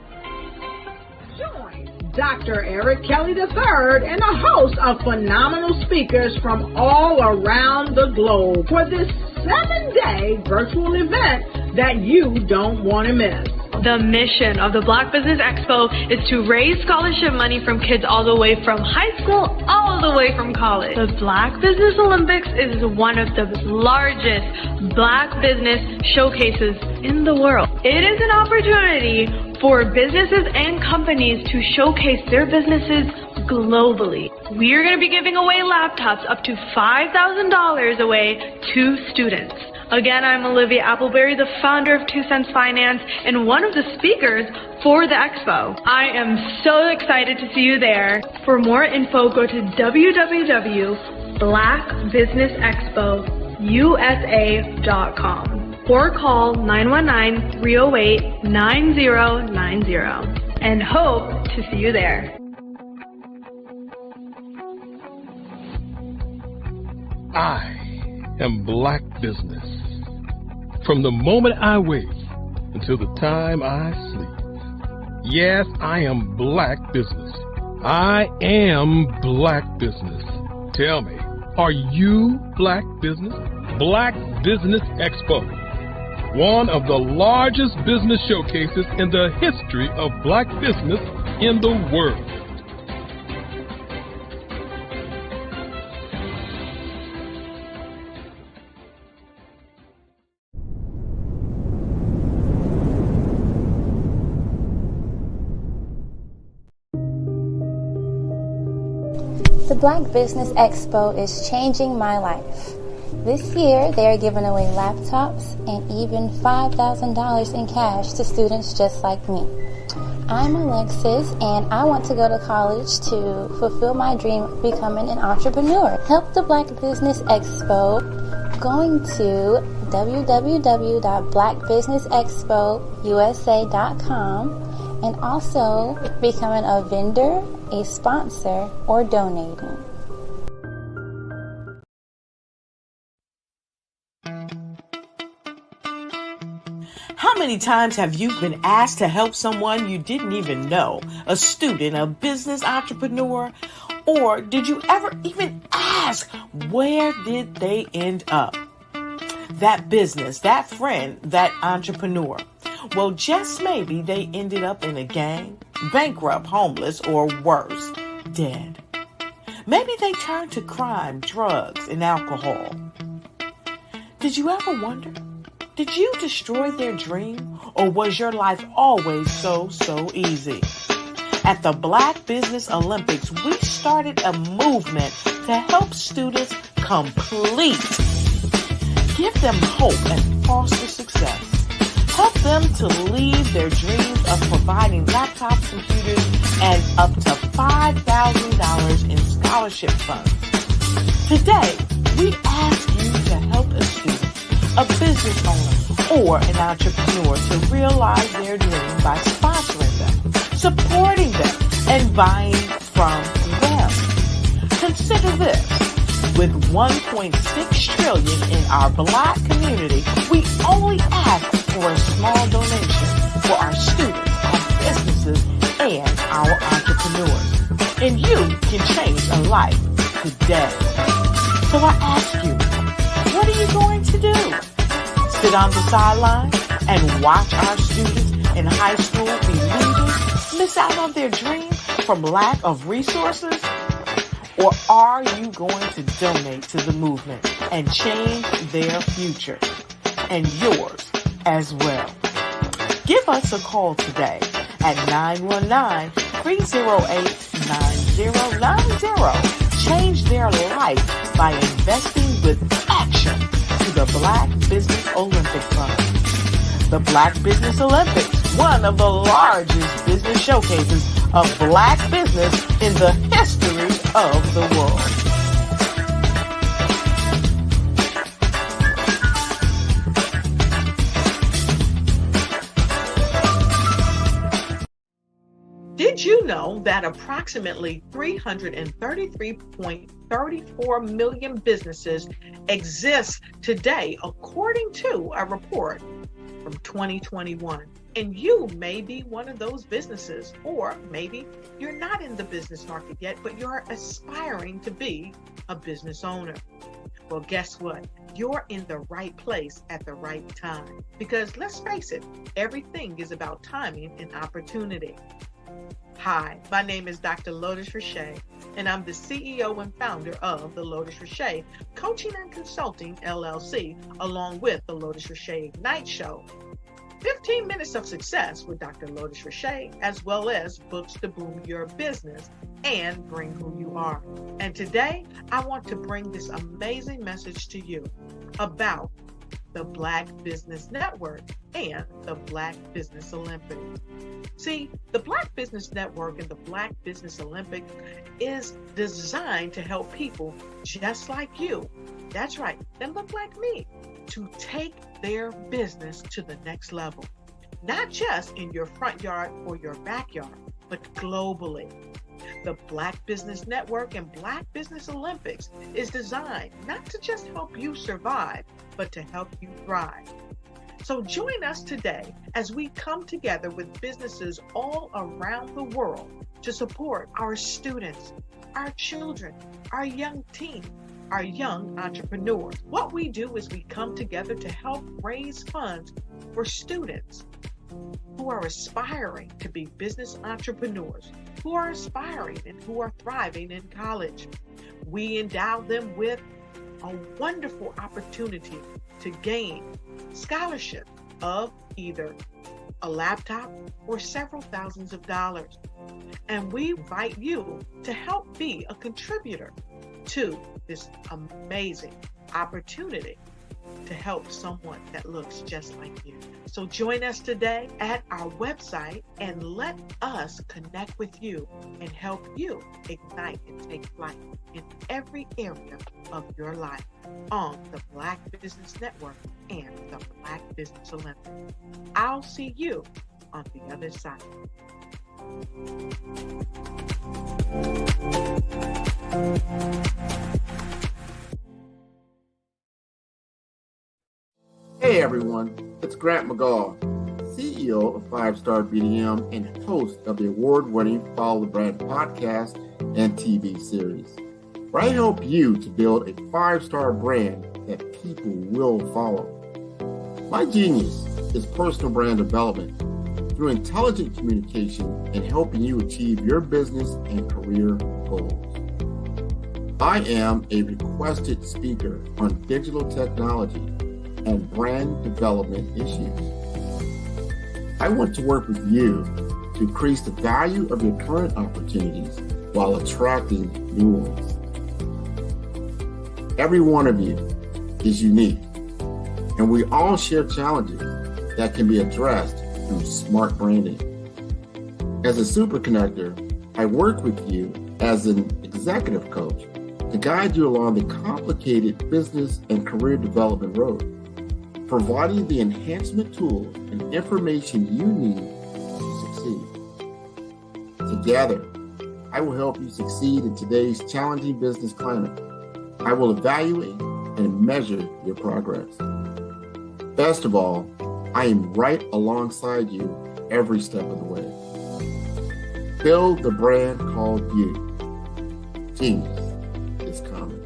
Join Dr. Eric Kelly III and the host of phenomenal speakers from all around the globe for this 7-day virtual event that you don't want to miss. The mission of the Black Business Expo is to raise scholarship money from kids all the way from high school all the way from college. The Black Business Olympics is one of the largest Black business showcases in the world. It is an opportunity for businesses and companies to showcase their businesses globally. We are going to be giving away laptops up to $5,000 away to students. Again, I'm Olivia Appleberry, the founder of 2 Cents Finance and one of the speakers for the expo. I am so excited to see you there. For more info, go to www.blackbusinessexpousa.com or call 919-308-9090 and hope to see you there. I am Black Business. From the moment I wake until the time I sleep. Yes, I am Black Business. I am Black Business. Tell me, are you Black Business? Black Business Expo. One of the largest business showcases in the history of Black business in the world. The Black Business Expo is changing my life. This year, they are giving away laptops and even $5,000 in cash to students just like me. I'm Alexis, and I want to go to college to fulfill my dream of becoming an entrepreneur. Help the Black Business Expo going to www.blackbusinessexpousa.com and also becoming a vendor, a sponsor, or donating. How many times have you been asked to help someone you didn't even know, a student, a business entrepreneur, or did you ever even ask, where did they end up? That business, that friend, that entrepreneur. Well, just maybe they ended up in a gang, bankrupt, homeless, or worse, dead. Maybe they turned to crime, drugs, and alcohol. Did you ever wonder? Did you destroy their dream, or was your life always so easy? At the Black Business Olympics, we started a movement to help students complete. Give them hope and foster success. Help them to leave their dreams of providing laptops, computers, and up to $5,000 in scholarship funds. Today, we ask you to help a student, a business owner, or an entrepreneur to realize their dream by sponsoring them, supporting them, and buying from them. Consider this. With $1.6 trillion in our Black community, we only ask for a small donation for our students, our businesses, and our entrepreneurs. And you can change a life today. So I ask you, what are you going to do? Sit on the sideline and watch our students in high school be losers, miss out on their dream from lack of resources? Or are you going to donate to the movement and change their future and yours as well? Give us a call today at 919-308-9090. Change their life by investing with action to the Black Business Olympic Fund. The Black Business Olympics, one of the largest business showcases of Black business in the history of the world. Did you know that approximately 333.34 million businesses exist today, according to a report from 2021? And you may be one of those businesses, or maybe you're not in the business market yet, but you're aspiring to be a business owner. Well, guess what? You're in the right place at the right time. Because let's face it, everything is about timing and opportunity. Hi, my name is Dr. Lotus Richey, and I'm the CEO and founder of the Lotus Richey Coaching and Consulting LLC, along with the Lotus Richey Ignite Show. 15 minutes of success with Dr. Lotus Richey, as well as books to boom your business and bring who you are. And today, I want to bring this amazing message to you about the Black Business Network and the Black Business Olympics. See, the Black Business Network and the Black Business Olympics is designed to help people just like you, that's right, that look like me, to take their business to the next level. Not just in your front yard or your backyard, but globally. The Black Business Network and Black Business Olympics is designed not to just help you survive, but to help you thrive. So join us today as we come together with businesses all around the world to support our students, our children, our young teens, our young entrepreneurs. What we do is we come together to help raise funds for students who are aspiring to be business entrepreneurs, who are aspiring and who are thriving in college. We endow them with a wonderful opportunity to gain scholarship of either a laptop or several thousands of dollars. And we invite you to help be a contributor to this amazing opportunity to help someone that looks just like you. So join us today at our website and let us connect with you and help you ignite and take flight in every area of your life on the Black Business Network and the Black Business Olympics. I'll see you on the other side. Hey everyone, it's Grant McGaw, CEO of 5-Star BDM and host of the award-winning Follow the Brand podcast and TV series, where I help you to build a 5-star brand that people will follow. My genius is personal brand development through intelligent communication and helping you achieve your business and career goals. I am a requested speaker on digital technology and brand development issues. I want to work with you to increase the value of your current opportunities while attracting new ones. Every one of you is unique, and we all share challenges that can be addressed through smart branding. As a super connector, I work with you as an executive coach to guide you along the complicated business and career development road, providing the enhancement tools and information you need to succeed. Together, I will help you succeed in today's challenging business climate. I will evaluate and measure your progress. Best of all, I am right alongside you every step of the way. Build the brand called you. Genius is coming.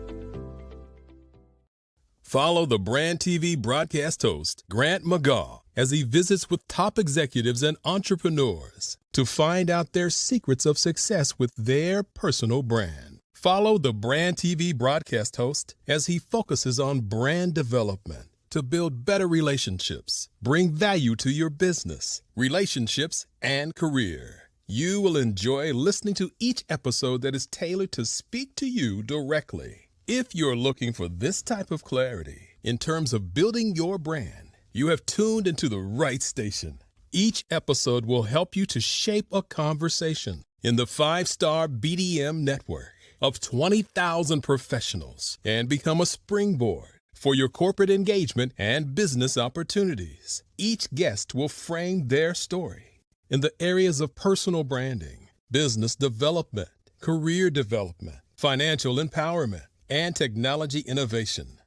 Follow the Brand TV broadcast host, Grant McGaw, as he visits with top executives and entrepreneurs to find out their secrets of success with their personal brand. Follow the Brand TV broadcast host as he focuses on brand development to build better relationships, bring value to your business, relationships, and career. You will enjoy listening to each episode that is tailored to speak to you directly. If you're looking for this type of clarity in terms of building your brand, you have tuned into the right station. Each episode will help you to shape a conversation in the 5-Star BDM network of 20,000 professionals and become a springboard for your corporate engagement and business opportunities. Each guest will frame their story in the areas of personal branding, business development, career development, financial empowerment, and technology innovation.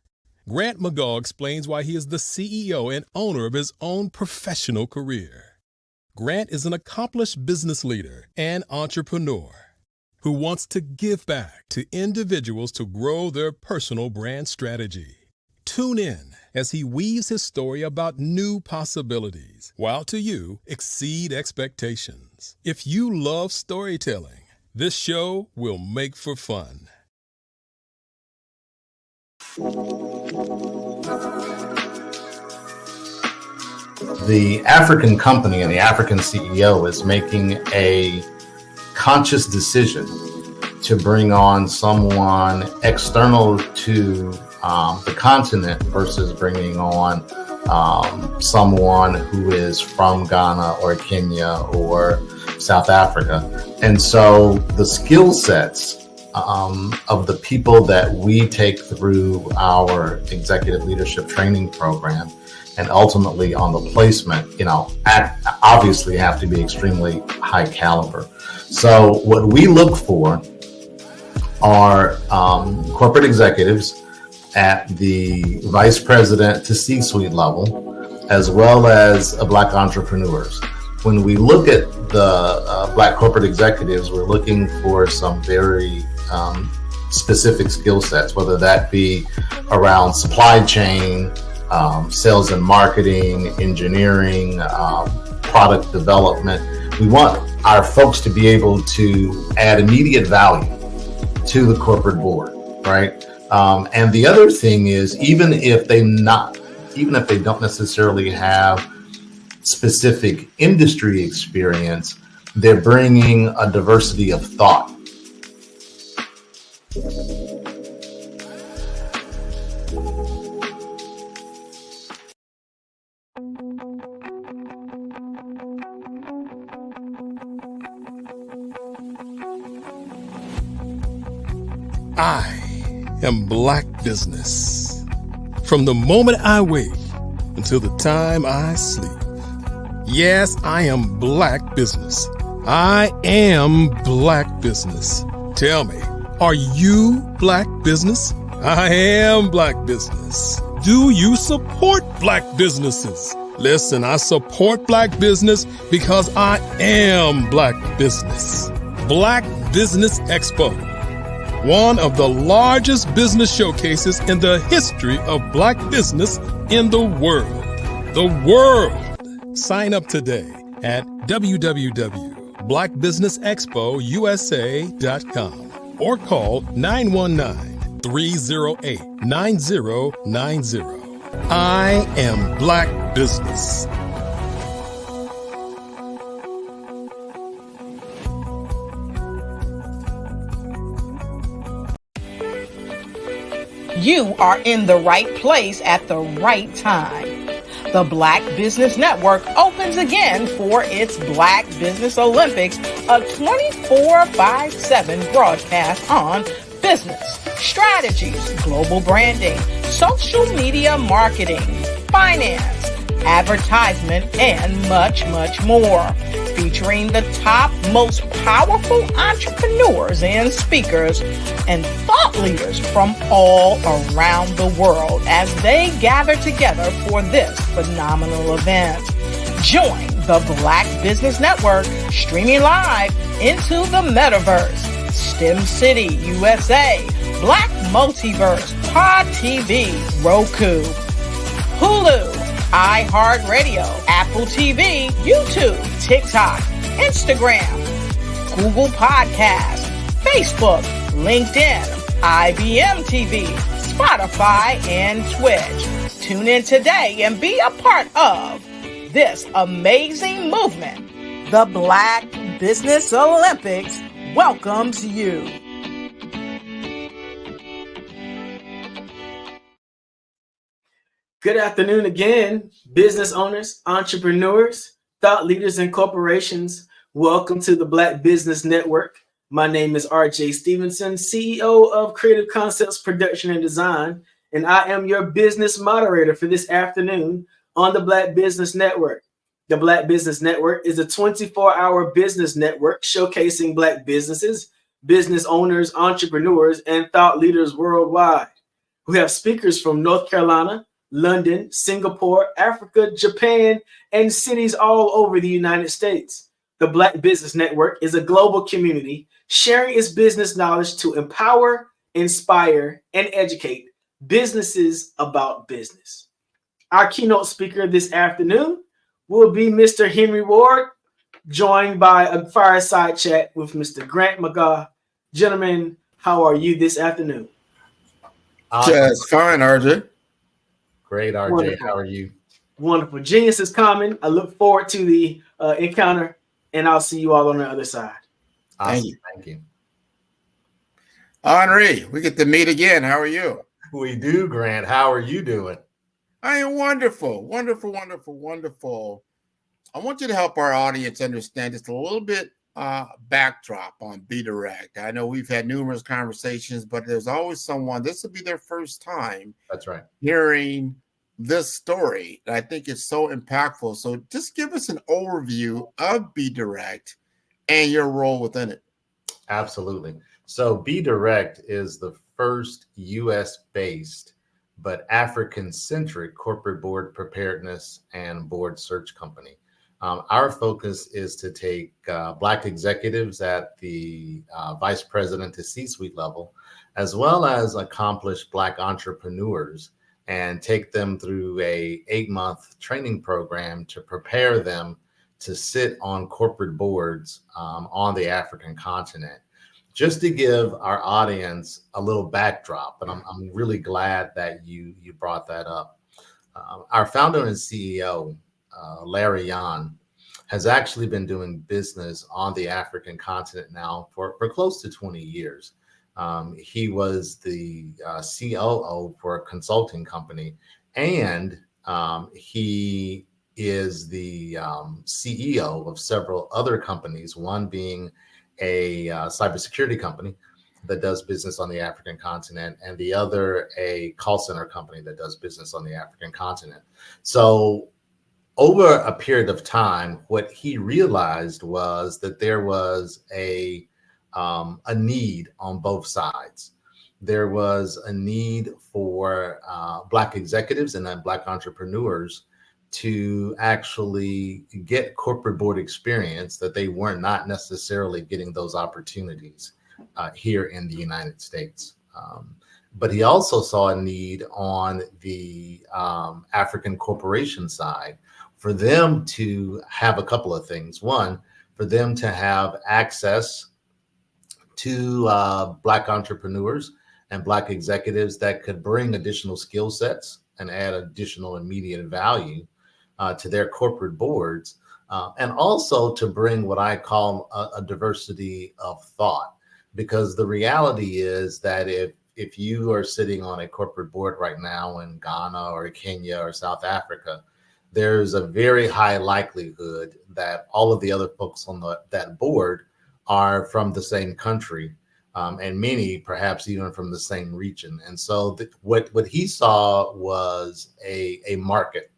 Grant McGaw explains why he is the CEO and owner of his own professional career. Grant is an accomplished business leader and entrepreneur who wants to give back to individuals to grow their personal brand strategy. Tune in as he weaves his story about new possibilities, while to you exceed expectations. If you love storytelling, this show will make for fun. The African company and the African CEO is making a conscious decision to bring on someone external to the continent versus bringing on someone who is from Ghana or Kenya or South Africa. And so the skill sets of the people that we take through our executive leadership training program and ultimately on the placement, obviously have to be extremely high caliber. So what we look for are corporate executives at the vice president to C-suite level, as well as Black entrepreneurs. When we look at the Black corporate executives, we're looking for some very specific skill sets, whether that be around supply chain, sales and marketing, engineering, product development. We want our folks to be able to add immediate value to the corporate board, right? And the other thing is, even if they don't necessarily have specific industry experience, they're bringing a diversity of thought. I am Black Business. From the moment I wake until the time I sleep. Yes, I am Black Business. I am Black business. Tell me, are you Black business? I am Black business. Do you support Black businesses? Listen, I support Black business because I am Black business. Black Business Expo, one of the largest business showcases in the history of Black business in the world. The world. Sign up today at www.blackbusinessexpousa.com or call 919-308-9090. I am Black business. You are in the right place at the right time. The Black Business Network opens again for its Black Business Olympics, a 24/7 broadcast on business, strategies, global branding, social media marketing, finance, advertisement, and much, much more. Featuring the top, most powerful entrepreneurs and speakers and thought leaders from all around the world as they gather together for this phenomenal event. Join the Black Business Network streaming live into the metaverse, STEM City USA, Black Multiverse, Pod TV, Roku, Hulu, iHeartRadio, Apple TV, YouTube, TikTok, Instagram, Google Podcasts, Facebook, LinkedIn, IBM TV, Spotify, and Twitch. Tune in today and be a part of this amazing movement. The Black Business Olympics welcomes you. Good afternoon again, business owners, entrepreneurs, thought leaders, and corporations. Welcome to the Black Business Network. My name is RJ Stevenson, CEO of Creative Concepts Production and Design, and I am your business moderator for this afternoon on the Black Business Network. The Black Business Network is a 24-hour business network showcasing Black businesses, business owners, entrepreneurs, and thought leaders worldwide. We have speakers from North Carolina, London, Singapore, Africa, Japan, and cities all over the United States. The Black Business Network is a global community sharing its business knowledge to empower, inspire, and educate businesses about business. Our keynote speaker this afternoon will be Mr. Henry Ward, joined by a fireside chat with Mr. Grant McGaugh. Gentlemen, how are you this afternoon? Just fine, RJ. Great, RJ. Wonderful. How are you? Wonderful. Genius is coming. I look forward to the encounter, and I'll see you all on the other side. Awesome. Thank you. Henri, we get to meet again. How are you? We do, Grant. How are you doing? I am wonderful, wonderful, wonderful, wonderful. I want you to help our audience understand just a little bit backdrop on Be Direct. I know we've had numerous conversations, but there's always someone, this will be their first time. That's right. Hearing this story. I think it's so impactful. So just give us an overview of Be Direct and your role within it. Absolutely. So Be Direct is the first US-based but African-centric corporate board preparedness and board search company. Our focus is to take Black executives at the vice president to C-suite level, as well as accomplished Black entrepreneurs, and take them through a 8-month training program to prepare them to sit on corporate boards on the African continent. Just to give our audience a little backdrop, and I'm really glad that you brought that up. Our founder and CEO, Larry Yan, has actually been doing business on the African continent now for close to 20 years. He was the COO for a consulting company, and he is the CEO of several other companies, one being a cybersecurity company that does business on the African continent, and the other a call center company that does business on the African continent. So over a period of time, what he realized was that there was a need on both sides. There was a need for Black executives and then Black entrepreneurs to actually get corporate board experience that they were not necessarily getting those opportunities here in the United States. But he also saw a need on the African corporation side for them to have a couple of things. One, for them to have access to Black entrepreneurs and Black executives that could bring additional skill sets and add additional immediate value to their corporate boards, and also to bring what I call a diversity of thought. Because the reality is that if you are sitting on a corporate board right now in Ghana or Kenya or South Africa, there's a very high likelihood that all of the other folks on that board are from the same country, and many perhaps even from the same region. And so what he saw was a market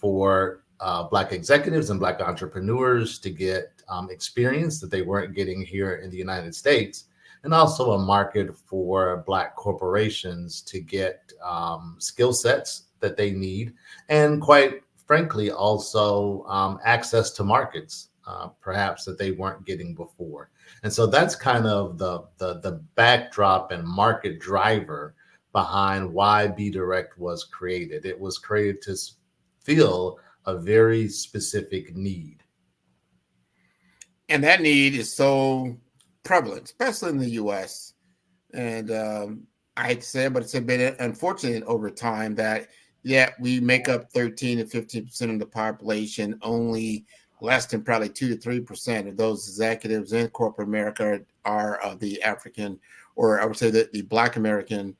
for Black executives and Black entrepreneurs to get experience that they weren't getting here in the United States, and also a market for Black corporations to get skill sets that they need, and quite frankly, also access to markets perhaps that they weren't getting before. And so that's kind of the backdrop and market driver behind why Be Direct was created. It was created to fill a very specific need. And that need is so prevalent, especially in the U.S. And I hate to say it, but it's been unfortunate over time that, we make up 13 to 15% of the population. Only less than probably 2 to 3% of those executives in corporate America are of the African, or I would say that the Black American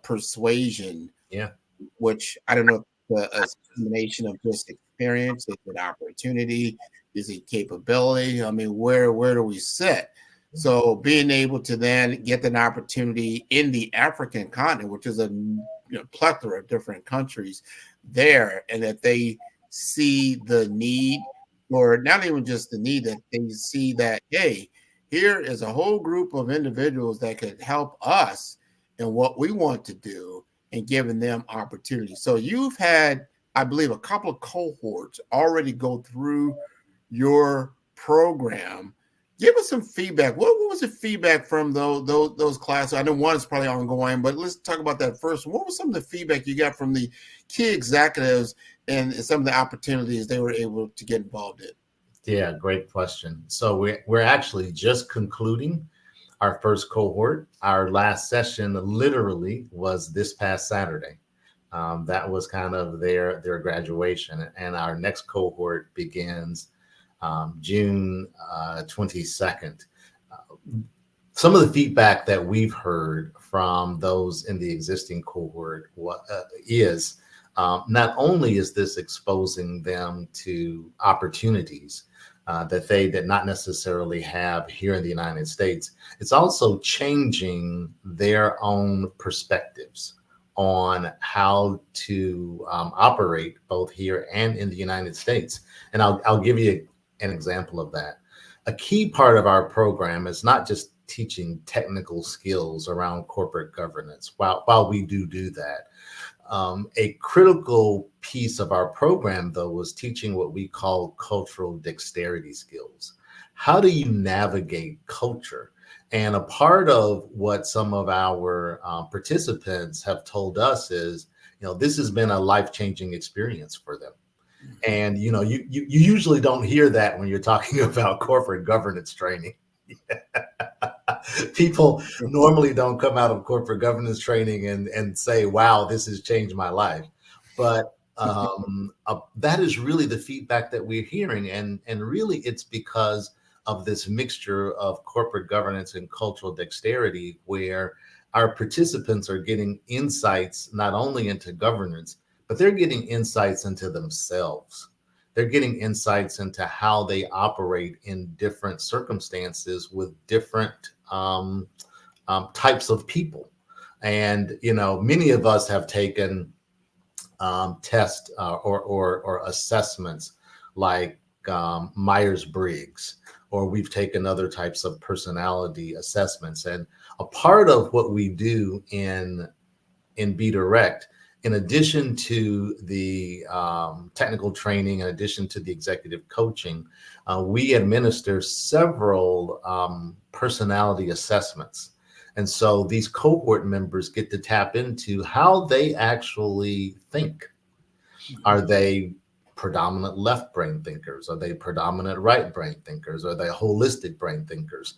persuasion. Yeah. Which I don't know if a combination of just experience, is it opportunity, is it capability? I mean, where do we sit? So being able to then get an opportunity in the African continent, which is a plethora of different countries there, and that they see the need, or not even just the need, that they see that, hey, here is a whole group of individuals that could help us in what we want to do, and giving them opportunities. So you've had, I believe, a couple of cohorts already go through your program. Give us some feedback. What was the feedback from those classes? I know one is probably ongoing, but let's talk about that first. What was some of the feedback you got from the key executives and some of the opportunities they were able to get involved in? Yeah, great question. So we're actually just concluding our first cohort. Our last session literally was this past Saturday. That was kind of their graduation, and our next cohort begins June 22nd. Some of the feedback that we've heard from those in the existing cohort is not only is this exposing them to opportunities that they did not necessarily have here in the United States, it's also changing their own perspectives on how to operate both here and in the United States. And I'll give you an example of that. A key part of our program is not just teaching technical skills around corporate governance. While we do that, a critical piece of our program, though, was teaching what we call cultural dexterity skills. How do you navigate culture? And a part of what some of our participants have told us is, this has been a life-changing experience for them. And, you usually don't hear that when you're talking about corporate governance training. People normally don't come out of corporate governance training and say, wow, this has changed my life. But that is really the feedback that we're hearing. And really, it's because of this mixture of corporate governance and cultural dexterity, where our participants are getting insights not only into governance, but they're getting insights into themselves. They're getting insights into how they operate in different circumstances with different types of people. And, many of us have taken test or assessments like Myers-Briggs, or we've taken other types of personality assessments. And a part of what we do in Be Direct, in addition to the technical training, in addition to the executive coaching, we administer several personality assessments. And so these cohort members get to tap into how they actually think. Are they predominant left brain thinkers? Are they predominant right brain thinkers? Are they holistic brain thinkers?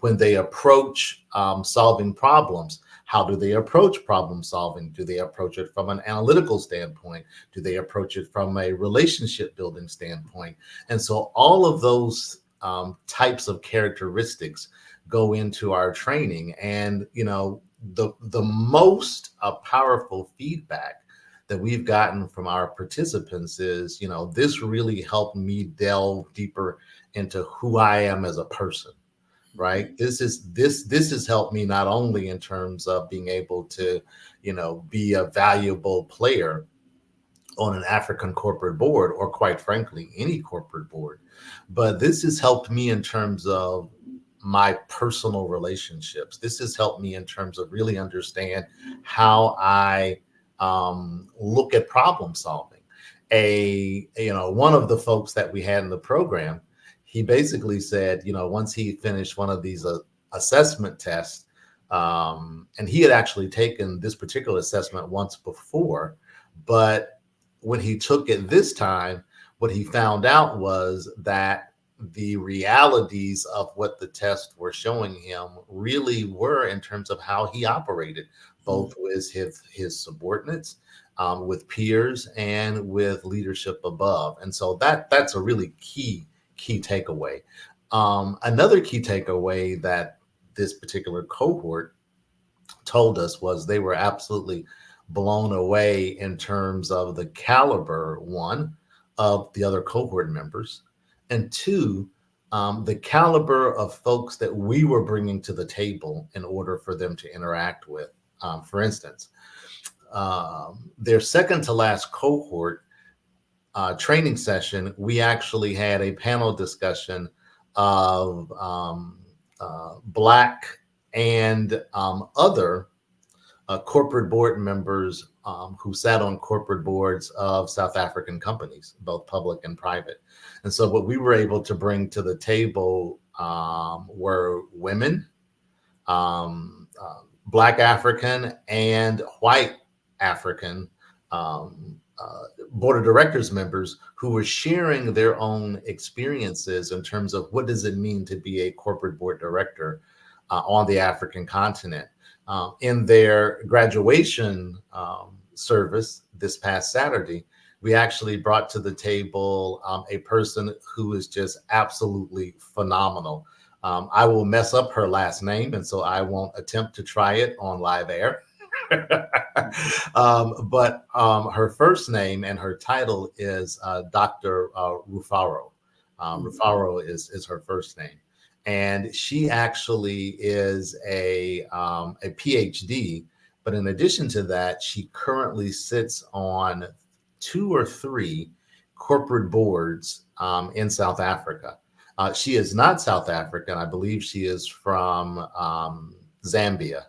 When they approach solving problems, how do they approach problem solving? Do they approach it from an analytical standpoint? Do they approach it from a relationship building standpoint? And so all of those types of characteristics go into our training. And, you know, the most powerful feedback that we've gotten from our participants is, you know, this really helped me delve deeper into who I am as a person, right? This has helped me not only in terms of being able to, you know, be a valuable player on an African corporate board, or quite frankly, any corporate board, but this has helped me in terms of my personal relationships. This has helped me in terms of really understand how I look at problem solving. One of the folks that we had in the program, he basically said, you know, once he finished one of these assessment tests, and he had actually taken this particular assessment once before, but when he took it this time, what he found out was that the realities of what the tests were showing him really were in terms of how he operated, both with his subordinates, with peers, and with leadership above. And so that's a really key takeaway. Another key takeaway that this particular cohort told us was they were absolutely blown away in terms of the caliber, one, of the other cohort members, and two, the caliber of folks that we were bringing to the table in order for them to interact with. For instance, their second to last cohort training session, we actually had a panel discussion of Black and other corporate board members who sat on corporate boards of South African companies, both public and private. And so what we were able to bring to the table were women, Black African and white African board of directors members who were sharing their own experiences in terms of what does it mean to be a corporate board director on the African continent. In their graduation service this past Saturday, we actually brought to the table a person who is just absolutely phenomenal. I will mess up her last name, and so I won't attempt to try it on live air. But her first name and her title is Dr. Rufaro. Rufaro is her first name. And she actually is a PhD, but in addition to that, she currently sits on 2 or 3 corporate boards in South Africa. She is not South African. I believe she is from Zambia.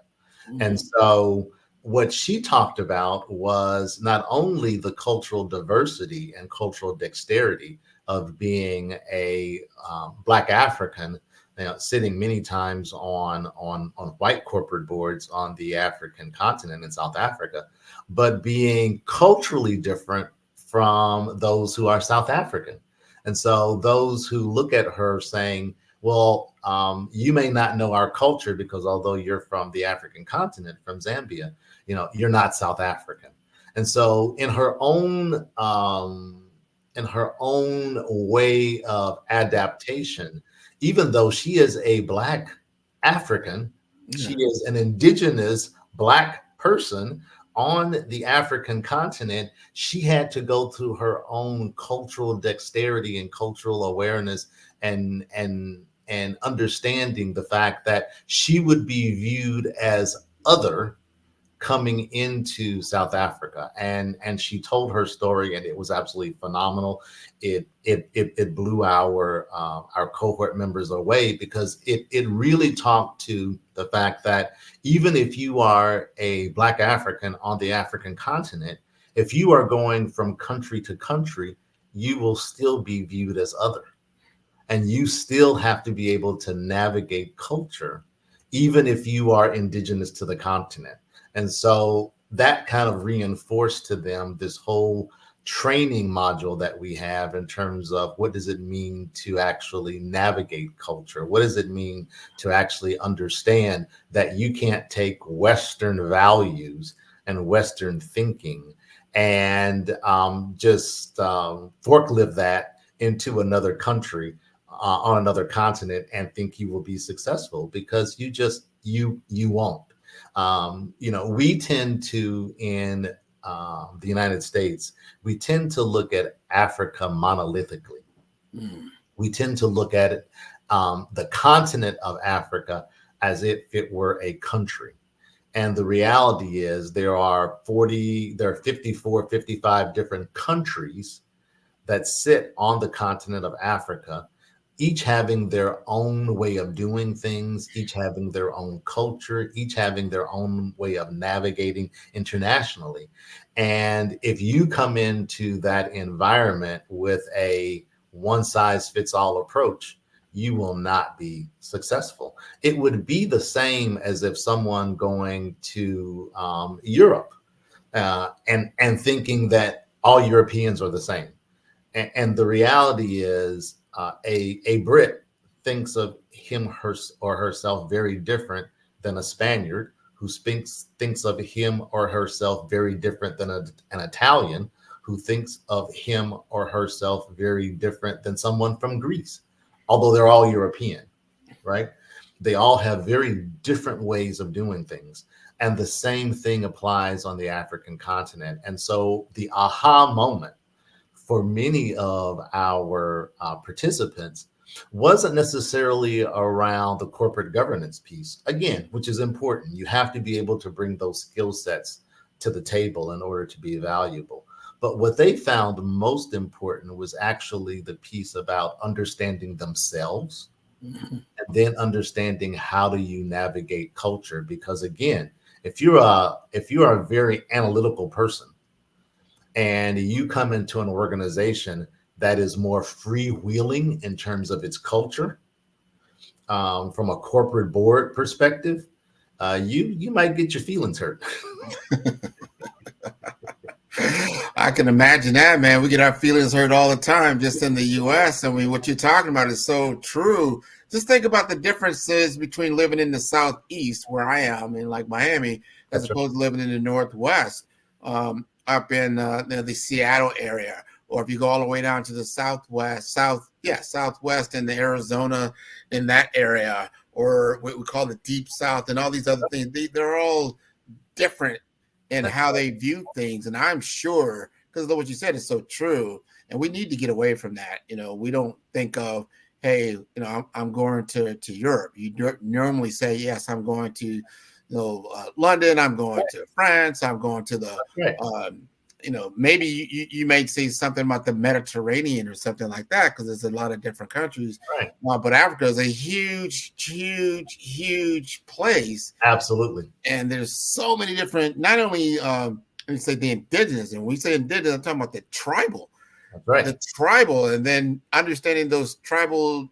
Mm-hmm. And so what she talked about was not only the cultural diversity and cultural dexterity of being a Black African, sitting many times on white corporate boards on the African continent in South Africa, but being culturally different from those who are South African. And so those who look at her saying, well, you may not know our culture because although you're from the African continent, from Zambia, you're not South African. And so in her own way of adaptation, even though she is a Black African, she is an indigenous Black person on the African continent, she had to go through her own cultural dexterity and cultural awareness and understanding the fact that she would be viewed as other coming into South Africa, and she told her story, and it was absolutely phenomenal. It blew our cohort members away, because it really talked to the fact that even if you are a Black African on the African continent, if you are going from country to country, you will still be viewed as other, and you still have to be able to navigate culture, even if you are indigenous to the continent. And so that kind of reinforced to them this whole training module that we have in terms of what does it mean to actually navigate culture? What does it mean to actually understand that you can't take Western values and Western thinking and just forklift that into another country on another continent and think you will be successful, because you won't. We tend to, in the United States, we tend to look at Africa monolithically. We tend to look at it, the continent of Africa, as if it were a country. And the reality is there are 54, 55 different countries that sit on the continent of Africa, each having their own way of doing things, each having their own culture, each having their own way of navigating internationally. And if you come into that environment with a one-size-fits-all approach, you will not be successful. It would be the same as if someone going to Europe and thinking that all Europeans are the same. And the reality is, a Brit thinks of him, her, or herself very different than a Spaniard, who thinks of him or herself very different than an Italian, who thinks of him or herself very different than someone from Greece, although they're all European, right? They all have very different ways of doing things. And the same thing applies on the African continent. And so the aha moment for many of our participants wasn't necessarily around the corporate governance piece, again, which is important. You have to be able to bring those skill sets to the table in order to be valuable. But what they found most important was actually the piece about understanding themselves, and then understanding how do you navigate culture. Because again, if you are a very analytical person, and you come into an organization that is more freewheeling in terms of its culture, from a corporate board perspective, you might get your feelings hurt. I can imagine that, man. We get our feelings hurt all the time just in the U.S. I mean, what you're talking about is so true. Just think about the differences between living in the Southeast, where I am, in like Miami, as opposed to living in the Northwest. Up in the Seattle area, or if you go all the way down to the Southwest in the Arizona, in that area, or what we call the Deep South, and all these other things, they're all different in how they view things. And I'm sure, because what you said is so true, and we need to get away from that. We don't think of, hey, I'm going to Europe. You normally say, yes, I'm going to London, I'm going to France, I'm going to the, maybe you may say something about the Mediterranean or something like that, because there's a lot of different countries. Right. But Africa is a huge, huge, huge place. Absolutely. And there's so many different, not only, we say the indigenous, and we say indigenous, I'm talking about the tribal. That's right. The tribal, and then understanding those tribal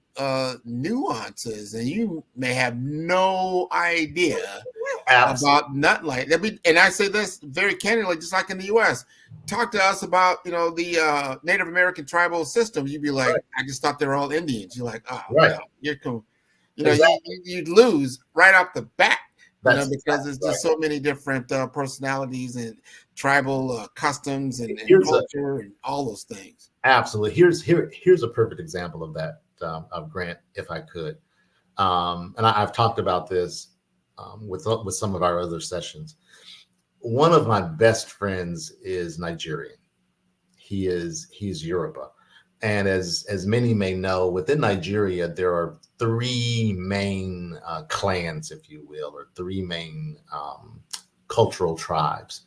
nuances, and you may have no idea about nothing like that. And I say this very candidly, just like in the U.S. Talk to us about the Native American tribal system. You'd be like, right. I just thought they were all Indians. You're like, oh, right. No, you're cool. Exactly. You'd lose right off the bat. Because there's just so many different personalities and tribal customs and culture and all those things. Absolutely. Here's a perfect example of that, of Grant, if I could. And I've talked about this with some of our other sessions. One of my best friends is Nigerian. He's Yoruba. And as many may know, within Nigeria, there are three main clans, if you will, or three main cultural tribes.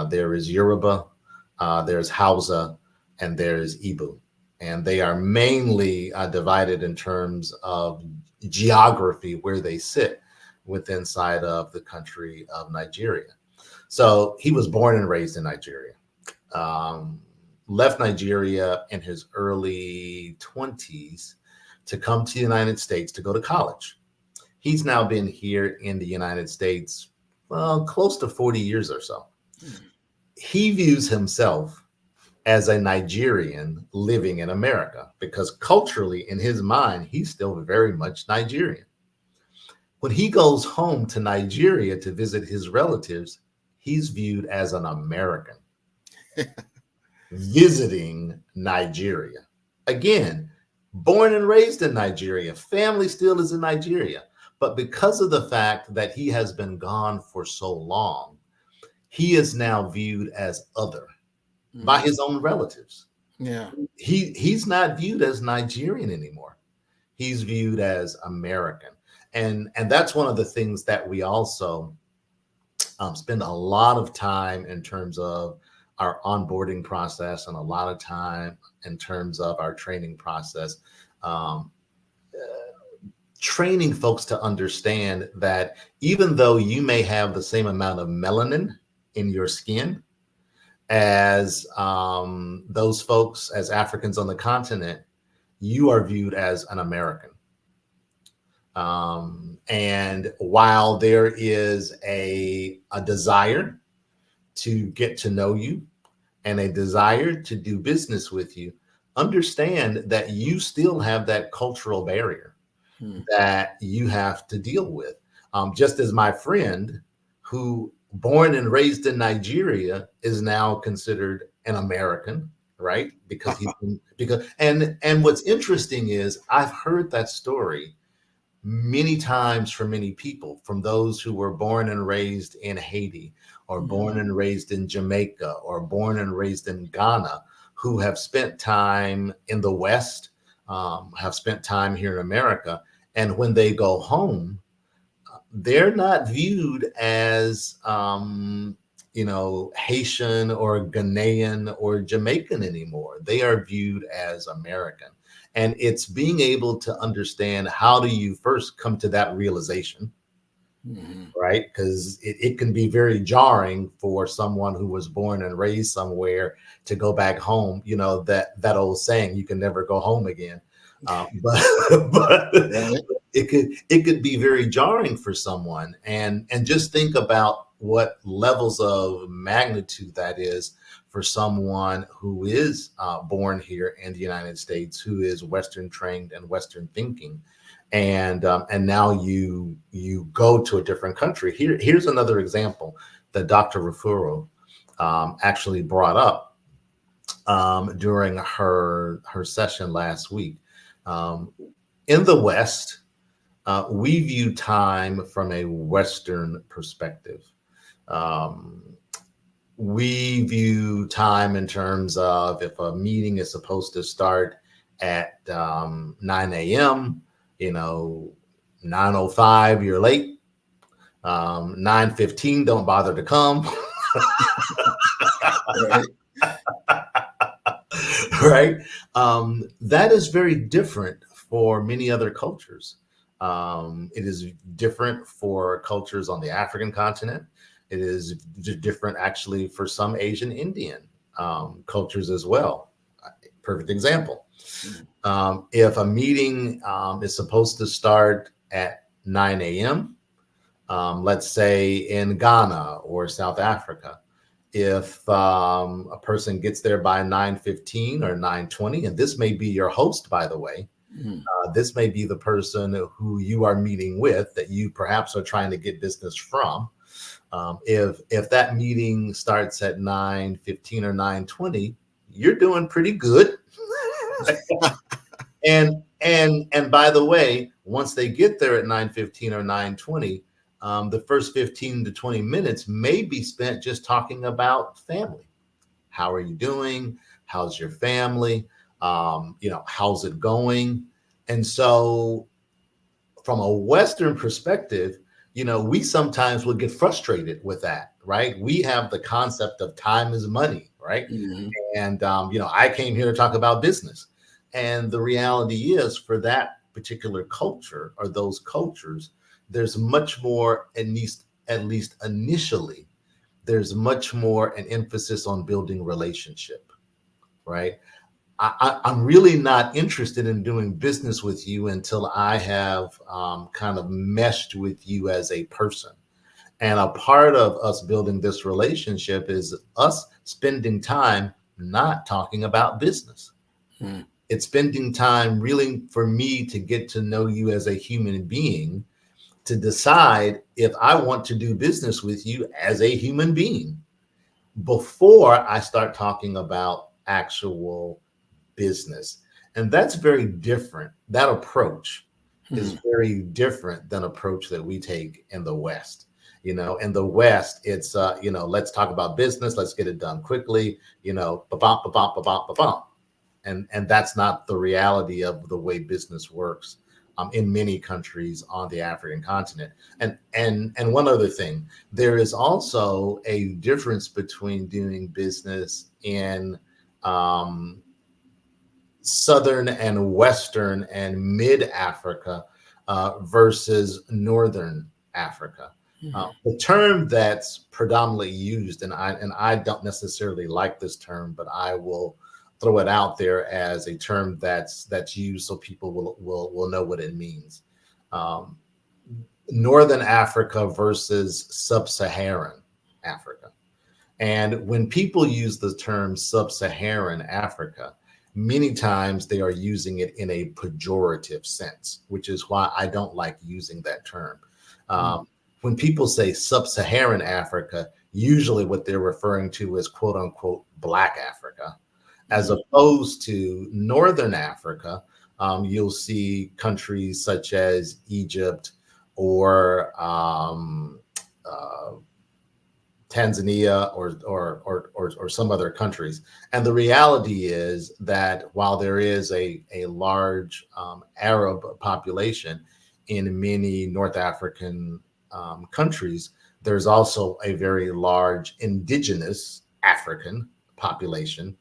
There is Yoruba, there's Hausa, and there's Igbo. And they are mainly divided in terms of geography, where they sit within inside of the country of Nigeria. So he was born and raised in Nigeria. Left Nigeria in his early 20s to come to the United States to go to college. He's now been here in the United States, well, close to 40 years or so. He views himself as a Nigerian living in America because culturally, in his mind, he's still very much Nigerian. When he goes home to Nigeria to visit his relatives, he's viewed as an American visiting Nigeria. Again, born and raised in Nigeria, family still is in Nigeria. But because of the fact that he has been gone for so long, he is now viewed as other by his own relatives. Yeah. He's not viewed as Nigerian anymore. He's viewed as American. And that's one of the things that we also spend a lot of time in terms of our onboarding process and a lot of time in terms of our training process, training folks to understand that even though you may have the same amount of melanin in your skin as those folks, as Africans on the continent, you are viewed as an American. And while there is a desire to get to know you and a desire to do business with you, understand that you still have that cultural barrier that you have to deal with. Just as my friend who born and raised in Nigeria is now considered an American, right? Because and what's interesting is I've heard that story many times from many people, from those who were born and raised in Haiti or born and raised in Jamaica or born and raised in Ghana, who have spent time in the West, have spent time here in America. And when they go home, they're not viewed as, Haitian or Ghanaian or Jamaican anymore. They are viewed as American. And it's being able to understand, how do you first come to that realization, right? Because it can be very jarring for someone who was born and raised somewhere to go back home. You know, that old saying, you can never go home again. But it could be very jarring for someone. And just think about what levels of magnitude that is for someone who is born here in the United States, who is Western trained and Western thinking, and now you go to a different country. Here's another example that Dr. Rufuro actually brought up during her session last week. In the West, we view time from a Western perspective. We view time in terms of, if a meeting is supposed to start at 9 a.m., 9:05, you're late. 9:15, don't bother to come. Right? That is very different for many other cultures. It is different for cultures on the African continent. It is different actually for some Asian Indian cultures as well. Perfect example. If a meeting is supposed to start at 9 a.m., let's say in Ghana or South Africa, if a person gets there by 9:15 or 9:20, and this may be your host, by the way, this may be the person who you are meeting with that you perhaps are trying to get business from. If that meeting starts at 9:15 or 9:20, you're doing pretty good. and by the way, once they get there at 9:15 or 9:20, the first 15 to 20 minutes may be spent just talking about family. How are you doing? How's your family? How's it going? And so from a Western perspective, we sometimes will get frustrated with that, right? We have the concept of time is money, right? Mm-hmm. And, I came here to talk about business. And the reality is, for that particular culture or those cultures, there's much more, at least initially, there's much more an emphasis on building relationship, right? I'm really not interested in doing business with you until I have kind of meshed with you as a person. And a part of us building this relationship is us spending time not talking about business. Mm. It's spending time really for me to get to know you as a human being, to decide if I want to do business with you as a human being before I start talking about actual business. And that's very different. That approach is very different than approach that we take in the West. In the West, it's let's talk about business, let's get it done quickly, ba-bump, ba-bump, ba-bump, ba-bump. And that's not the reality of the way business works in many countries on the African continent. And one other thing, there is also a difference between doing business in Southern and Western and Mid-Africa versus Northern Africa. The term that's predominantly used, and I don't necessarily like this term, but I will throw it out there as a term that's used so people will know what it means. Northern Africa versus Sub-Saharan Africa. And when people use the term Sub-Saharan Africa, many times they are using it in a pejorative sense, which is why I don't like using that term. When people say Sub-Saharan Africa, usually what they're referring to is quote unquote Black Africa, as opposed to Northern Africa. You'll see countries such as Egypt or Tanzania or some other countries. And the reality is that while there is a large Arab population in many North African countries, there's also a very large indigenous African population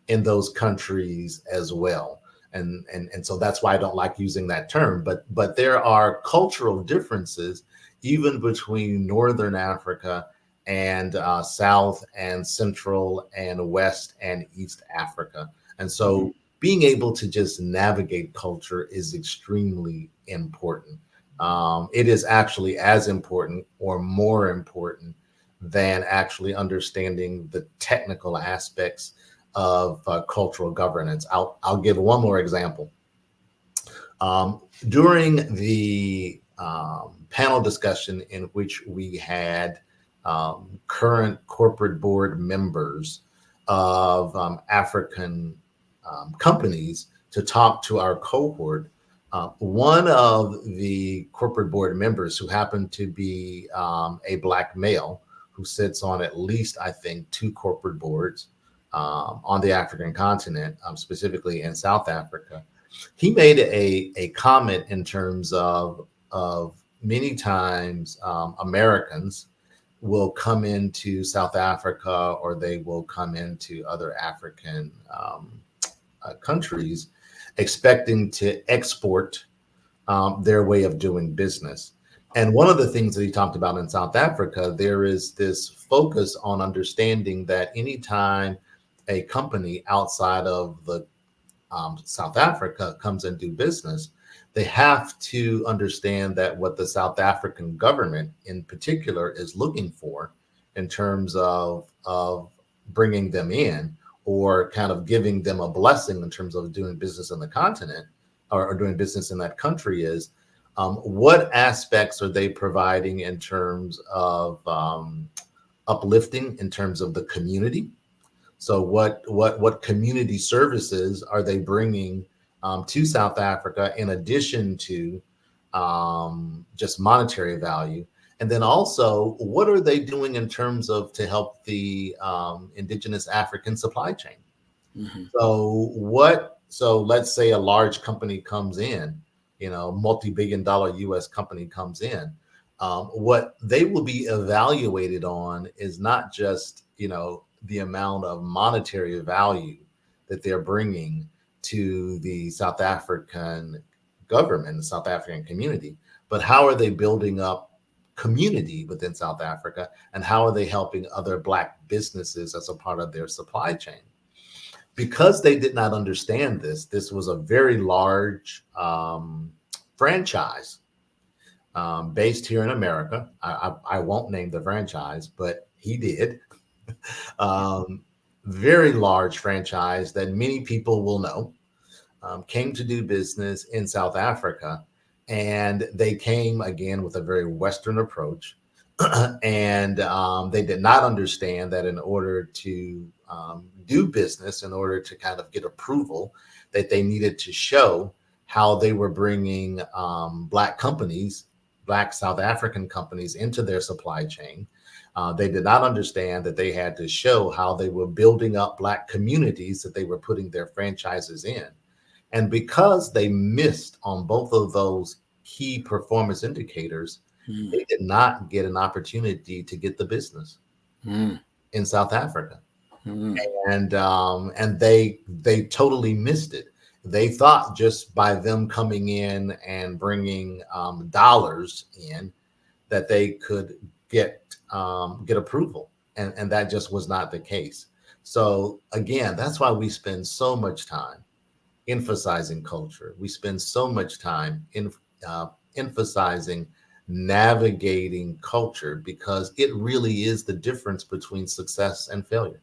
in those countries as well. And so that's why I don't like using that term. But there are cultural differences even between Northern Africa and South and Central and West and East Africa. And so being able to just navigate culture is extremely important. It is actually as important or more important than actually understanding the technical aspects of cultural governance. I'll give one more example. During the panel discussion in which we had current corporate board members of African companies to talk to our cohort, one of the corporate board members, who happened to be a Black male who sits on at least, I think, 2 corporate boards on the African continent, specifically in South Africa, he made a comment in terms of many times Americans will come into South Africa or they will come into other African countries expecting to export their way of doing business. And one of the things that he talked about in South Africa, there is this focus on understanding that anytime a company outside of the South Africa comes and do business, they have to understand that what the South African government in particular is looking for in terms of bringing them in or kind of giving them a blessing in terms of doing business in the continent or doing business in that country is what aspects are they providing in terms of uplifting in terms of the community. So what community services are they bringing to South Africa in addition to just monetary value? And then also, what are they doing in terms of to help the indigenous African supply chain? Mm-hmm. So let's say a large company comes in, multi-billion-dollar US company comes in. what they will be evaluated on is not just, the amount of monetary value that they're bringing to the South African government, the South African community, but how are they building up community within South Africa, and how are they helping other Black businesses as a part of their supply chain? Because they did not understand this was a very large franchise based here in America. I won't name the franchise, but he did. Very large franchise that many people will know, came to do business in South Africa. And they came again with a very Western approach. And they did not understand that in order to do business, in order to kind of get approval, that they needed to show how they were bringing Black companies, Black South African companies into their supply chain. They did not understand that they had to show how they were building up Black communities that they were putting their franchises in. And because they missed on both of those key performance indicators, they did not get an opportunity to get the business in South Africa. And they totally missed it. They thought just by them coming in and bringing dollars in that they could get approval, and that just was not the case. So again, that's why we spend so much time emphasizing culture. We spend so much time in emphasizing navigating culture, because it really is the difference between success and failure.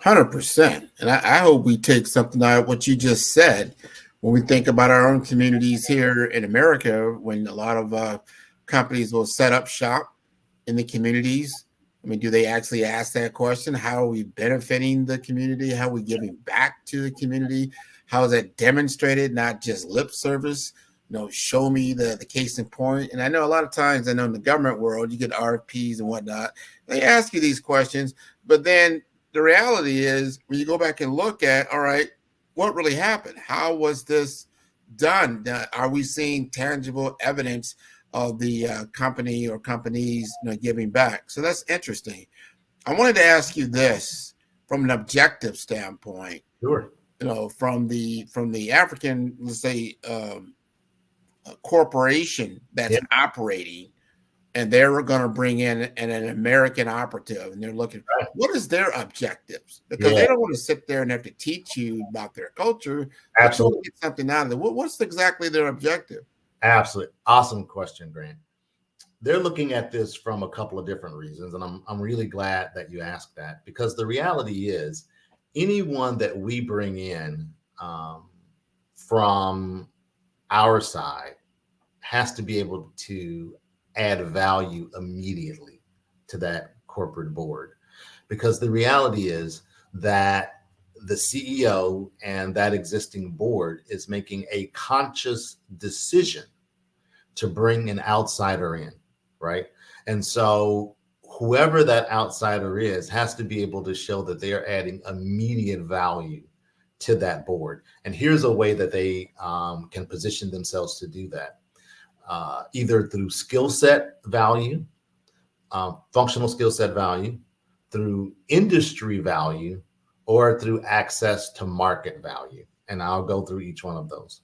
100%. And I hope we take something out of what you just said when we think about our own communities here in America, when a lot of companies will set up shop in the communities. I mean, do they actually ask that question? How are we benefiting the community? How are we giving back to the community? How is that demonstrated, not just lip service? Show me the case in point. And I know a lot of times, I know in the government world, you get RFPs and whatnot. They ask you these questions, but then the reality is when you go back and look at, all right, what really happened? How was this done? Are we seeing tangible evidence of the company or companies giving back? So that's interesting. I wanted to ask you this from an objective standpoint. Sure. From the African, let's say, corporation that's operating, and they're going to bring in an American operative, and they're looking, what is their objectives? Because they don't want to sit there and have to teach you about their culture. Absolutely. Get something out of it. What's exactly their objective? Absolutely. Awesome question, Grant. They're looking at this from a couple of different reasons, and I'm really glad that you asked that, because the reality is anyone that we bring in from our side has to be able to add value immediately to that corporate board, because the reality is that the CEO and that existing board is making a conscious decision to bring an outsider in, right? And so whoever that outsider is has to be able to show that they are adding immediate value to that board. And here's a way that they can position themselves to do that. Either through skill set value, functional skill set value, through industry value, or through access to market value. And I'll go through each one of those.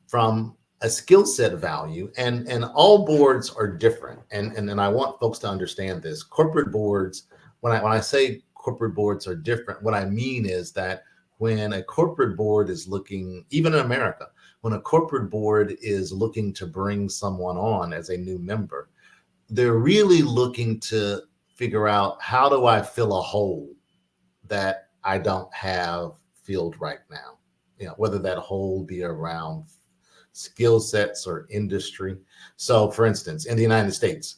From a skill set value, and all boards are different. And I want folks to understand this. Corporate boards, when I say corporate boards are different, what I mean is that when a corporate board is looking, even in America, when a corporate board is looking to bring someone on as a new member, they're really looking to figure out, how do I fill a hole that I don't have filled right now? Whether that hole be around skill sets or industry. So for instance, in the United States,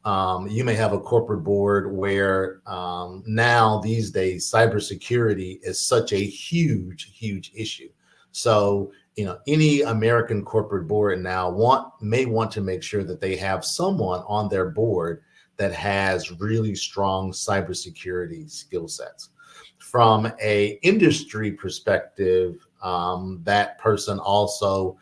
you may have a corporate board where now these days, cybersecurity is such a huge issue. So any American corporate board now may want to make sure that they have someone on their board that has really strong cybersecurity skill sets. From a industry perspective, that person also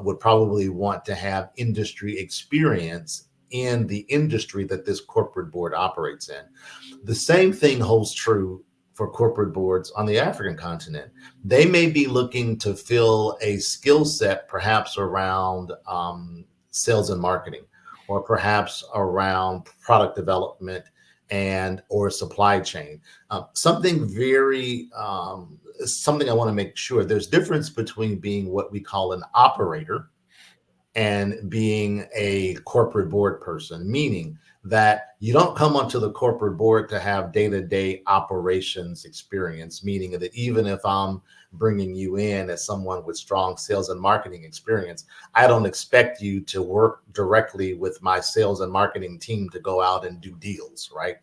would probably want to have industry experience in the industry that this corporate board operates in. The same thing holds true for corporate boards on the African continent. They may be looking to fill a skill set perhaps around sales and marketing, or perhaps around product development and or supply chain. Something I want to make sure there's difference between being what we call an operator and being a corporate board person, meaning that you don't come onto the corporate board to have day-to-day operations experience, meaning that even if I'm bringing you in as someone with strong sales and marketing experience, I don't expect you to work directly with my sales and marketing team to go out and do deals, right?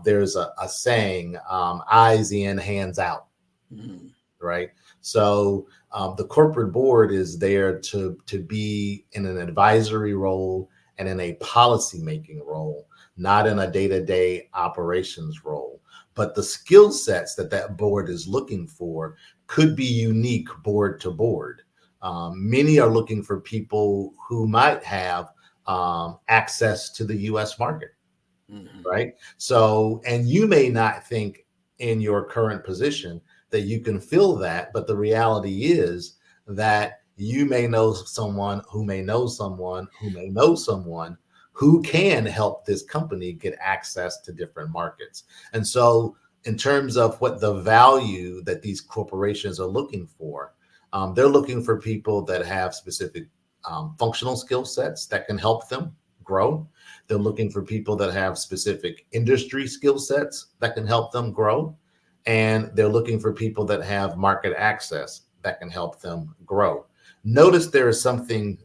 There's a saying, eyes in, hands out, right? So the corporate board is there to be in an advisory role and in a policy-making role, not in a day-to-day operations role. But the skill sets that board is looking for could be unique board to board. Many are looking for people who might have access to the U.S. market, right? So, and you may not think in your current position that you can fill that, but the reality is that you may know someone who may know someone who may know someone who can help this company get access to different markets. And so in terms of what the value that these corporations are looking for, they're looking for people that have specific functional skill sets that can help them grow. They're looking for people that have specific industry skill sets that can help them grow. And they're looking for people that have market access that can help them grow. Notice there is something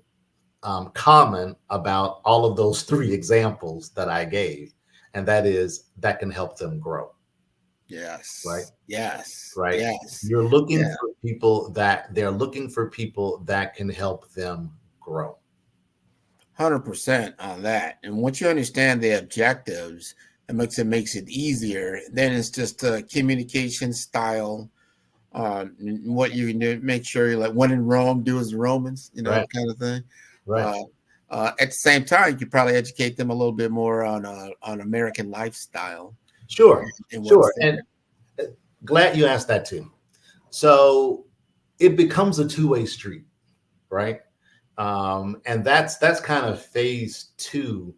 common about all of those three examples that I gave, and that is that can help them grow. Yes. Right. Yes. Right. Yes. You're looking for people that they're looking for people that can help them grow. 100% on that. And once you understand the objectives, it makes it easier. Then it's just a communication style. What you can do, make sure you're like, when in Rome, do as the Romans, Right. kind of thing. Right. At the same time, you could probably educate them a little bit more on American lifestyle. Sure. And Sure. And glad you asked that too. So it becomes a two-way street, right? And that's kind of phase 2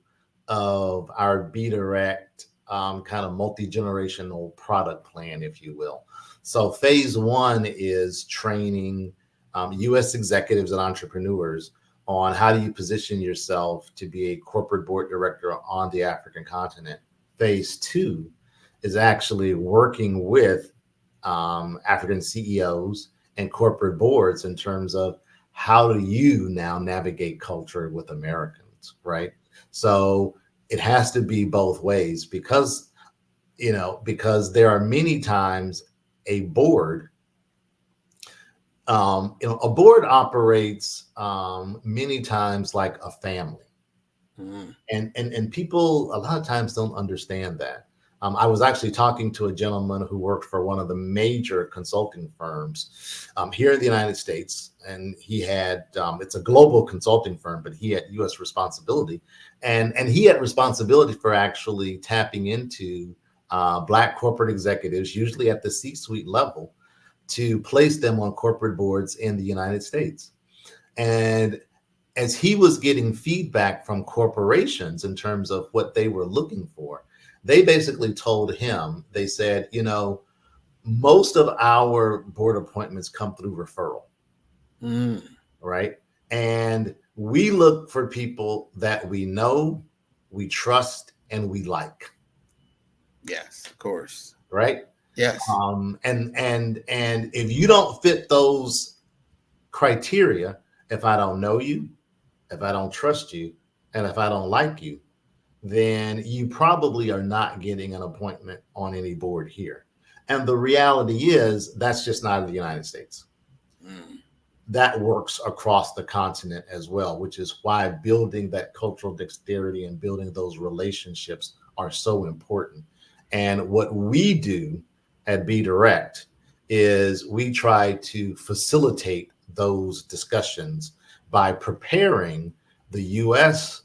of our Be Direct kind of multi-generational product plan, if you will. So phase 1 is training U.S. executives and entrepreneurs on how do you position yourself to be a corporate board director on the African continent. Phase 2 is actually working with African CEOs and corporate boards in terms of how do you now navigate culture with Americans, right? So it has to be both ways because there are many times a board, a board operates many times like a family. And people a lot of times don't understand that. I was actually talking to a gentleman who worked for one of the major consulting firms here in the United States. And he had, it's a global consulting firm, but he had US responsibility. And he had responsibility for actually tapping into Black corporate executives, usually at the C-suite level, to place them on corporate boards in the United States. And as he was getting feedback from corporations in terms of what they were looking for, they basically told him, they said, most of our board appointments come through referral, right? And we look for people that we know, we trust, and we like. Yes, of course. Right? Yes. And if you don't fit those criteria, if I don't know you, if I don't trust you, and if I don't like you, then you probably are not getting an appointment on any board here. And the reality is that's just not in the United States. That works across the continent as well, which is why building that cultural dexterity and building those relationships are so important. And what we do at Be Direct is we try to facilitate those discussions by preparing the U.S.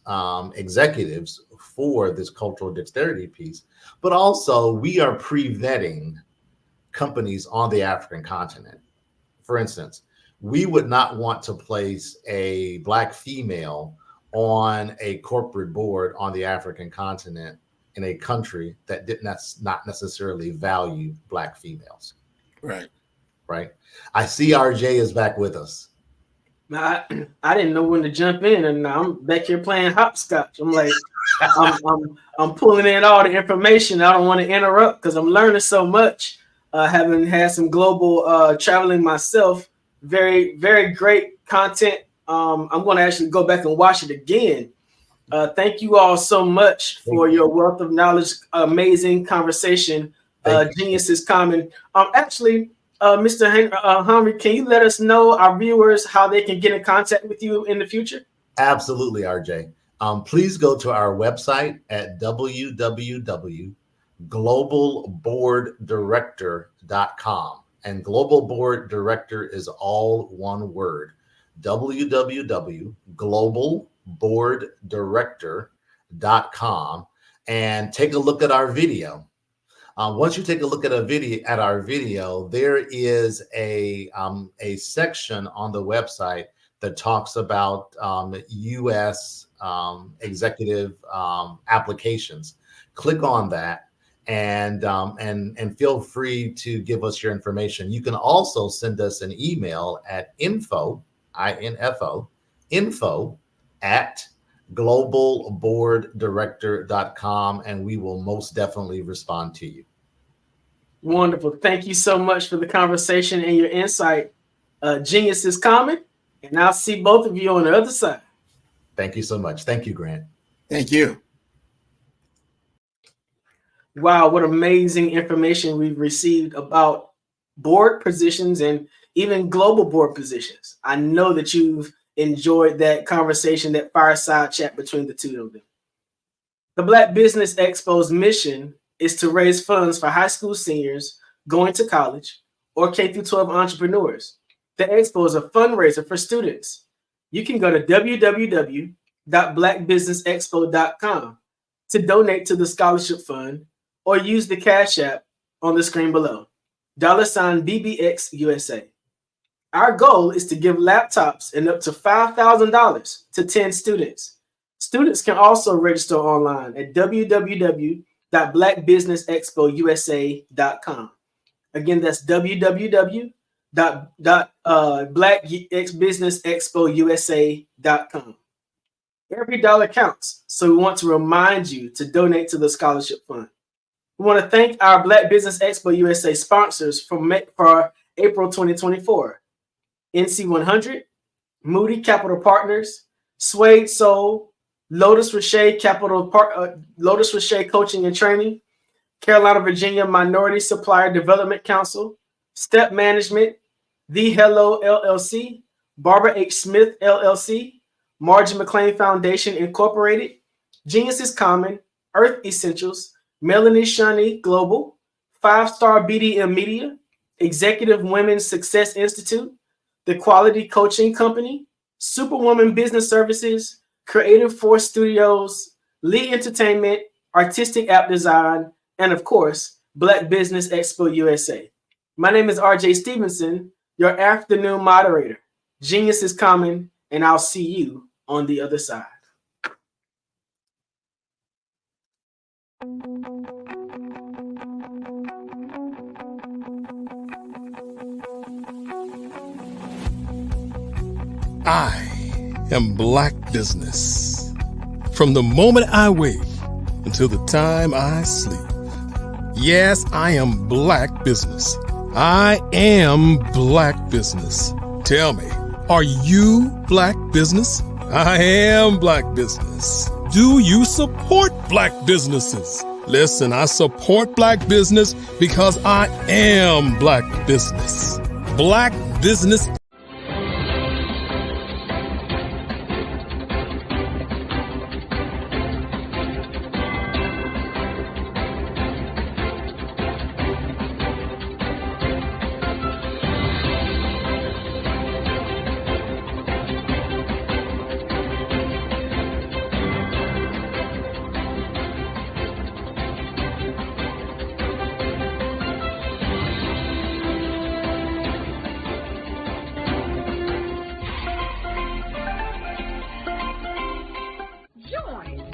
Executives for this cultural dexterity piece, but also we are pre-vetting companies on the African continent. For instance, we would not want to place a Black female on a corporate board on the African continent in a country that did not necessarily value Black females. Right. Right. I see RJ is back with us. I didn't know when to jump in, and now I'm back here playing hopscotch. I'm like, I'm pulling in all the information. I don't want to interrupt because I'm learning so much. Having had some global traveling myself, very, very great content. I'm going to actually go back and watch it again. Thank you all so much for your wealth of knowledge. Amazing conversation. Genius is common. Actually, Mr. Henry, can you let us know, our viewers, how they can get in contact with you in the future? Absolutely, RJ. Please go to our website at www.globalboarddirector.com. And Global Board Director is all one word. www.globalboarddirector.com, and take a look at our video. Once you take a look at our video, there is a section on the website that talks about U.S. executive applications. Click on that and feel free to give us your information. You can also send us an email at info at globalboarddirector.com, and we will most definitely respond to you. Wonderful. Thank you so much for the conversation and your insight. Genius is common, and I'll see both of you on the other side. Thank you so much. Thank you, Grant. Thank you. Wow, what amazing information we've received about board positions and even global board positions. I know that you've enjoyed that conversation, that fireside chat between the two of them. The Black Business Expo's mission is to raise funds for high school seniors going to college or K-12 entrepreneurs. The Expo is a fundraiser for students. You can go to www.blackbusinessexpo.com to donate to the scholarship fund or use the Cash App on the screen below, $BBX USA. Our goal is to give laptops and up to $5,000 to 10 students. Students can also register online at www.blackbusinessexpousa.com. Again, that's www.blackbusinessexpousa.com. Every dollar counts, so we want to remind you to donate to the scholarship fund. We want to thank our Black Business Expo USA sponsors for April 2024. NC100, Moody Capital Partners, Suede Soul, Lotus Rocher Lotus Rocher Coaching and Training, Carolina, Virginia Minority Supplier Development Council, Step Management, The Hello LLC, Barbara H. Smith LLC, Margie McLean Foundation Incorporated, Genius is Common, Earth Essentials, Melanie Shani Global, 5-Star BDM Media, Executive Women's Success Institute, The Quality Coaching Company, Superwoman Business Services, Creative Force Studios, Lee Entertainment, Artistic App Design, and of course, Black Business Expo USA. My name is RJ Stevenson, your afternoon moderator. Genius is common, and I'll see you on the other side. I am Black Business. From the moment I wake until the time I sleep. Yes, I am Black Business. I am Black Business. Tell me, are you Black Business? I am Black Business. Do you support Black businesses? Listen, I support Black business because I am Black Business. Black Business.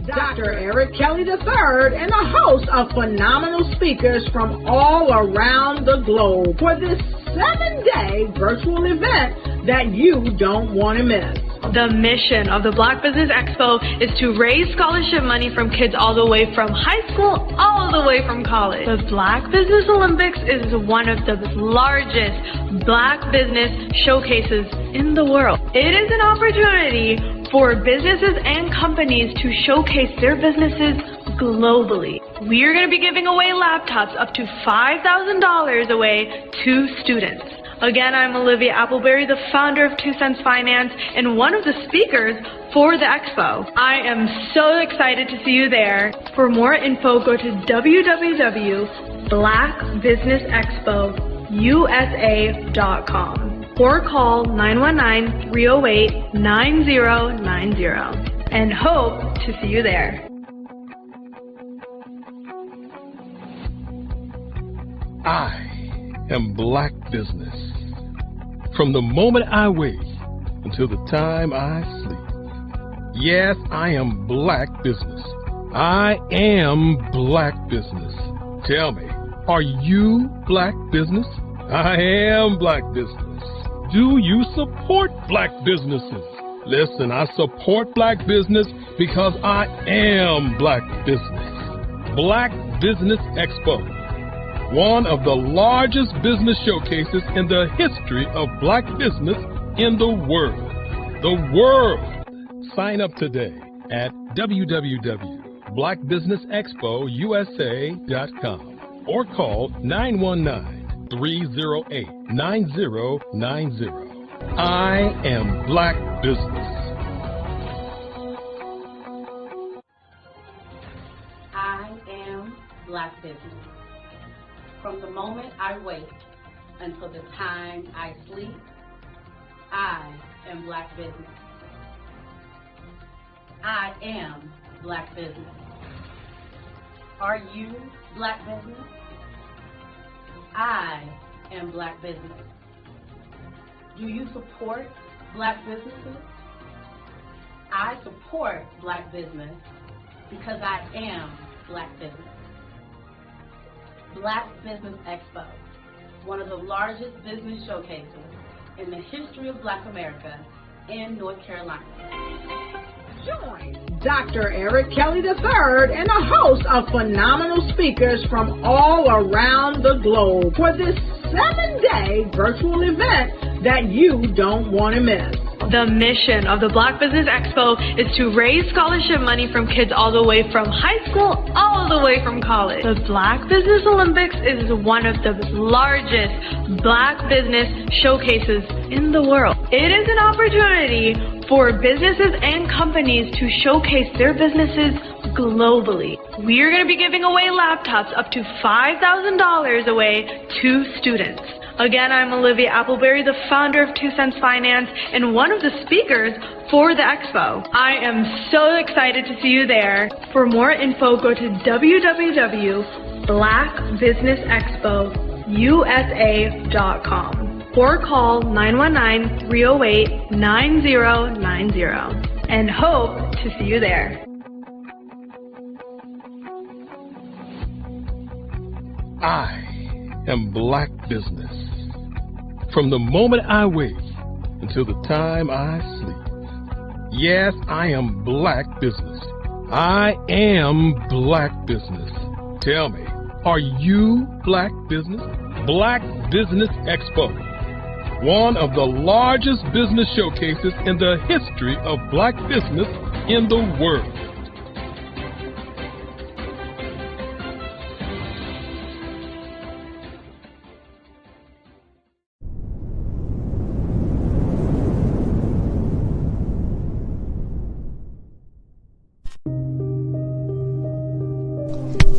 Dr. Eric Kelly III and a host of phenomenal speakers from all around the globe for this 7-day virtual event that you don't want to miss. The mission of the Black Business Expo is to raise scholarship money from kids all the way from high school, all the way from college. The Black Business Olympics is one of the largest Black business showcases in the world. It is an opportunity for businesses and companies to showcase their businesses globally. We are going to be giving away laptops up to $5,000 away to students. Again, I'm Olivia Appleberry, the founder of 2 Cents Finance and one of the speakers for the expo. I am so excited to see you there. For more info, go to www.blackbusinessexpousa.com or call 919-308-9090 and hope to see you there. I am Black Business. From the moment I wake until the time I sleep. Yes, I am Black Business. I am Black Business. Tell me, are you Black Business? I am Black Business. Do you support Black businesses? Listen, I support Black business because I am Black Business. Black Business Expo, one of the largest business showcases in the history of Black business in the world. The world! Sign up today at www.blackbusinessexpousa.com or call 919-308-9090. I am Black Business. I am Black Business. From the moment I wake until the time I sleep, I am Black Business. I am Black Business. Are you Black Business? I am Black Business. Do you support Black businesses? I support Black business because I am Black Business. Black Business Expo, one of the largest business showcases in the history of Black America in North Carolina. Join Dr. Eric Kelly III and a host of phenomenal speakers from all around the globe for this 7-day virtual event that you don't want to miss. The mission of the Black Business Expo is to raise scholarship money from kids all the way from high school, all the way from college. The Black Business Olympics is one of the largest Black business showcases in the world. It is an opportunity for businesses and companies to showcase their businesses globally. We are going to be giving away laptops up to $5,000 away to students. Again, I'm Olivia Appleberry, the founder of 2 Cents Finance and one of the speakers for the expo. I am so excited to see you there. For more info, go to www.blackbusinessexpousa.com or call 919-308-9090 and hope to see you there. I am Black Business. From the moment I wake until the time I sleep. Yes, I am Black Business. I am Black Business. Tell me, are you Black Business? Black Business Expo, one of the largest business showcases in the history of Black business in the world.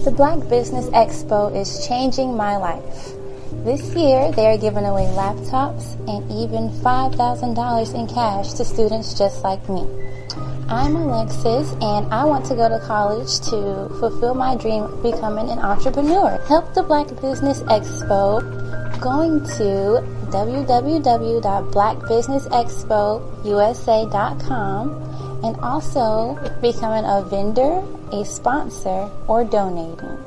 The Black Business Expo is changing my life. This year, they are giving away laptops and even $5,000 in cash to students just like me. I'm Alexis, and I want to go to college to fulfill my dream of becoming an entrepreneur. Help the Black Business Expo going to www.blackbusinessexpousa.com and also becoming a vendor, a sponsor, or donating.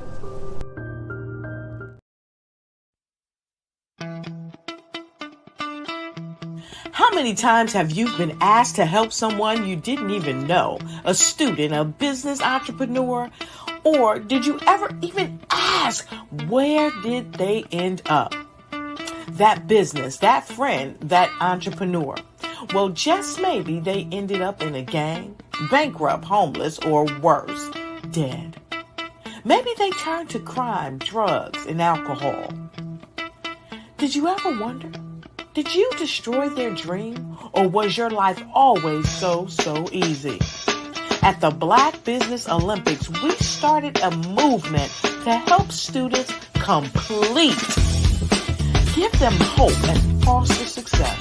How many times have you been asked to help someone you didn't even know, a student, a business entrepreneur, or did you ever even ask, where did they end up? That business, that friend, that entrepreneur. Well, just maybe they ended up in a gang, bankrupt, homeless, or worse, dead. Maybe they turned to crime, drugs, and alcohol. Did you ever wonder? Did you destroy their dream, or was your life always so easy? At the Black Business Olympics, we started a movement to help students complete. Give them hope and foster success.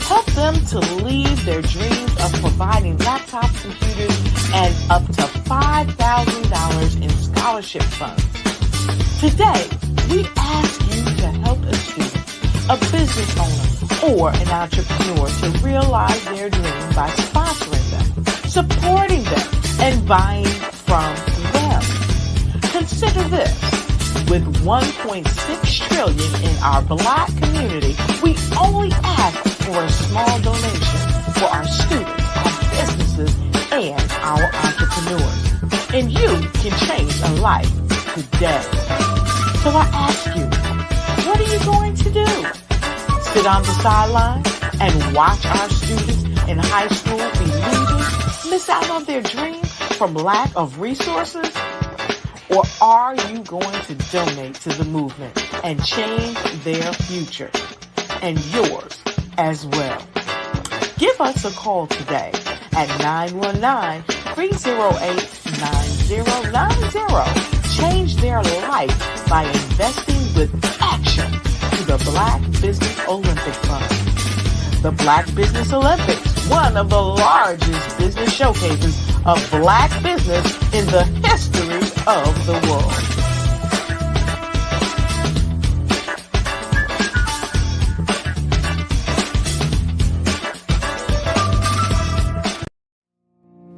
Help them to leave their dreams of providing laptops, computers, and up to $5,000 in scholarship funds. Today, we ask you to help a student, a business owner, or an entrepreneur to realize their dream by sponsoring them, supporting them, and buying from them. Consider this. With $1.6 trillion in our Black community, we only ask for a small donation for our students, our businesses, and our entrepreneurs. And you can change a life today. So I ask you, what are you going to do? Sit on the sideline and watch our students in high school be leaders, miss out on their dream from lack of resources? Or are you going to donate to the movement and change their future and yours as well? Give us a call today at 919-308-9090. Change their life by investing with action to the Black Business Olympic Fund. The Black Business Olympics, one of the largest business showcases of Black business in the history of the world.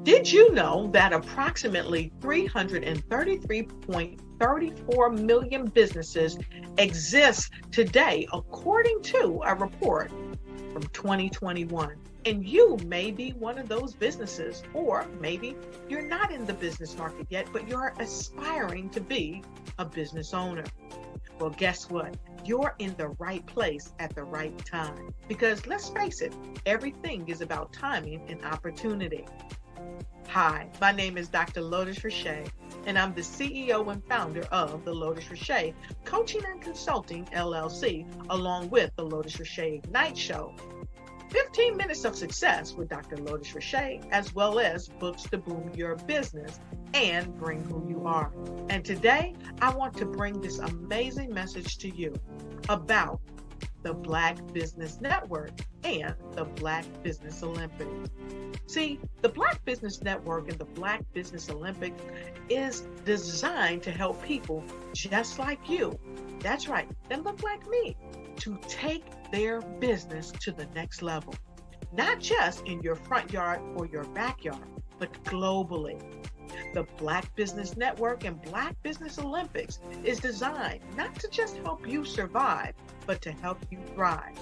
Did you know that approximately 333.34 million businesses exist today, according to a report from 2021? And you may be one of those businesses, or maybe you're not in the business market yet, but you're aspiring to be a business owner. Well, guess what? You're in the right place at the right time. Because let's face it, everything is about timing and opportunity. Hi, my name is Dr. Lotus Richey, and I'm the CEO and founder of the Lotus Richey Coaching and Consulting LLC, along with the Lotus Richey Ignite Show. 15 minutes of success with Dr. Lotus Richey, as well as books to boom your business and bring who you are. And today, I want to bring this amazing message to you about the Black Business Network and the Black Business Olympics. See, the Black Business Network and the Black Business Olympics is designed to help people just like you, that's right, that look like me, to take their business to the next level. Not just in your front yard or your backyard, but globally. The Black Business Network and Black Business Olympics is designed not to just help you survive, but to help you thrive.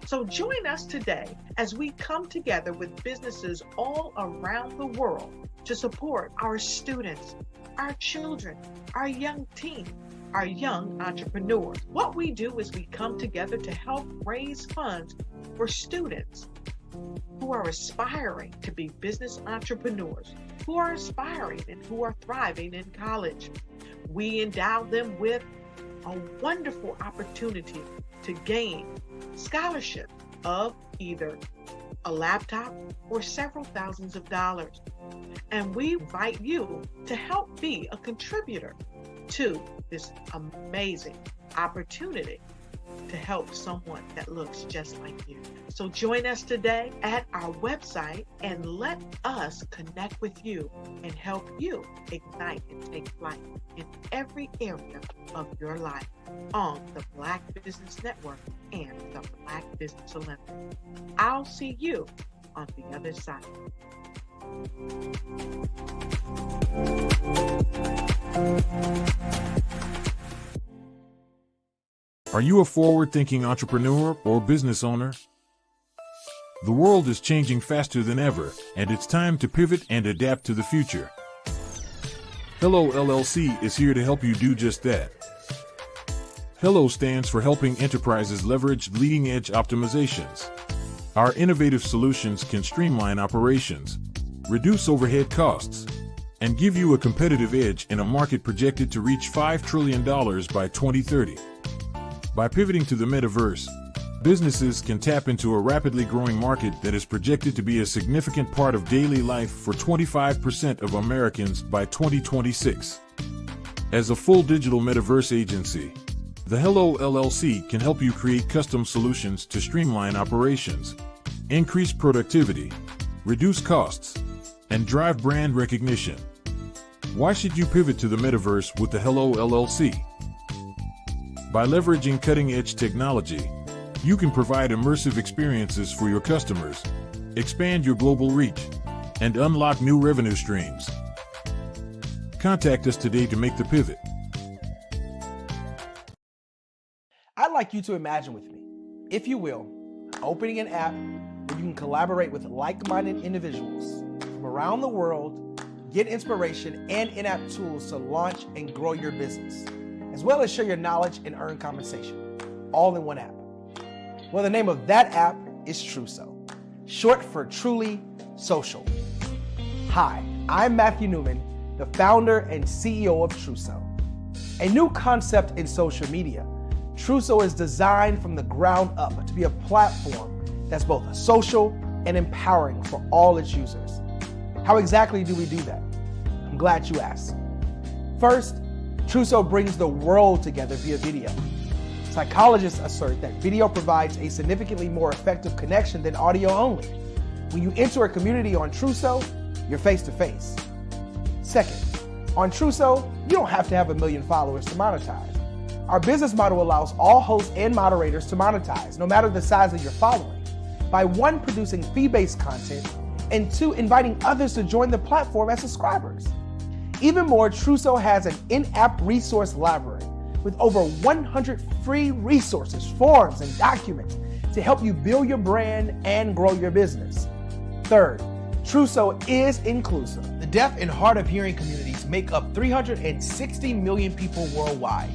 So join us today as we come together with businesses all around the world to support our students, our children, our young teens, our young entrepreneurs. What we do is we come together to help raise funds for students who are aspiring to be business entrepreneurs, who are aspiring and who are thriving in college. We endow them with a wonderful opportunity to gain scholarship of either a laptop or several thousands of dollars. And we invite you to help be a contributor to this amazing opportunity to help someone that looks just like you. So join us today at our website and let us connect with you and help you ignite and take flight in every area of your life on the Black Business Network and the Black Business Olympics. I'll see you on the other side. Are you a forward-thinking entrepreneur or business owner? The world is changing faster than ever, and it's time to pivot and adapt to the future. Hello LLC is here to help you do just that. Hello stands for helping enterprises leverage leading-edge optimizations. Our innovative solutions can streamline operations, reduce overhead costs, and give you a competitive edge in a market projected to reach $5 trillion by 2030. By pivoting to the metaverse, businesses can tap into a rapidly growing market that is projected to be a significant part of daily life for 25% of Americans by 2026. As a full digital metaverse agency, the Hello LLC can help you create custom solutions to streamline operations, increase productivity, reduce costs, and drive brand recognition. Why should you pivot to the metaverse with the Hello LLC? By leveraging cutting-edge technology, you can provide immersive experiences for your customers, expand your global reach, and unlock new revenue streams. Contact us today to make the pivot. I'd like you to imagine with me, if you will, opening an app where you can collaborate with like-minded individuals from around the world, get inspiration and in-app tools to launch and grow your business, as well as share your knowledge and earn compensation, all in one app. Well, the name of that app is Truso, short for Truly Social. Hi, I'm Matthew Newman, the founder and CEO of Truso. A new concept in social media, Truso is designed from the ground up to be a platform that's both social and empowering for all its users. How exactly do we do that? I'm glad you asked. First, Truso brings the world together via video. Psychologists assert that video provides a significantly more effective connection than audio only. When you enter a community on Truso, you're face-to-face. Second, on Truso, you don't have to have 1 million followers to monetize. Our business model allows all hosts and moderators to monetize, no matter the size of your following, by 1, producing fee-based content, and 2, inviting others to join the platform as subscribers. Even more, Truso has an in-app resource library with over 100 free resources, forms, and documents to help you build your brand and grow your business. Third, Truso is inclusive. The deaf and hard of hearing communities make up 360 million people worldwide.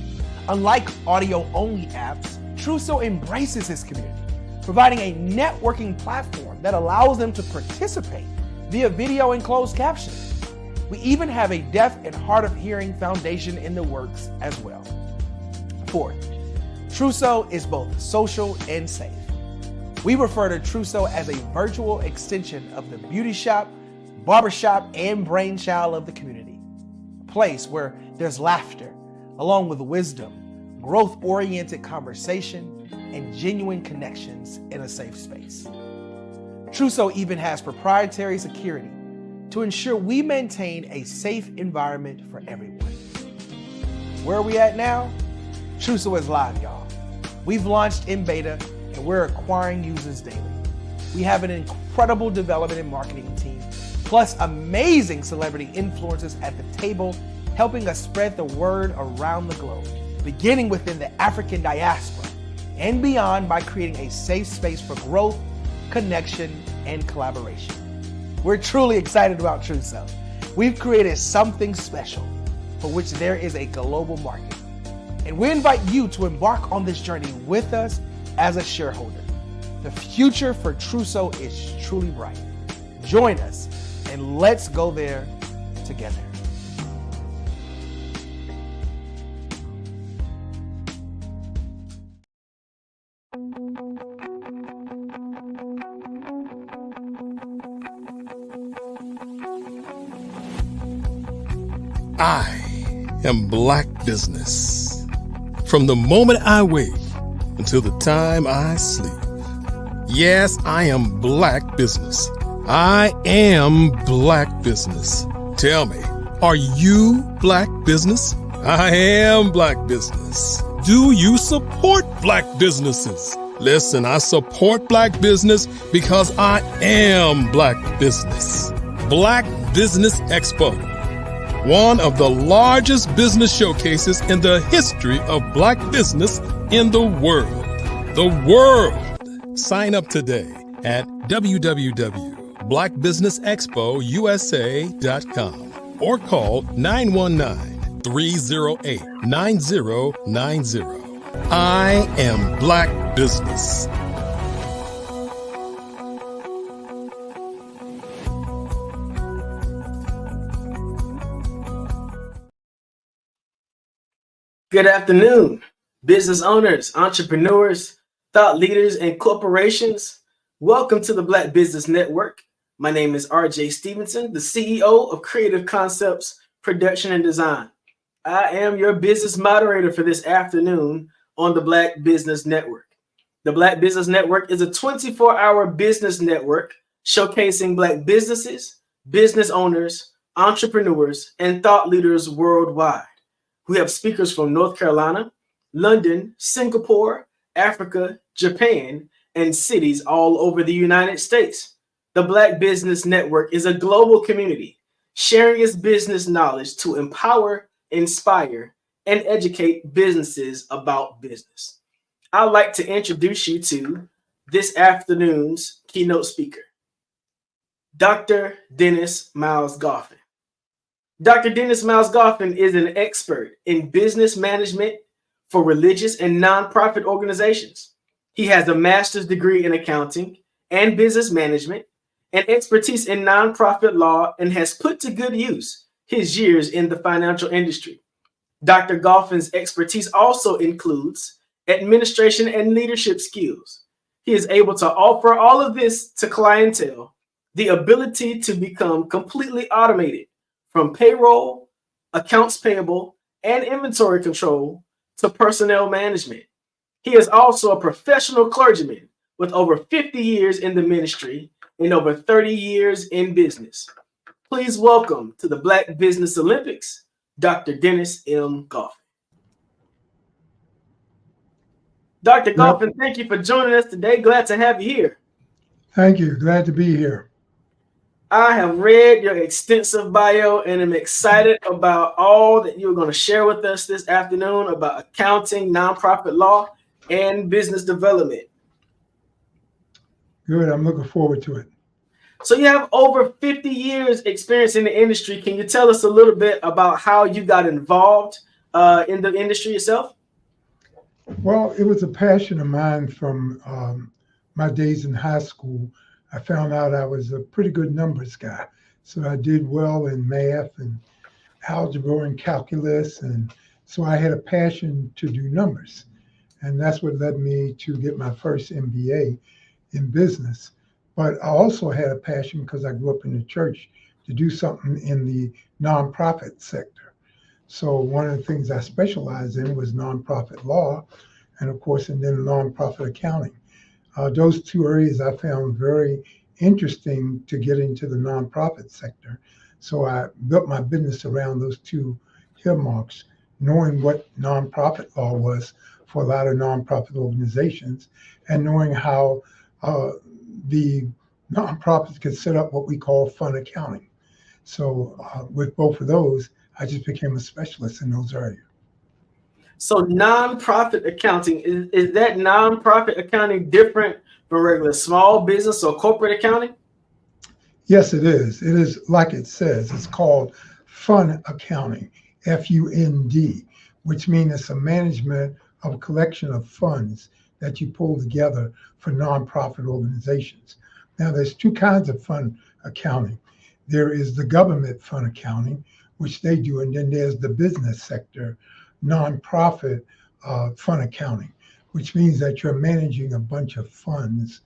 Unlike audio-only apps, Truso embraces this community, providing a networking platform that allows them to participate via video and closed captioning. We even have a deaf and hard of hearing foundation in the works as well. Fourth, Truso is both social and safe. We refer to Truso as a virtual extension of the beauty shop, barbershop, and brainchild of the community. A place where there's laughter, along with wisdom, growth-oriented conversation, and genuine connections in a safe space. Truso even has proprietary security to ensure we maintain a safe environment for everyone. Where are we at now? Truso is live, y'all. We've launched in beta and we're acquiring users daily. We have an incredible development and marketing team, plus amazing celebrity influencers at the table, helping us spread the word around the globe, beginning within the African diaspora and beyond by creating a safe space for growth, connection, and collaboration. We're truly excited about Truso. We've created something special for which there is a global market. And we invite you to embark on this journey with us as a shareholder. The future for Truso is truly bright. Join us and let's go there together. I am Black Business. From the moment I wake until the time I sleep. Yes, I am Black Business. I am Black Business. Tell me, are you Black Business? I am Black Business. Do you support Black businesses? Listen, I support Black business because I am Black Business. Black Business Expo, one of the largest business showcases in the history of black business in the world. The world! Sign up today at www.blackbusinessexpousa.com or call 919-308-9090. I am Black Business. Good afternoon, business owners, entrepreneurs, thought leaders, and corporations. Welcome to the Black Business Network. My name is RJ Stevenson, the CEO of Creative Concepts, Production, and Design. I am your business moderator for this afternoon on the Black Business Network. The Black Business Network is a 24-hour business network showcasing Black businesses, business owners, entrepreneurs, and thought leaders worldwide. We have speakers from North Carolina, London, Singapore, Africa, Japan, and cities all over the United States. The Black Business Network is a global community sharing its business knowledge to empower, inspire, and educate businesses about business. I'd like to introduce you to this afternoon's keynote speaker, Dr. Dennis Miles Goffin. Dr. Dennis Miles Goffin is an expert in business management for religious and nonprofit organizations. He has a master's degree in accounting and business management and expertise in nonprofit law and has put to good use his years in the financial industry. Dr. Goffin's expertise also includes administration and leadership skills. He is able to offer all of this to clientele, the ability to become completely automated from payroll, accounts payable, and inventory control to personnel management. He is also a professional clergyman with over 50 years in the ministry and over 30 years in business. Please welcome to the Black Business Olympics, Dr. Dennis M. Goffin. Dr. Goffin, thank you for joining us today. Glad to have you here. Thank you. Glad to be here. I have read your extensive bio and am excited about all that you're going to share with us this afternoon about accounting, nonprofit law, and business development. Good. I'm looking forward to it. So you have over 50 years experience in the industry. Can you tell us a little bit about how you got involved in the industry itself? Well, it was a passion of mine from my days in high school. I found out I was a pretty good numbers guy. So I did well in math and algebra and calculus. And so I had a passion to do numbers. And that's what led me to get my first MBA in business. But I also had a passion because I grew up in the church to do something in the nonprofit sector. So one of the things I specialized in was nonprofit law and of course, and then nonprofit accounting. Those two areas I found very interesting to get into the nonprofit sector. So I built my business around those two earmarks, knowing what nonprofit law was for a lot of nonprofit organizations and knowing how the nonprofits could set up what we call fund accounting. So with both of those, I just became a specialist in those areas. So nonprofit accounting, is that nonprofit accounting different from regular small business or corporate accounting? Yes, it is. It is like it says. It's called fund accounting, F-U-N-D, which means it's a management of a collection of funds that you pull together for nonprofit organizations. Now, there's two kinds of fund accounting. There is the government fund accounting, which they do, and then there's the business sector nonprofit fund accounting, which means that you're managing a bunch of funds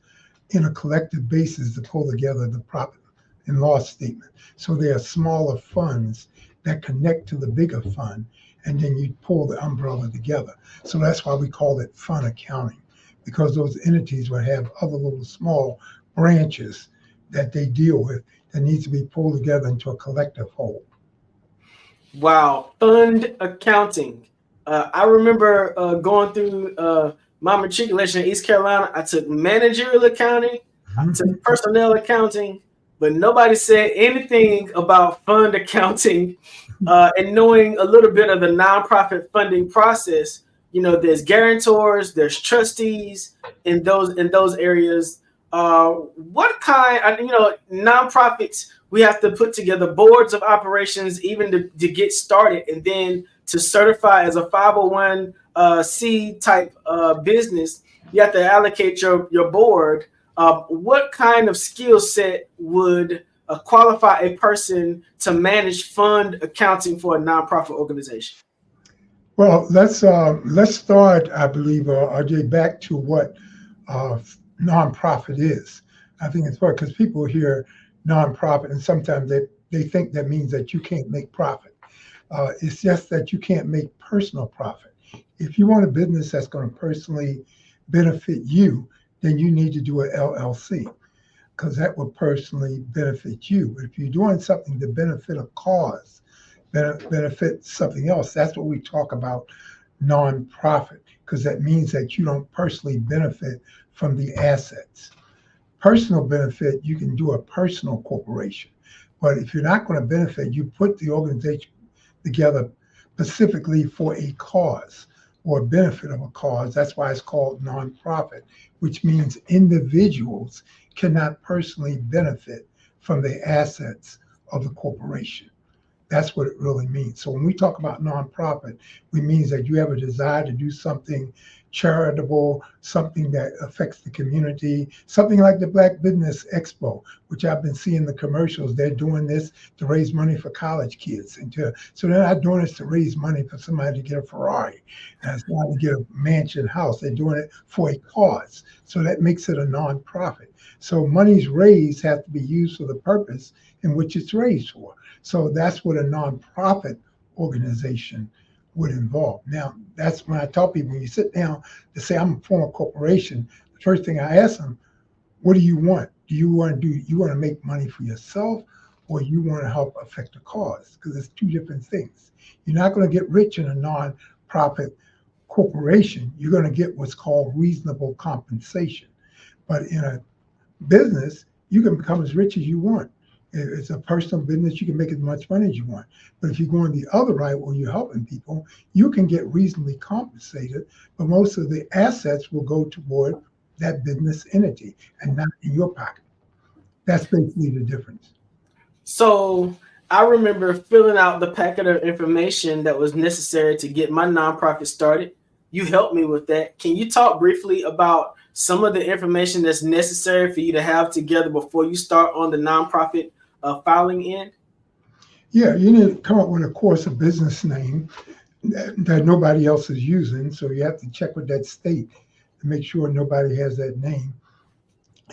in a collective basis to pull together the profit and loss statement. So there are smaller funds that connect to the bigger fund, and then you pull the umbrella together. So that's why we call it fund accounting, because those entities will have other little small branches that they deal with that needs to be pulled together into a collective whole. Wow, fund accounting. I remember going through my matriculation in East Carolina. I took managerial accounting, I took personnel accounting, but nobody said anything about fund accounting and knowing a little bit of the nonprofit funding process. There's guarantors, there's trustees in those areas. What kind, nonprofits, we have to put together boards of operations even to get started, and then to certify as a 501c type business, you have to allocate your board. What kind of skill set would qualify a person to manage fund accounting for a nonprofit organization? Well, let's start, I believe, RJ, back to what nonprofit is. I think it's important because people hear nonprofit and sometimes they think that means that you can't make profit. It's just that you can't make personal profit. If you want a business that's going to personally benefit you, then you need to do an LLC because that will personally benefit you. But if you're doing something to benefit a cause, benefit something else, that's what we talk about nonprofit, because that means that you don't personally benefit from the assets. Personal benefit, you can do a personal corporation. But if you're not going to benefit, you put the organization together specifically for a cause or benefit of a cause. That's why it's called nonprofit, which means individuals cannot personally benefit from the assets of the corporation. That's what it really means. So when we talk about nonprofit, it means that you have a desire to do something charitable, something that affects the community, something like the Black Business Expo, which I've been seeing the commercials. They're doing this to raise money for college kids. So they're not doing this to raise money for somebody to get a Ferrari, and it's not to get a mansion house. They're doing it for a cause. So that makes it a nonprofit. So monies raised have to be used for the purpose in which it's raised for. So that's what a nonprofit organization would involve. Now, that's when I tell people, when you sit down to say, I'm a former corporation, the first thing I ask them, what do you want? You want to make money for yourself, or you want to help affect a cause? Because it's two different things. You're not going to get rich in a nonprofit corporation. You're going to get what's called reasonable compensation. But in a business, you can become as rich as you want. It's a personal business. You can make as much money as you want. But if you're going the other right, where you're helping people, you can get reasonably compensated, but most of the assets will go toward that business entity and not in your pocket. That's basically the difference. So I remember filling out the packet of information that was necessary to get my nonprofit started. You helped me with that. Can you talk briefly about some of the information that's necessary for you to have together before you start on the nonprofit filing end? Yeah, you need to come up with, of course, a business name that nobody else is using. So you have to check with that state to make sure nobody has that name.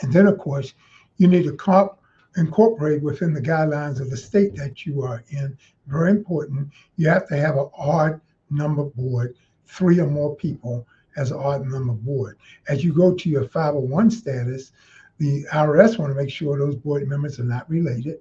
And then, of course, you need to incorporate within the guidelines of the state that you are in. Very important. You have to have an odd number board, 3 or more people as an odd number board. As you go to your 501 status, the IRS want to make sure those board members are not related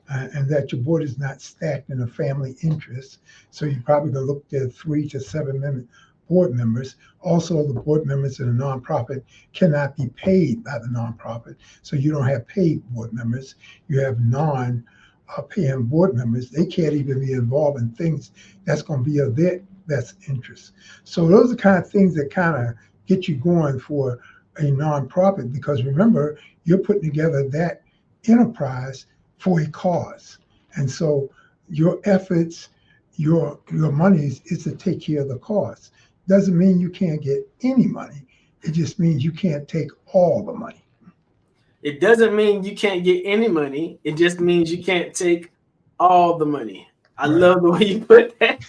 and that your board is not stacked in a family interest. So you're probably going to look at 3 to 7 board members. Also, the board members in a nonprofit cannot be paid by the nonprofit. So you don't have paid board members. You have non-paying board members. They can't even be involved in things that's going to be of their best interest. So those are the kind of things that kind of get you going for a nonprofit, because remember, you're putting together that enterprise for a cause. And so your efforts, your monies is to take care of the cause. Doesn't mean you can't get any money. It just means you can't take all the money. It doesn't mean you can't get any money. It just means you can't take all the money. I love the way you put that.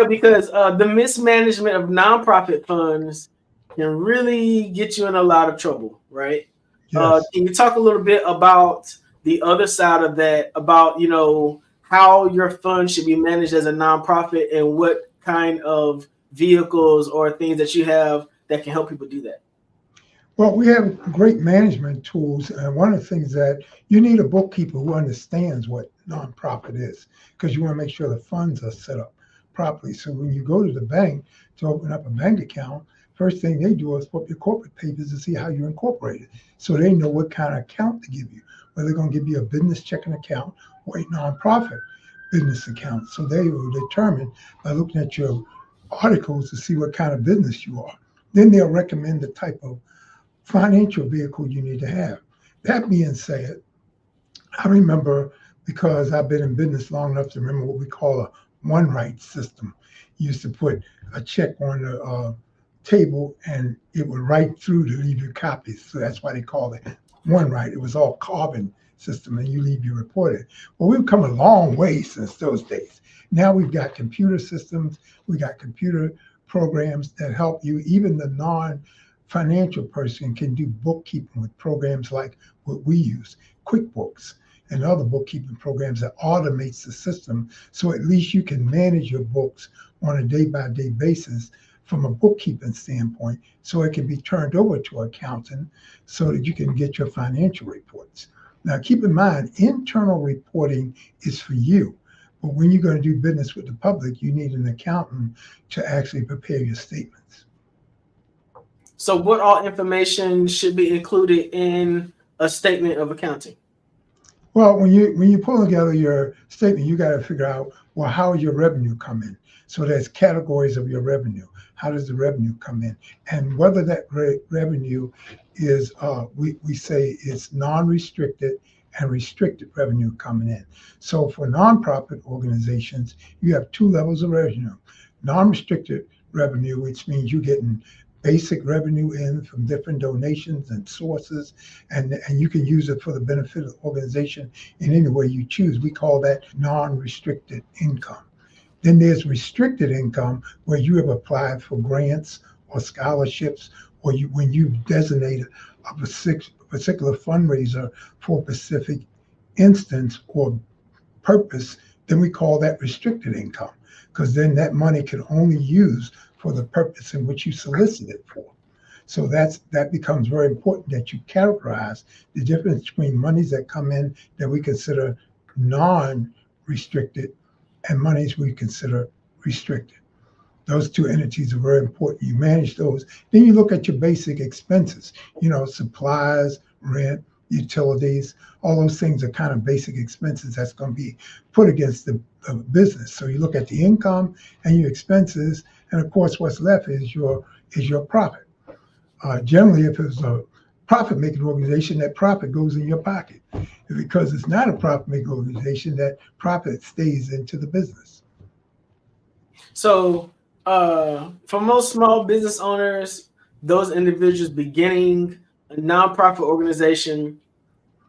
Because the mismanagement of nonprofit funds can really get you in a lot of trouble, right? Yes. Can you talk a little bit about the other side of that, about, how your fund should be managed as a nonprofit and what kind of vehicles or things that you have that can help people do that? Well, we have great management tools. And one of the things that you need a bookkeeper who understands what nonprofit is, because you want to make sure the funds are set up properly. So when you go to the bank to open up a bank account, first thing they do is put your corporate papers to see how you incorporate it. So they know what kind of account to give you. whether they're going to give you a business checking account or a nonprofit business account. So they will determine by looking at your articles to see what kind of business you are. Then they'll recommend the type of financial vehicle you need to have. That being said, I remember, because I've been in business long enough to remember what we call a one-right system. You used to put a check on the table and it would write through to leave you copies. So that's why they call it one right. It was all carbon system and you leave your report. Well, we've come a long way since those days. Now we've got computer systems, we got computer programs that help you. Even the non-financial person can do bookkeeping with programs like what we use, QuickBooks, and other bookkeeping programs that automates the system. So at least you can manage your books on a day-by-day basis from a bookkeeping standpoint, so it can be turned over to an accountant so that you can get your financial reports. Now, keep in mind, internal reporting is for you, but when you're going to do business with the public, you need an accountant to actually prepare your statements. So what all information should be included in a statement of accounting? Well, when you pull together your statement, you got to figure out, well, how is your revenue come in? So there's categories of your revenue. How does the revenue come in? And whether that revenue is, we say it's non-restricted and restricted revenue coming in. So for nonprofit organizations, you have two levels of revenue. Non-restricted revenue, which means you're getting basic revenue in from different donations and sources, and you can use it for the benefit of the organization in any way you choose. We call that non-restricted income. Then there's restricted income, where you have applied for grants or scholarships, or when you've designated a particular fundraiser for a specific instance or purpose, then we call that restricted income, because then that money can only use for the purpose in which you solicited for. So that becomes very important, that you categorize the difference between monies that come in that we consider non-restricted and monies we consider restricted. Those two entities are very important. You manage those. Then you look at your basic expenses, supplies, rent, utilities, all those things are kind of basic expenses that's going to be put against the business. So you look at the income and your expenses, and of course what's left is your profit. Generally, if it's a profit-making organization, that profit goes in your pocket. Because it's not a profit-making organization, that profit stays into the business. So for most small business owners, those individuals beginning a nonprofit organization,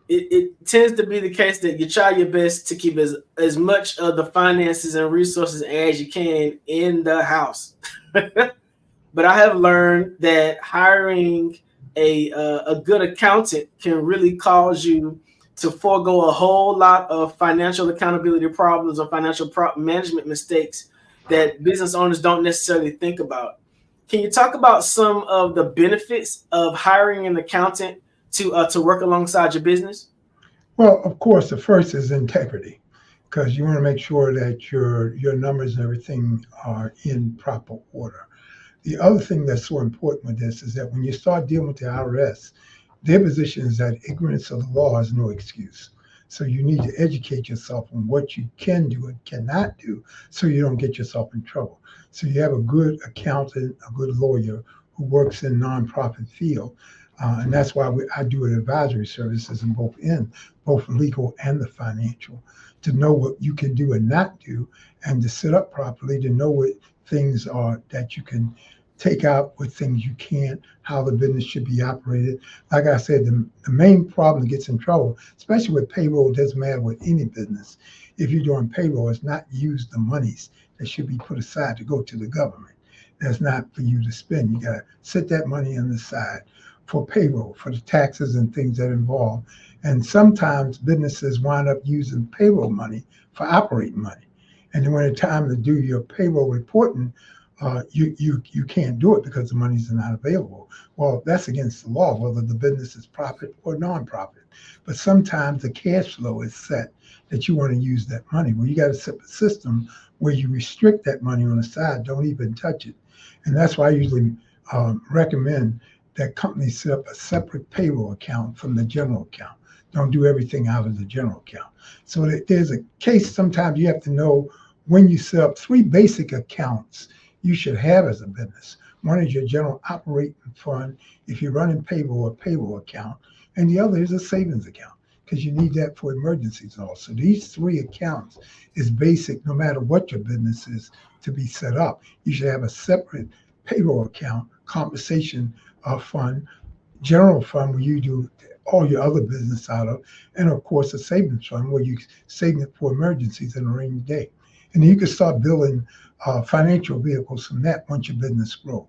it tends to be the case that you try your best to keep as much of the finances and resources as you can in the house. But I have learned that hiring a good accountant can really cause you to forego a whole lot of financial accountability problems or financial management mistakes that business owners don't necessarily think about. Can you talk about some of the benefits of hiring an accountant to work alongside your business? Well, of course, the first is integrity, because you want to make sure that your numbers and everything are in proper order. The other thing that's so important with this is that when you start dealing with the IRS, their position is that ignorance of the law is no excuse. So you need to educate yourself on what you can do and cannot do so you don't get yourself in trouble. So you have a good accountant, a good lawyer who works in nonprofit field. And that's why I do advisory services in both legal and the financial, to know what you can do and not do, and to set up properly, to know what things are that you can take out, what things you can't, how the business should be operated. Like I said, the main problem that gets in trouble, especially with payroll, doesn't matter with any business. If you're doing payroll, it's not use the monies that should be put aside to go to the government. That's not for you to spend. You got to set that money on the side for payroll, for the taxes and things that involve. And sometimes businesses wind up using payroll money for operating money. And then when it's time to do your payroll reporting, you can't do it because the money's not available. Well, that's against the law, whether the business is profit or non-profit. But sometimes the cash flow is set that you want to use that money. Well, you got to set a system where you restrict that money on the side, don't even touch it. And that's why I usually recommend that companies set up a separate payroll account from the general account. Don't do everything out of the general account. So there's a case sometimes you have to know when you set up 3 basic accounts you should have as a business. One is your general operating fund, if you're running payroll, a payroll account, and the other is a savings account, because you need that for emergencies also. These 3 accounts is basic no matter what your business is to be set up. You should have a separate payroll account, compensation fund, general fund where you do all your other business out of, and of course a savings fund where you save it for emergencies in a rainy day. And then you can start building financial vehicles from that once your business grows.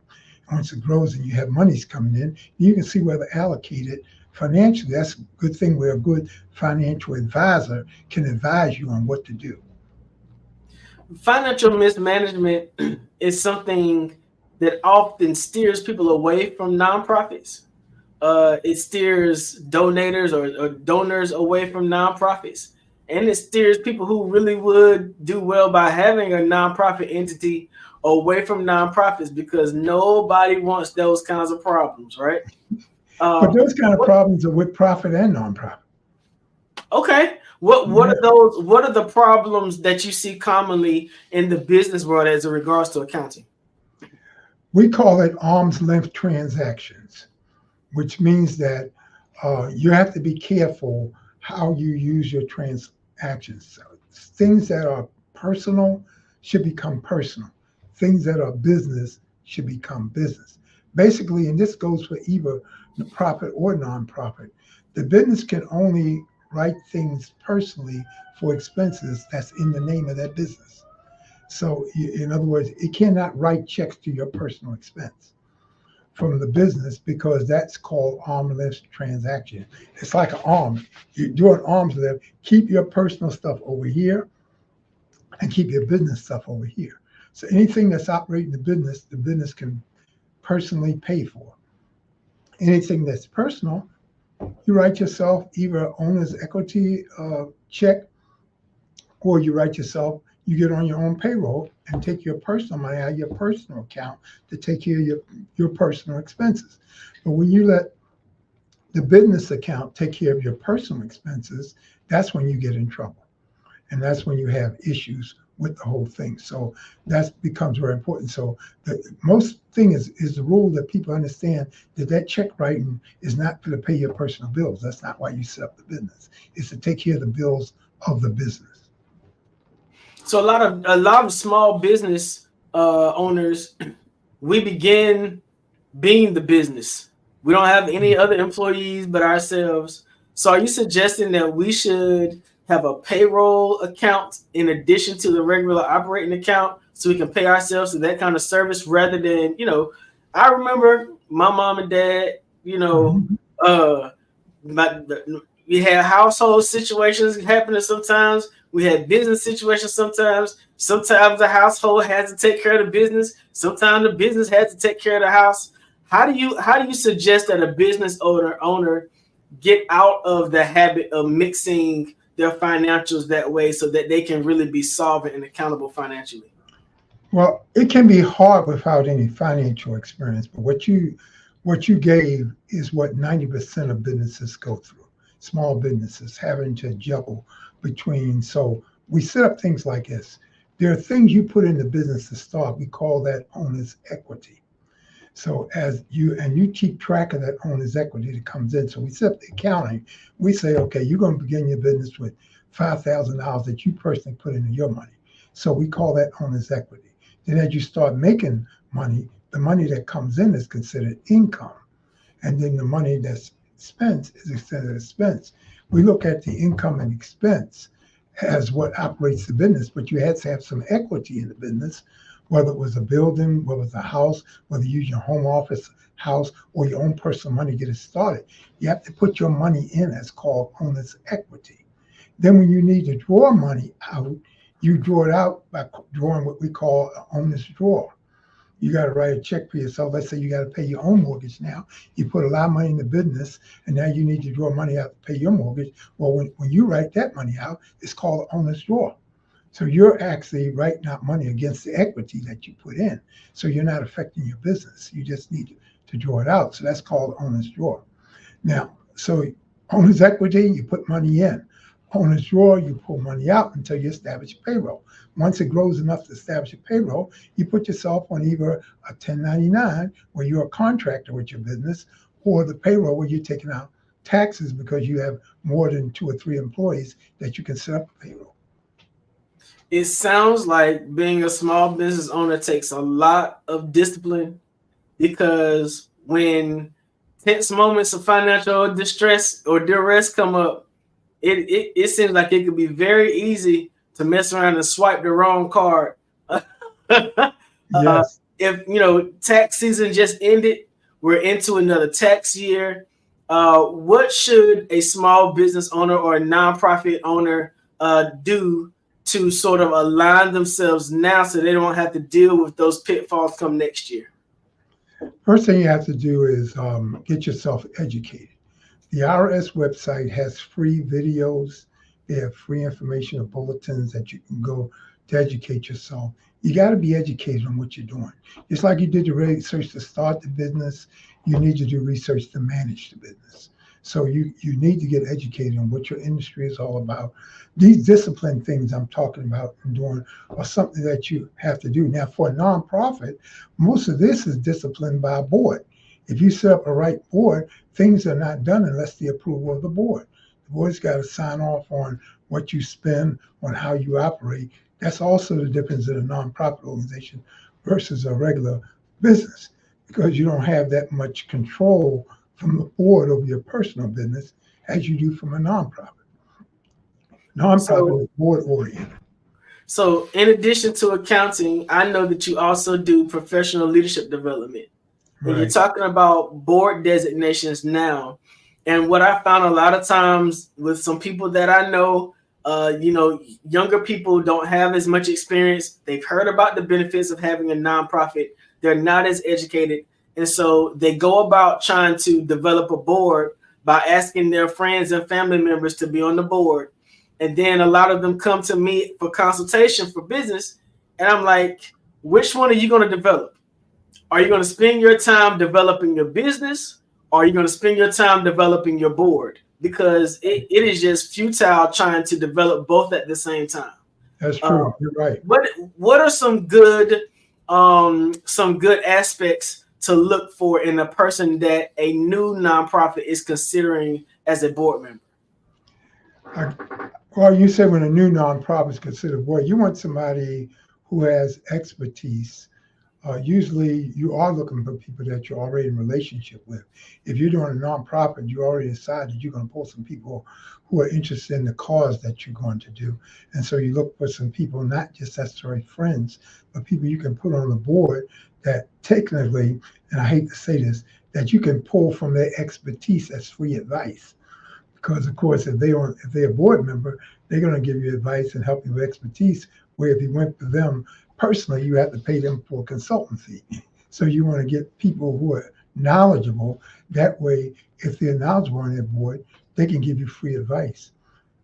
Once it grows and you have monies coming in, you can see where to allocate it financially. That's a good thing where a good financial advisor can advise you on what to do. Financial mismanagement is something that often steers people away from nonprofits. It steers donators or donors away from nonprofits. And it steers people who really would do well by having a nonprofit entity away from nonprofits, because nobody wants those kinds of problems, right? But those kind of problems are with profit and nonprofit. Okay. What are those? What are the problems that you see commonly in the business world as it regards to accounting? We call it arm's length transactions, which means that you have to be careful how you use your transactions. So things that are personal should become personal. Things that are business should become business. Basically, and this goes for either the profit or nonprofit, the business can only write things personally for expenses that's in the name of that business. So in other words, it cannot write checks to your personal expense from the business, because that's called arm's length transaction. It's like an arm. You do an arm's length, keep your personal stuff over here and keep your business stuff over here. So anything that's operating the business can personally pay for. Anything that's personal, you write yourself either owner's equity check, or you write yourself, you get on your own payroll and take your personal money out of your personal account to take care of your personal expenses. But when you let the business account take care of your personal expenses, that's when you get in trouble. And that's when you have issues with the whole thing. So that becomes very important. So the most thing is the rule that people understand, that check writing is not to pay your personal bills. That's not why you set up the business. It's to take care of the bills of the business. So a lot of small business owners, we begin being the business. We don't have any other employees but ourselves. So are you suggesting that we should have a payroll account in addition to the regular operating account so we can pay ourselves to that kind of service, rather than, I remember my mom and dad, we had household situations happening sometimes. We had business situations sometimes. Sometimes the household had to take care of the business. Sometimes the business had to take care of the house. How do you suggest that a business owner get out of the habit of mixing their financials that way so that they can really be solvent and accountable financially? Well, it can be hard without any financial experience, but what you gave is what 90% of businesses go through. Small businesses having to juggle between. So we set up things like this. There are things you put in the business to start. We call that owner's equity. So as you keep track of that owner's equity that comes in. So we set up the accounting. We say, okay, you're going to begin your business with $5,000 that you personally put into your money. So we call that owner's equity. Then as you start making money, the money that comes in is considered income. And then the money that's spent is considered expense. We look at the income and expense as what operates the business, but you had to have some equity in the business, whether it was a building, whether it was a house, whether you use your home office house or your own personal money to get it started. You have to put your money in as called owner's equity. Then when you need to draw money out, you draw it out by drawing what we call an owner's draw. You got to write a check for yourself. Let's say you got to pay your own mortgage now. You put a lot of money in the business, and now you need to draw money out to pay your mortgage. Well, when you write that money out, it's called an owner's draw. So you're actually writing out money against the equity that you put in. So you're not affecting your business. You just need to draw it out. So that's called owner's draw. Now, so owner's equity, you put money in. Owner's draw, you pull money out until you establish a payroll. Once it grows enough to establish a payroll, you put yourself on either a 1099 where you're a contractor with your business, or the payroll where you're taking out taxes because you have more than 2 or 3 employees that you can set up a payroll. It sounds like being a small business owner takes a lot of discipline, because when tense moments of financial distress or duress come up, it seems like it could be very easy to mess around and swipe the wrong card. Yes. If tax season just ended, we're into another tax year. What should a small business owner or a nonprofit owner do to sort of align themselves now so they don't have to deal with those pitfalls come next year? First thing you have to do is get yourself educated. The IRS website has free videos. They have free information or bulletins that you can go to educate yourself. You got to be educated on what you're doing. Just like you did the research to start the business, you need to do research to manage the business. So you need to get educated on what your industry is all about. These discipline things I'm talking about and doing are something that you have to do. Now, for a nonprofit, most of this is disciplined by a board. If you set up a right board, things are not done unless the approval of the board. The board's got to sign off on what you spend, on how you operate. That's also the difference in a nonprofit organization versus a regular business, because you don't have that much control from the board over your personal business as you do from a nonprofit. Nonprofit is board oriented. So in addition to accounting, I know that you also do professional leadership development. And you're talking about board designations now. And what I found a lot of times with some people that I know, younger people don't have as much experience. They've heard about the benefits of having a nonprofit. They're not as educated. And so they go about trying to develop a board by asking their friends and family members to be on the board. And then a lot of them come to me for consultation for business. And I'm like, which one are you going to develop? Are you going to spend your time developing your business, or are you going to spend your time developing your board? Because it is just futile trying to develop both at the same time. That's true. You're right. What are some good aspects to look for in a person that a new nonprofit is considering as a board member? Well, you say when a new nonprofit is considered board, you want somebody who has expertise. Usually you are looking for people that you're already in relationship with. If you're doing a nonprofit, you already decided you're going to pull some people who are interested in the cause that you're going to do. And so you look for some people, not just necessarily friends, but people you can put on the board that technically, and I hate to say this, that you can pull from their expertise as free advice. Because of course, if they're a board member, they're going to give you advice and help you with expertise, where if you went to them personally, you have to pay them for a consultant fee. So you want to get people who are knowledgeable. That way, if they're knowledgeable on their board, they can give you free advice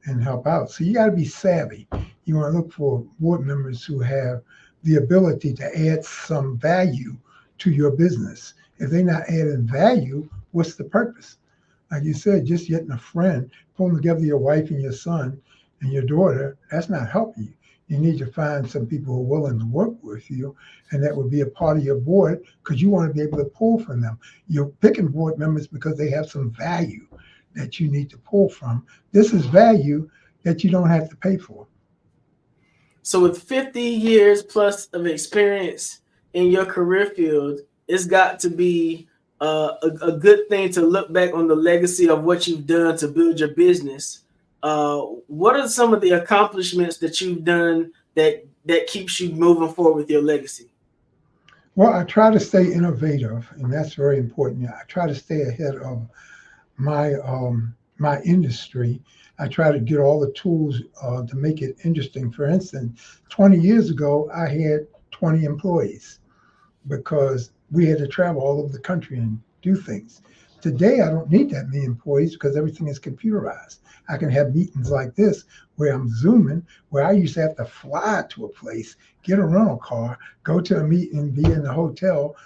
and help out. So you got to be savvy. You want to look for board members who have the ability to add some value to your business. If they're not adding value, what's the purpose? Like you said, just getting a friend, pulling together your wife and your son and your daughter, that's not helping you. You need to find some people who are willing to work with you, and that would be a part of your board, because you want to be able to pull from them. You're picking board members because they have some value that you need to pull from. This is value that you don't have to pay for. So with 50 years plus of experience in your career field, it's got to be a good thing to look back on the legacy of what you've done to build your business. What are some of the accomplishments that you've done that keeps you moving forward with your legacy? Well, I try to stay innovative, and that's very important. I try to stay ahead of my industry. I try to get all the tools to make it interesting. For instance, 20 years ago, I had 20 employees because we had to travel all over the country and do things. Today, I don't need that many employees because everything is computerized. I can have meetings like this where I'm Zooming, where I used to have to fly to a place, get a rental car, go to a meeting, be in the hotel,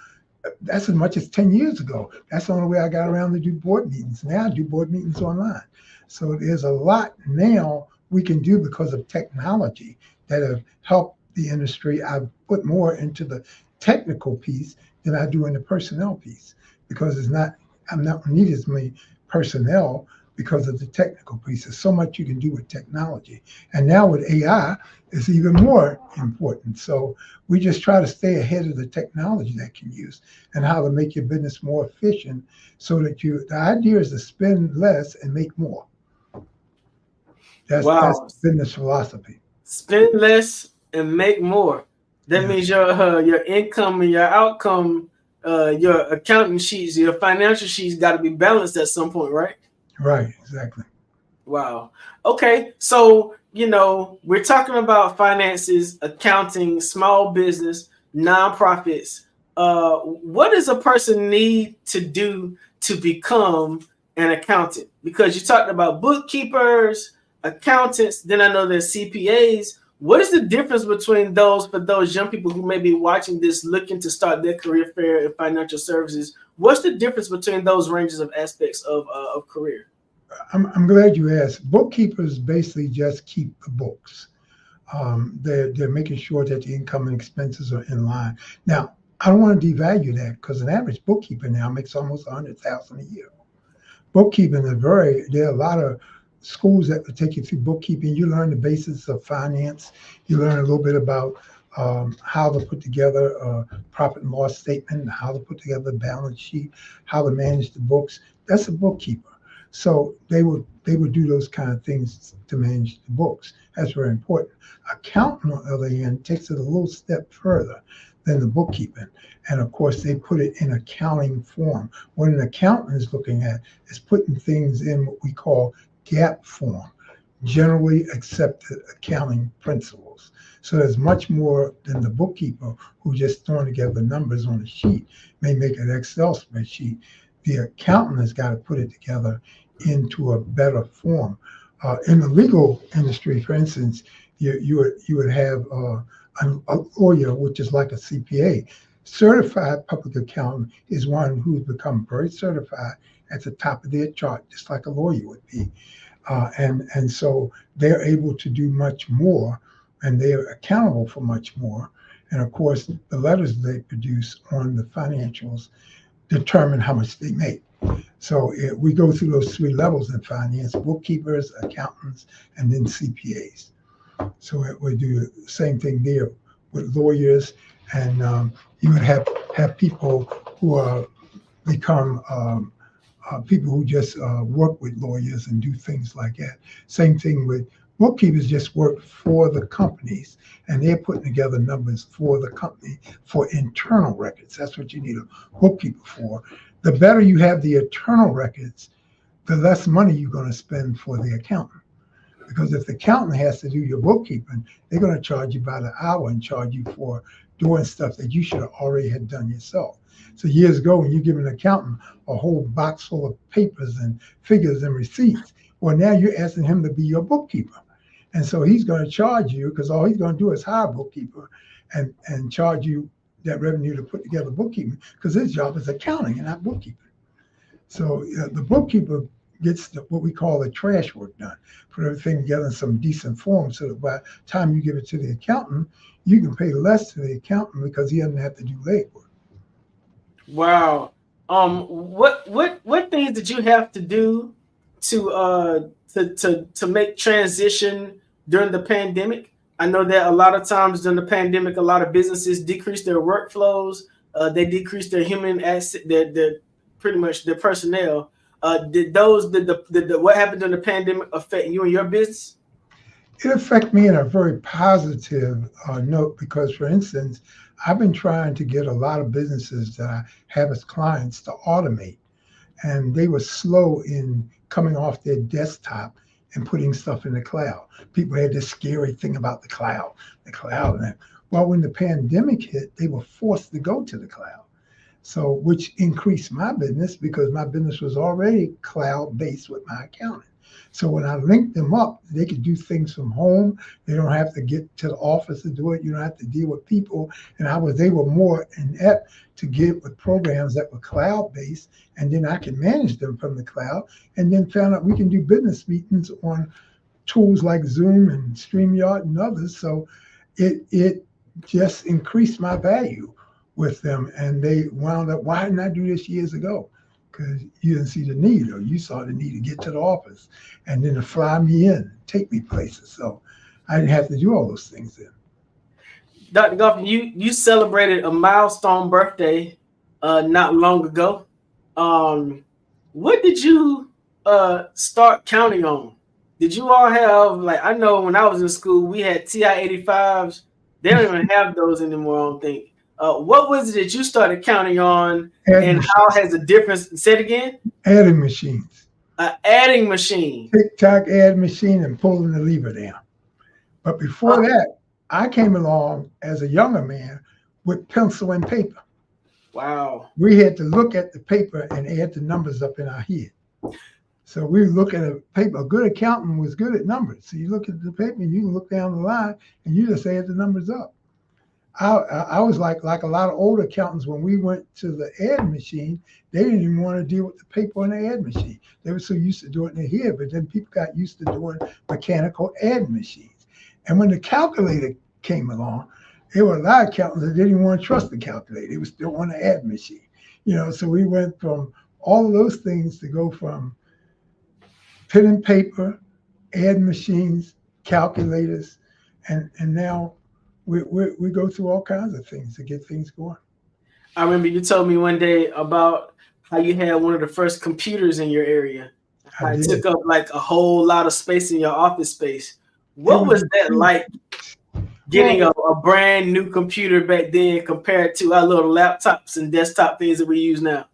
That's as much as 10 years ago. That's the only way I got around to do board meetings. Now I do board meetings online. So there's a lot now we can do because of technology that have helped the industry. I've put more into the technical piece than I do in the personnel piece because I'm not needed as many personnel because of the technical piece. There's so much you can do with technology. And now with AI, it's even more important. So we just try to stay ahead of the technology that can use and how to make your business more efficient so that the idea is to spend less and make more. That's business philosophy. Spend less and make more. That means your income and your outcome, your accounting sheets, your financial sheets got to be balanced at some point, right? Right, exactly. Wow. Okay, so we're talking about finances, accounting, small business, nonprofits. What does a person need to do to become an accountant? Because you talked about bookkeepers, accountants, then I know there's CPAs. What is the difference between those for those young people who may be watching this looking to start their career fair in financial services? What's the difference between those ranges of aspects of career? I'm glad you asked. Bookkeepers basically just keep the books. They're making sure that the income and expenses are in line. Now, I don't want to devalue that because an average bookkeeper now makes almost $100,000 a year. Bookkeeping there are a lot of schools that will take you through bookkeeping. You learn the basics of finance. You learn a little bit about how to put together a profit and loss statement, how to put together a balance sheet, how to manage the books. That's a bookkeeper. So they would do those kind of things to manage the books. That's very important. Accountant, on the other hand, takes it a little step further than the bookkeeping. And of course, they put it in accounting form. What an accountant is looking at is putting things in what we call GAAP form, generally accepted accounting principles. So there's much more than the bookkeeper who just throwing together numbers on a sheet, may make an Excel spreadsheet. The accountant has got to put it together into a better form. In the legal industry, for instance, you would have a lawyer, which is like a CPA. Certified public accountant is one who's become very certified at the top of their chart, just like a lawyer would be. And so they're able to do much more, and they're accountable for much more. And of course, the letters they produce on the financials determine how much they make. So we go through those three levels in finance: bookkeepers, accountants, and then CPAs. So we do the same thing there with lawyers, and you would have people who become people who just work with lawyers and do things like that. Same thing with bookkeepers, just work for the companies, and they're putting together numbers for the company for internal records. That's what you need a bookkeeper for. The better you have the internal records, the less money you're going to spend for the accountant. Because if the accountant has to do your bookkeeping, they're going to charge you by the hour and charge you for doing stuff that you should have already had done yourself. So years ago, when you give an accountant a whole box full of papers and figures and receipts, well, now you're asking him to be your bookkeeper. And so he's going to charge you, because all he's going to do is hire a bookkeeper and charge you that revenue to put together bookkeeping, because his job is accounting and not bookkeeping. So the bookkeeper gets what we call the trash work done, put everything together in some decent form so that by the time you give it to the accountant, you can pay less to the accountant because he doesn't have to do legwork. Wow. What things did you have to do to make transition during the pandemic? I know that a lot of times during the pandemic, a lot of businesses decreased their workflows. They decreased their human asset, their pretty much their personnel. Did what happened during the pandemic affect you and your business? It affected me in a very positive note because, for instance, I've been trying to get a lot of businesses that I have as clients to automate, and they were slow in coming off their desktop and putting stuff in the cloud. People had this scary thing about the cloud. Well, when the pandemic hit, they were forced to go to the cloud. So, which increased my business because my business was already cloud-based with my accounting. So when I linked them up, they could do things from home. They don't have to get to the office to do it. You don't have to deal with people. And they were more inept to get with programs that were cloud-based, and then I can manage them from the cloud. And then found out we can do business meetings on tools like Zoom and StreamYard and others. So it just increased my value with them. And they wound up, why didn't I do this years ago? Because you didn't see the need, or you saw the need to get to the office and then to fly me in, take me places. So I didn't have to do all those things then. Dr. Goff, you celebrated a milestone birthday not long ago. What did you start counting on? Did you all have, like, I know when I was in school, we had TI-85s. They don't even have those anymore, I don't think. What was it that you started counting on, and how has the difference? Say it again. Adding machines. An adding machine. Tick-tock add machine and pulling the lever down. But before that, I came along as a younger man with pencil and paper. Wow. We had to look at the paper and add the numbers up in our head. So we look at a paper. A good accountant was good at numbers. So you look at the paper and you can look down the line and you just add the numbers up. I was like a lot of old accountants. When we went to the ad machine, they didn't even want to deal with the paper on the ad machine. They were so used to doing it in their head, but then people got used to doing mechanical ad machines. And when the calculator came along, there were a lot of accountants that didn't even want to trust the calculator. They were still on the ad machine. So we went from all of those things to go from pen and paper, ad machines, calculators, and now we go through all kinds of things to get things going. I remember you told me one day about how you had one of the first computers in your area. It took up like a whole lot of space in your office space. What was that like, getting a brand new computer back then compared to our little laptops and desktop things that we use now?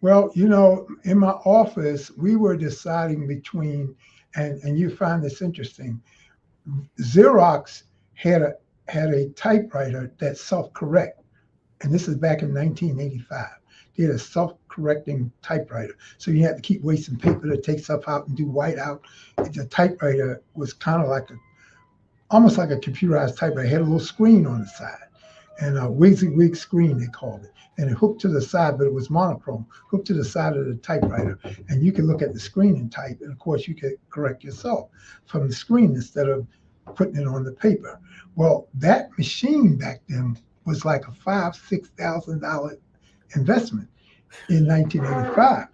Well, in my office, we were deciding between, and you find this interesting, Xerox had a typewriter that self-correct, and this is back in 1985. They had a self-correcting typewriter, so you had to keep wasting paper to take stuff out and do whiteout. The typewriter was kind of almost like a computerized typewriter. It had a little screen on the side, and a WYSIWYG screen, they called it. And it hooked to the side, but it was monochrome, hooked to the side of the typewriter. And you could look at the screen and type, and of course you could correct yourself from the screen instead of putting it on the paper. Well, that machine back then was like a $5,000-$6,000 investment in 1985.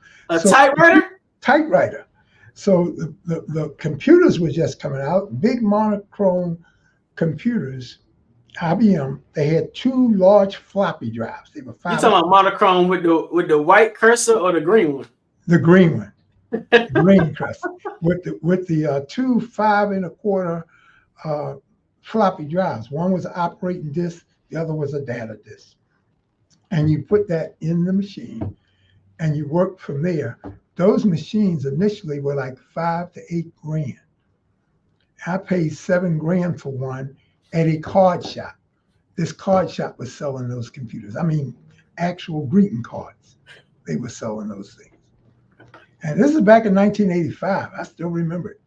Typewriter? Typewriter. So the computers were just coming out, big monochrome computers. IBM, they had two large floppy drives. They were You talking about monochrome with the white cursor or the green one? The green one, the green cursor with the two 5 1/4 floppy drives. One was an operating disk, the other was a data disk. And you put that in the machine, and you work from there. Those machines initially were like $5,000 to $8,000. I paid $7,000 for one at a card shop. This card shop was selling those computers. I mean, actual greeting cards. They were selling those things. And this is back in 1985. I still remember it.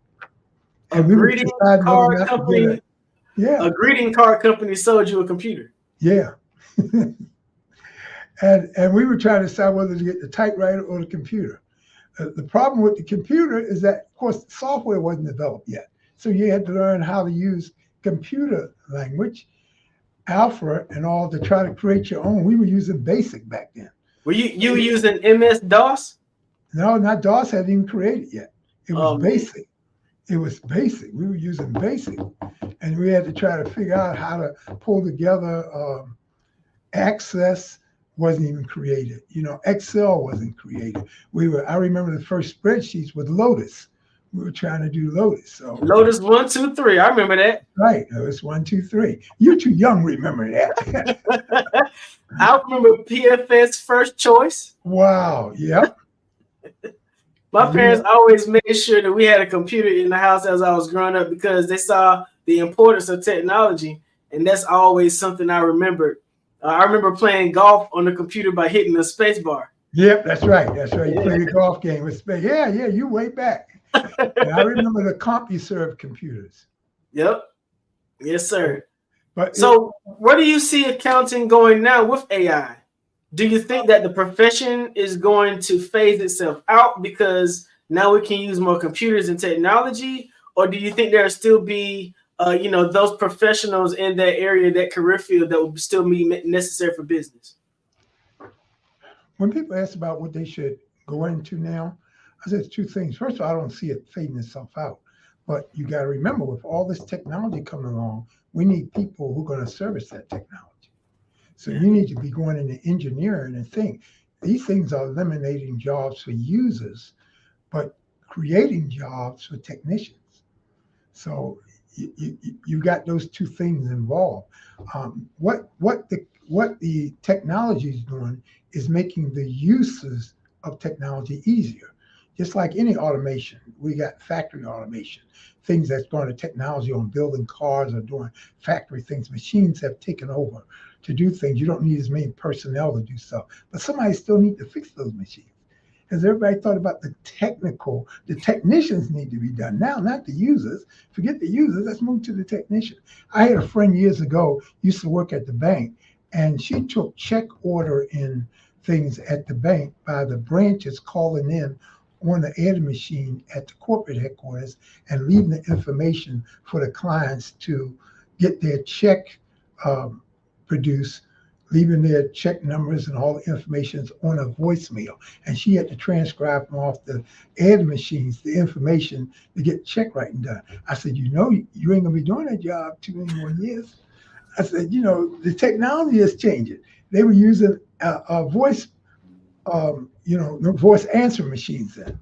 And a greeting card company. A greeting card company sold you a computer. Yeah. and we were trying to decide whether to get the typewriter or the computer. The problem with the computer is that, of course, software wasn't developed yet. So you had to learn how to use computer language, Alpha and all, to try to create your own. We were using BASIC back then. Were you using MS-DOS? No, not DOS hadn't even created yet. It was BASIC. It was BASIC. We were using BASIC. And we had to try to figure out how to pull together. Access wasn't even created. Excel wasn't created. I remember the first spreadsheets with Lotus. We were trying to do Lotus. So Lotus 1, 2, 3. I remember that. Right. Lotus 1, 2, 3. You're too young to remember that. I remember PFS First Choice. Wow. Yep. My parents always made sure that we had a computer in the house as I was growing up because they saw the importance of technology. And that's always something I remembered. I remember playing golf on the computer by hitting the space bar. Yep, that's right. That's right. You play the golf game with space. Yeah, you way back. And I remember the CompuServe computers. Yep. Yes, sir. But so where do you see accounting going now with AI? Do you think that the profession is going to phase itself out because now we can use more computers and technology? Or do you think there'll still be, those professionals in that area, that career field that will still be necessary for business? When people ask about what they should go into now, I said two things. First of all, I don't see it fading itself out. But you got to remember, with all this technology coming along, we need people who are going to service that technology. So you need to be going into engineering and think. These things are eliminating jobs for users, but creating jobs for technicians. So you got those two things involved. What the technology is doing is making the uses of technology easier. Just like any automation, we got factory automation, things that's going to technology on building cars or doing factory things. Machines have taken over to do things. You don't need as many personnel to do stuff, but somebody still need to fix those machines. Has everybody thought about the technicians need to be done now, not the users. Forget the users, let's move to the technician. I had a friend years ago, used to work at the bank, and she took check order in things at the bank by the branches calling in on the air machine at the corporate headquarters and leaving the information for the clients to get their check produced, leaving their check numbers and all the information on a voicemail. And she had to transcribe them off the air machines, the information to get check writing done. I said, you ain't gonna be doing that job too many more years. I said, the technology is changing. They were using a voice voice answer machines then.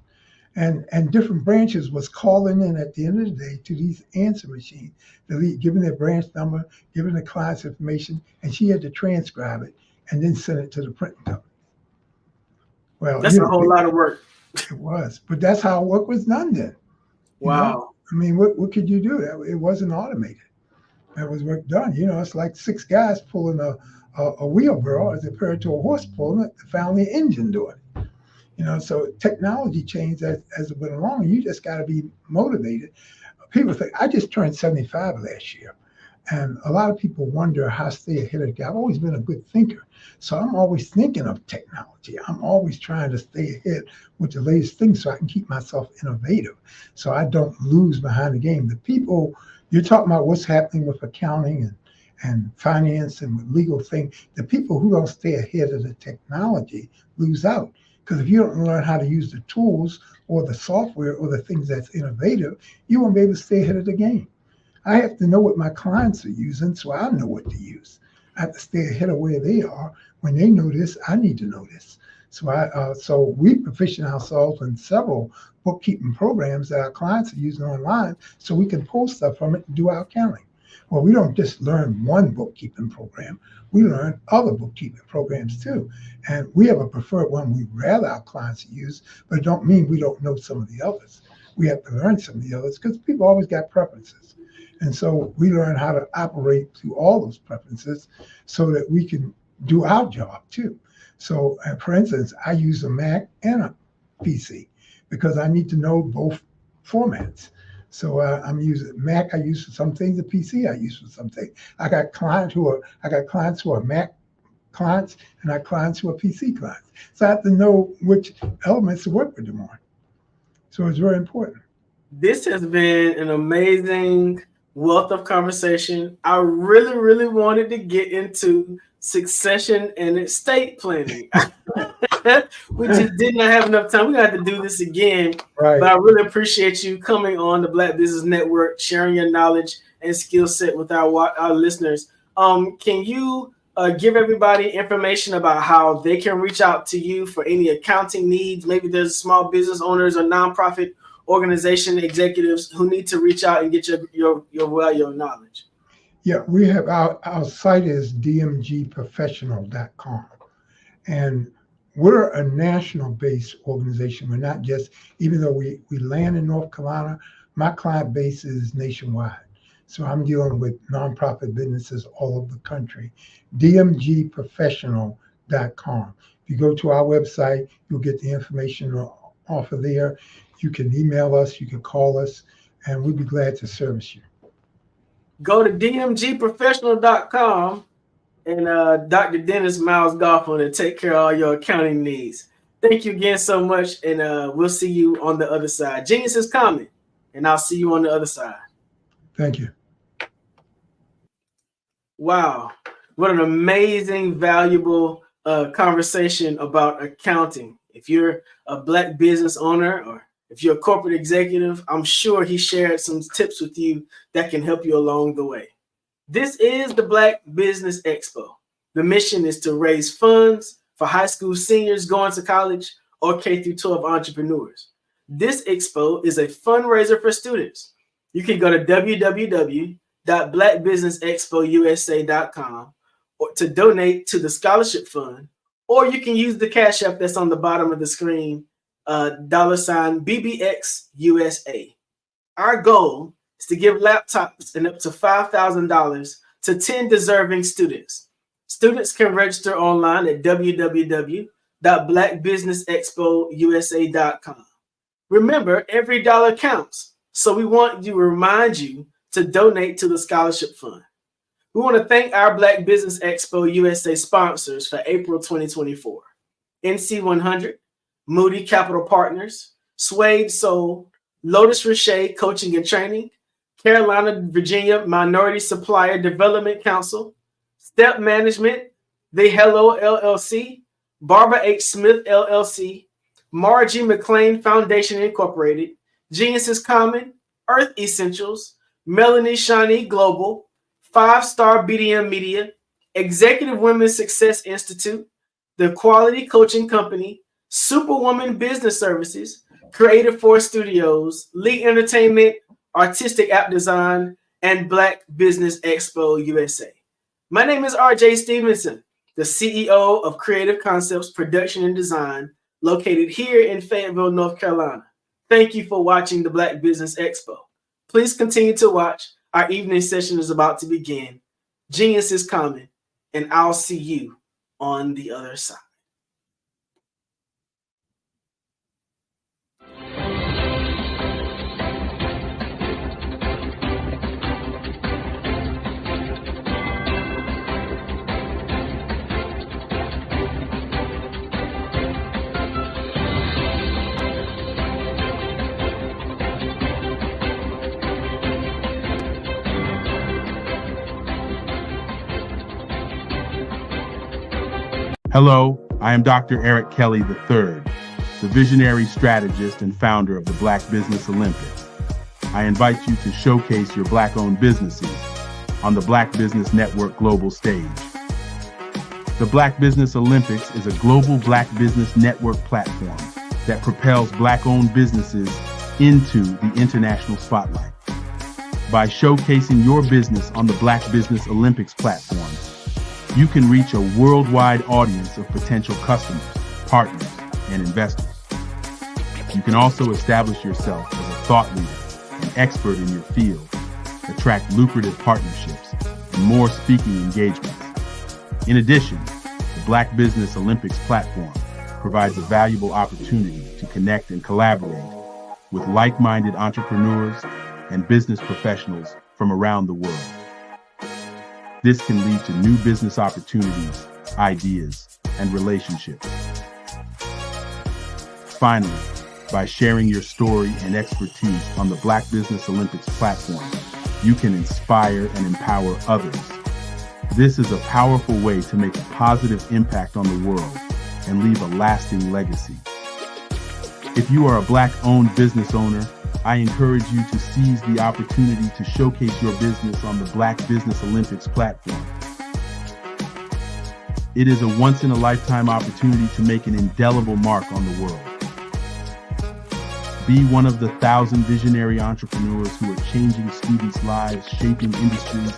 And different branches was calling in at the end of the day to these answer machines, giving their branch number, giving the client's information, and she had to transcribe it and then send it to the printing company. Well, that's a whole lot of work. It was, but that's how work was done then. Wow. I mean, what could you do? It wasn't automated. That was work done. It's like 6 guys pulling a wheelbarrow as compared to a horse pulling it, found the engine doing it. So technology changed as it went along, and you just got to be motivated. People think, I just turned 75 last year, and a lot of people wonder how I stay ahead of the game. I've always been a good thinker, so I'm always thinking of technology. I'm always trying to stay ahead with the latest things so I can keep myself innovative, so I don't lose behind the game. The people, you're talking about what's happening with accounting and finance and with legal things, the people who don't stay ahead of the technology lose out. Because if you don't learn how to use the tools or the software or the things that's innovative, you won't be able to stay ahead of the game. I have to know what my clients are using so I know what to use. I have to stay ahead of where they are. When they know this, I need to know this. So we proficient ourselves in several bookkeeping programs that our clients are using online so we can pull stuff from it and do our accounting. Well, we don't just learn one bookkeeping program. We learn other bookkeeping programs too. And we have a preferred one we'd rather our clients use, but it don't mean we don't know some of the others. We have to learn some of the others because people always got preferences. And so we learn how to operate through all those preferences so that we can do our job too. So for instance, I use a Mac and a PC because I need to know both formats. So I'm using Mac. I use for some things. The PC I use for some things. I got clients who are Mac clients, and I have clients who are PC clients. So I have to know which elements to work with them on. So it's very important. This has been an amazing wealth of conversation. I really, really wanted to get into succession and estate planning. We just did not have enough time. We're going to have to do this again. Right. But I really appreciate you coming on the Black Business Network, sharing your knowledge and skill set with our listeners. Can you give everybody information about how they can reach out to you for any accounting needs? Maybe there's small business owners or nonprofit organization executives who need to reach out and get your knowledge. Yeah, we have our site is dmgprofessional.com. And we're a national-based organization. We're not just, even though we land in North Carolina, my client base is nationwide. So I'm dealing with nonprofit businesses all over the country. dmgprofessional.com. If you go to our website, you'll get the information off of there. You can email us, you can call us, and we'd be glad to service you. Go to dmgprofessional.com and Dr. Dennis Miles Goffin to take care of all your accounting needs. Thank you again so much, and we'll see you on the other side. Genius is coming, and I'll see you on the other side. Thank you. Wow, what an amazing, valuable conversation about accounting. If you're a Black business owner or if you're a corporate executive, I'm sure he shared some tips with you that can help you along the way. This is the Black Business Expo. The mission is to raise funds for high school seniors going to college or K-12 entrepreneurs. This expo is a fundraiser for students. You can go to www.blackbusinessexpousa.com to donate to the scholarship fund, or you can use the Cash App that's on the bottom of the screen, $BBXUSA. Our goal is to give laptops and up to $5,000 to 10 deserving students. Students can register online at www.blackbusinessexpousa.com. Remember, every dollar counts, so we want to remind you to donate to the scholarship fund. We want to thank our Black Business Expo USA sponsors for April 2024. NC100, Moody Capital Partners, Suede Soul, Lotus Richey Coaching and Training, Carolina, Virginia Minority Supplier Development Council, Step Management, The Hello LLC, Barbara H. Smith LLC, Margie McLean Foundation Incorporated, Genius is Common, Earth Essentials, Melanie Shawnee Global, 5-Star BDM Media, Executive Women's Success Institute, The Quality Coaching Company, Superwoman Business Services, Creative Force Studios, Lee Entertainment, Artistic App Design, and Black Business Expo USA. My name is RJ Stevenson, the CEO of Creative Concepts Production and Design, located here in Fayetteville, North Carolina. Thank you for watching the Black Business Expo. Please continue to watch. Our evening session is about to begin. Genius is coming, and I'll see you on the other side. Hello, I am Dr. Eric Kelly III, the visionary strategist and founder of the Black Business Olympics. I invite you to showcase your Black-owned businesses on the Black Business Network global stage. The Black Business Olympics is a global Black Business Network platform that propels Black-owned businesses into the international spotlight. By showcasing your business on the Black Business Olympics platform, you can reach a worldwide audience of potential customers, partners, and investors. You can also establish yourself as a thought leader, an expert in your field, attract lucrative partnerships, and more speaking engagements. In addition, the Black Business Olympics platform provides a valuable opportunity to connect and collaborate with like-minded entrepreneurs and business professionals from around the world. This can lead to new business opportunities, ideas, and relationships. Finally, by sharing your story and expertise on the Black Business Olympics platform, you can inspire and empower others. This is a powerful way to make a positive impact on the world and leave a lasting legacy. If you are a Black-owned business owner, I encourage you to seize the opportunity to showcase your business on the Black Business Olympics platform. It is a once-in-a-lifetime opportunity to make an indelible mark on the world. Be one of the 1,000 visionary entrepreneurs who are changing students' lives, shaping industries,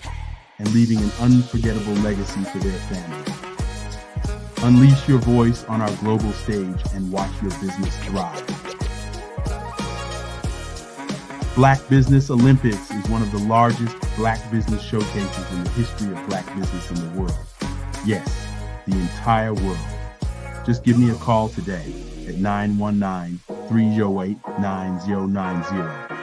and leaving an unforgettable legacy for their families. Unleash your voice on our global stage and watch your business thrive. Black Business Olympics is one of the largest black business showcases in the history of black business in the world. Yes, the entire world. Just give me a call today at 919-308-9090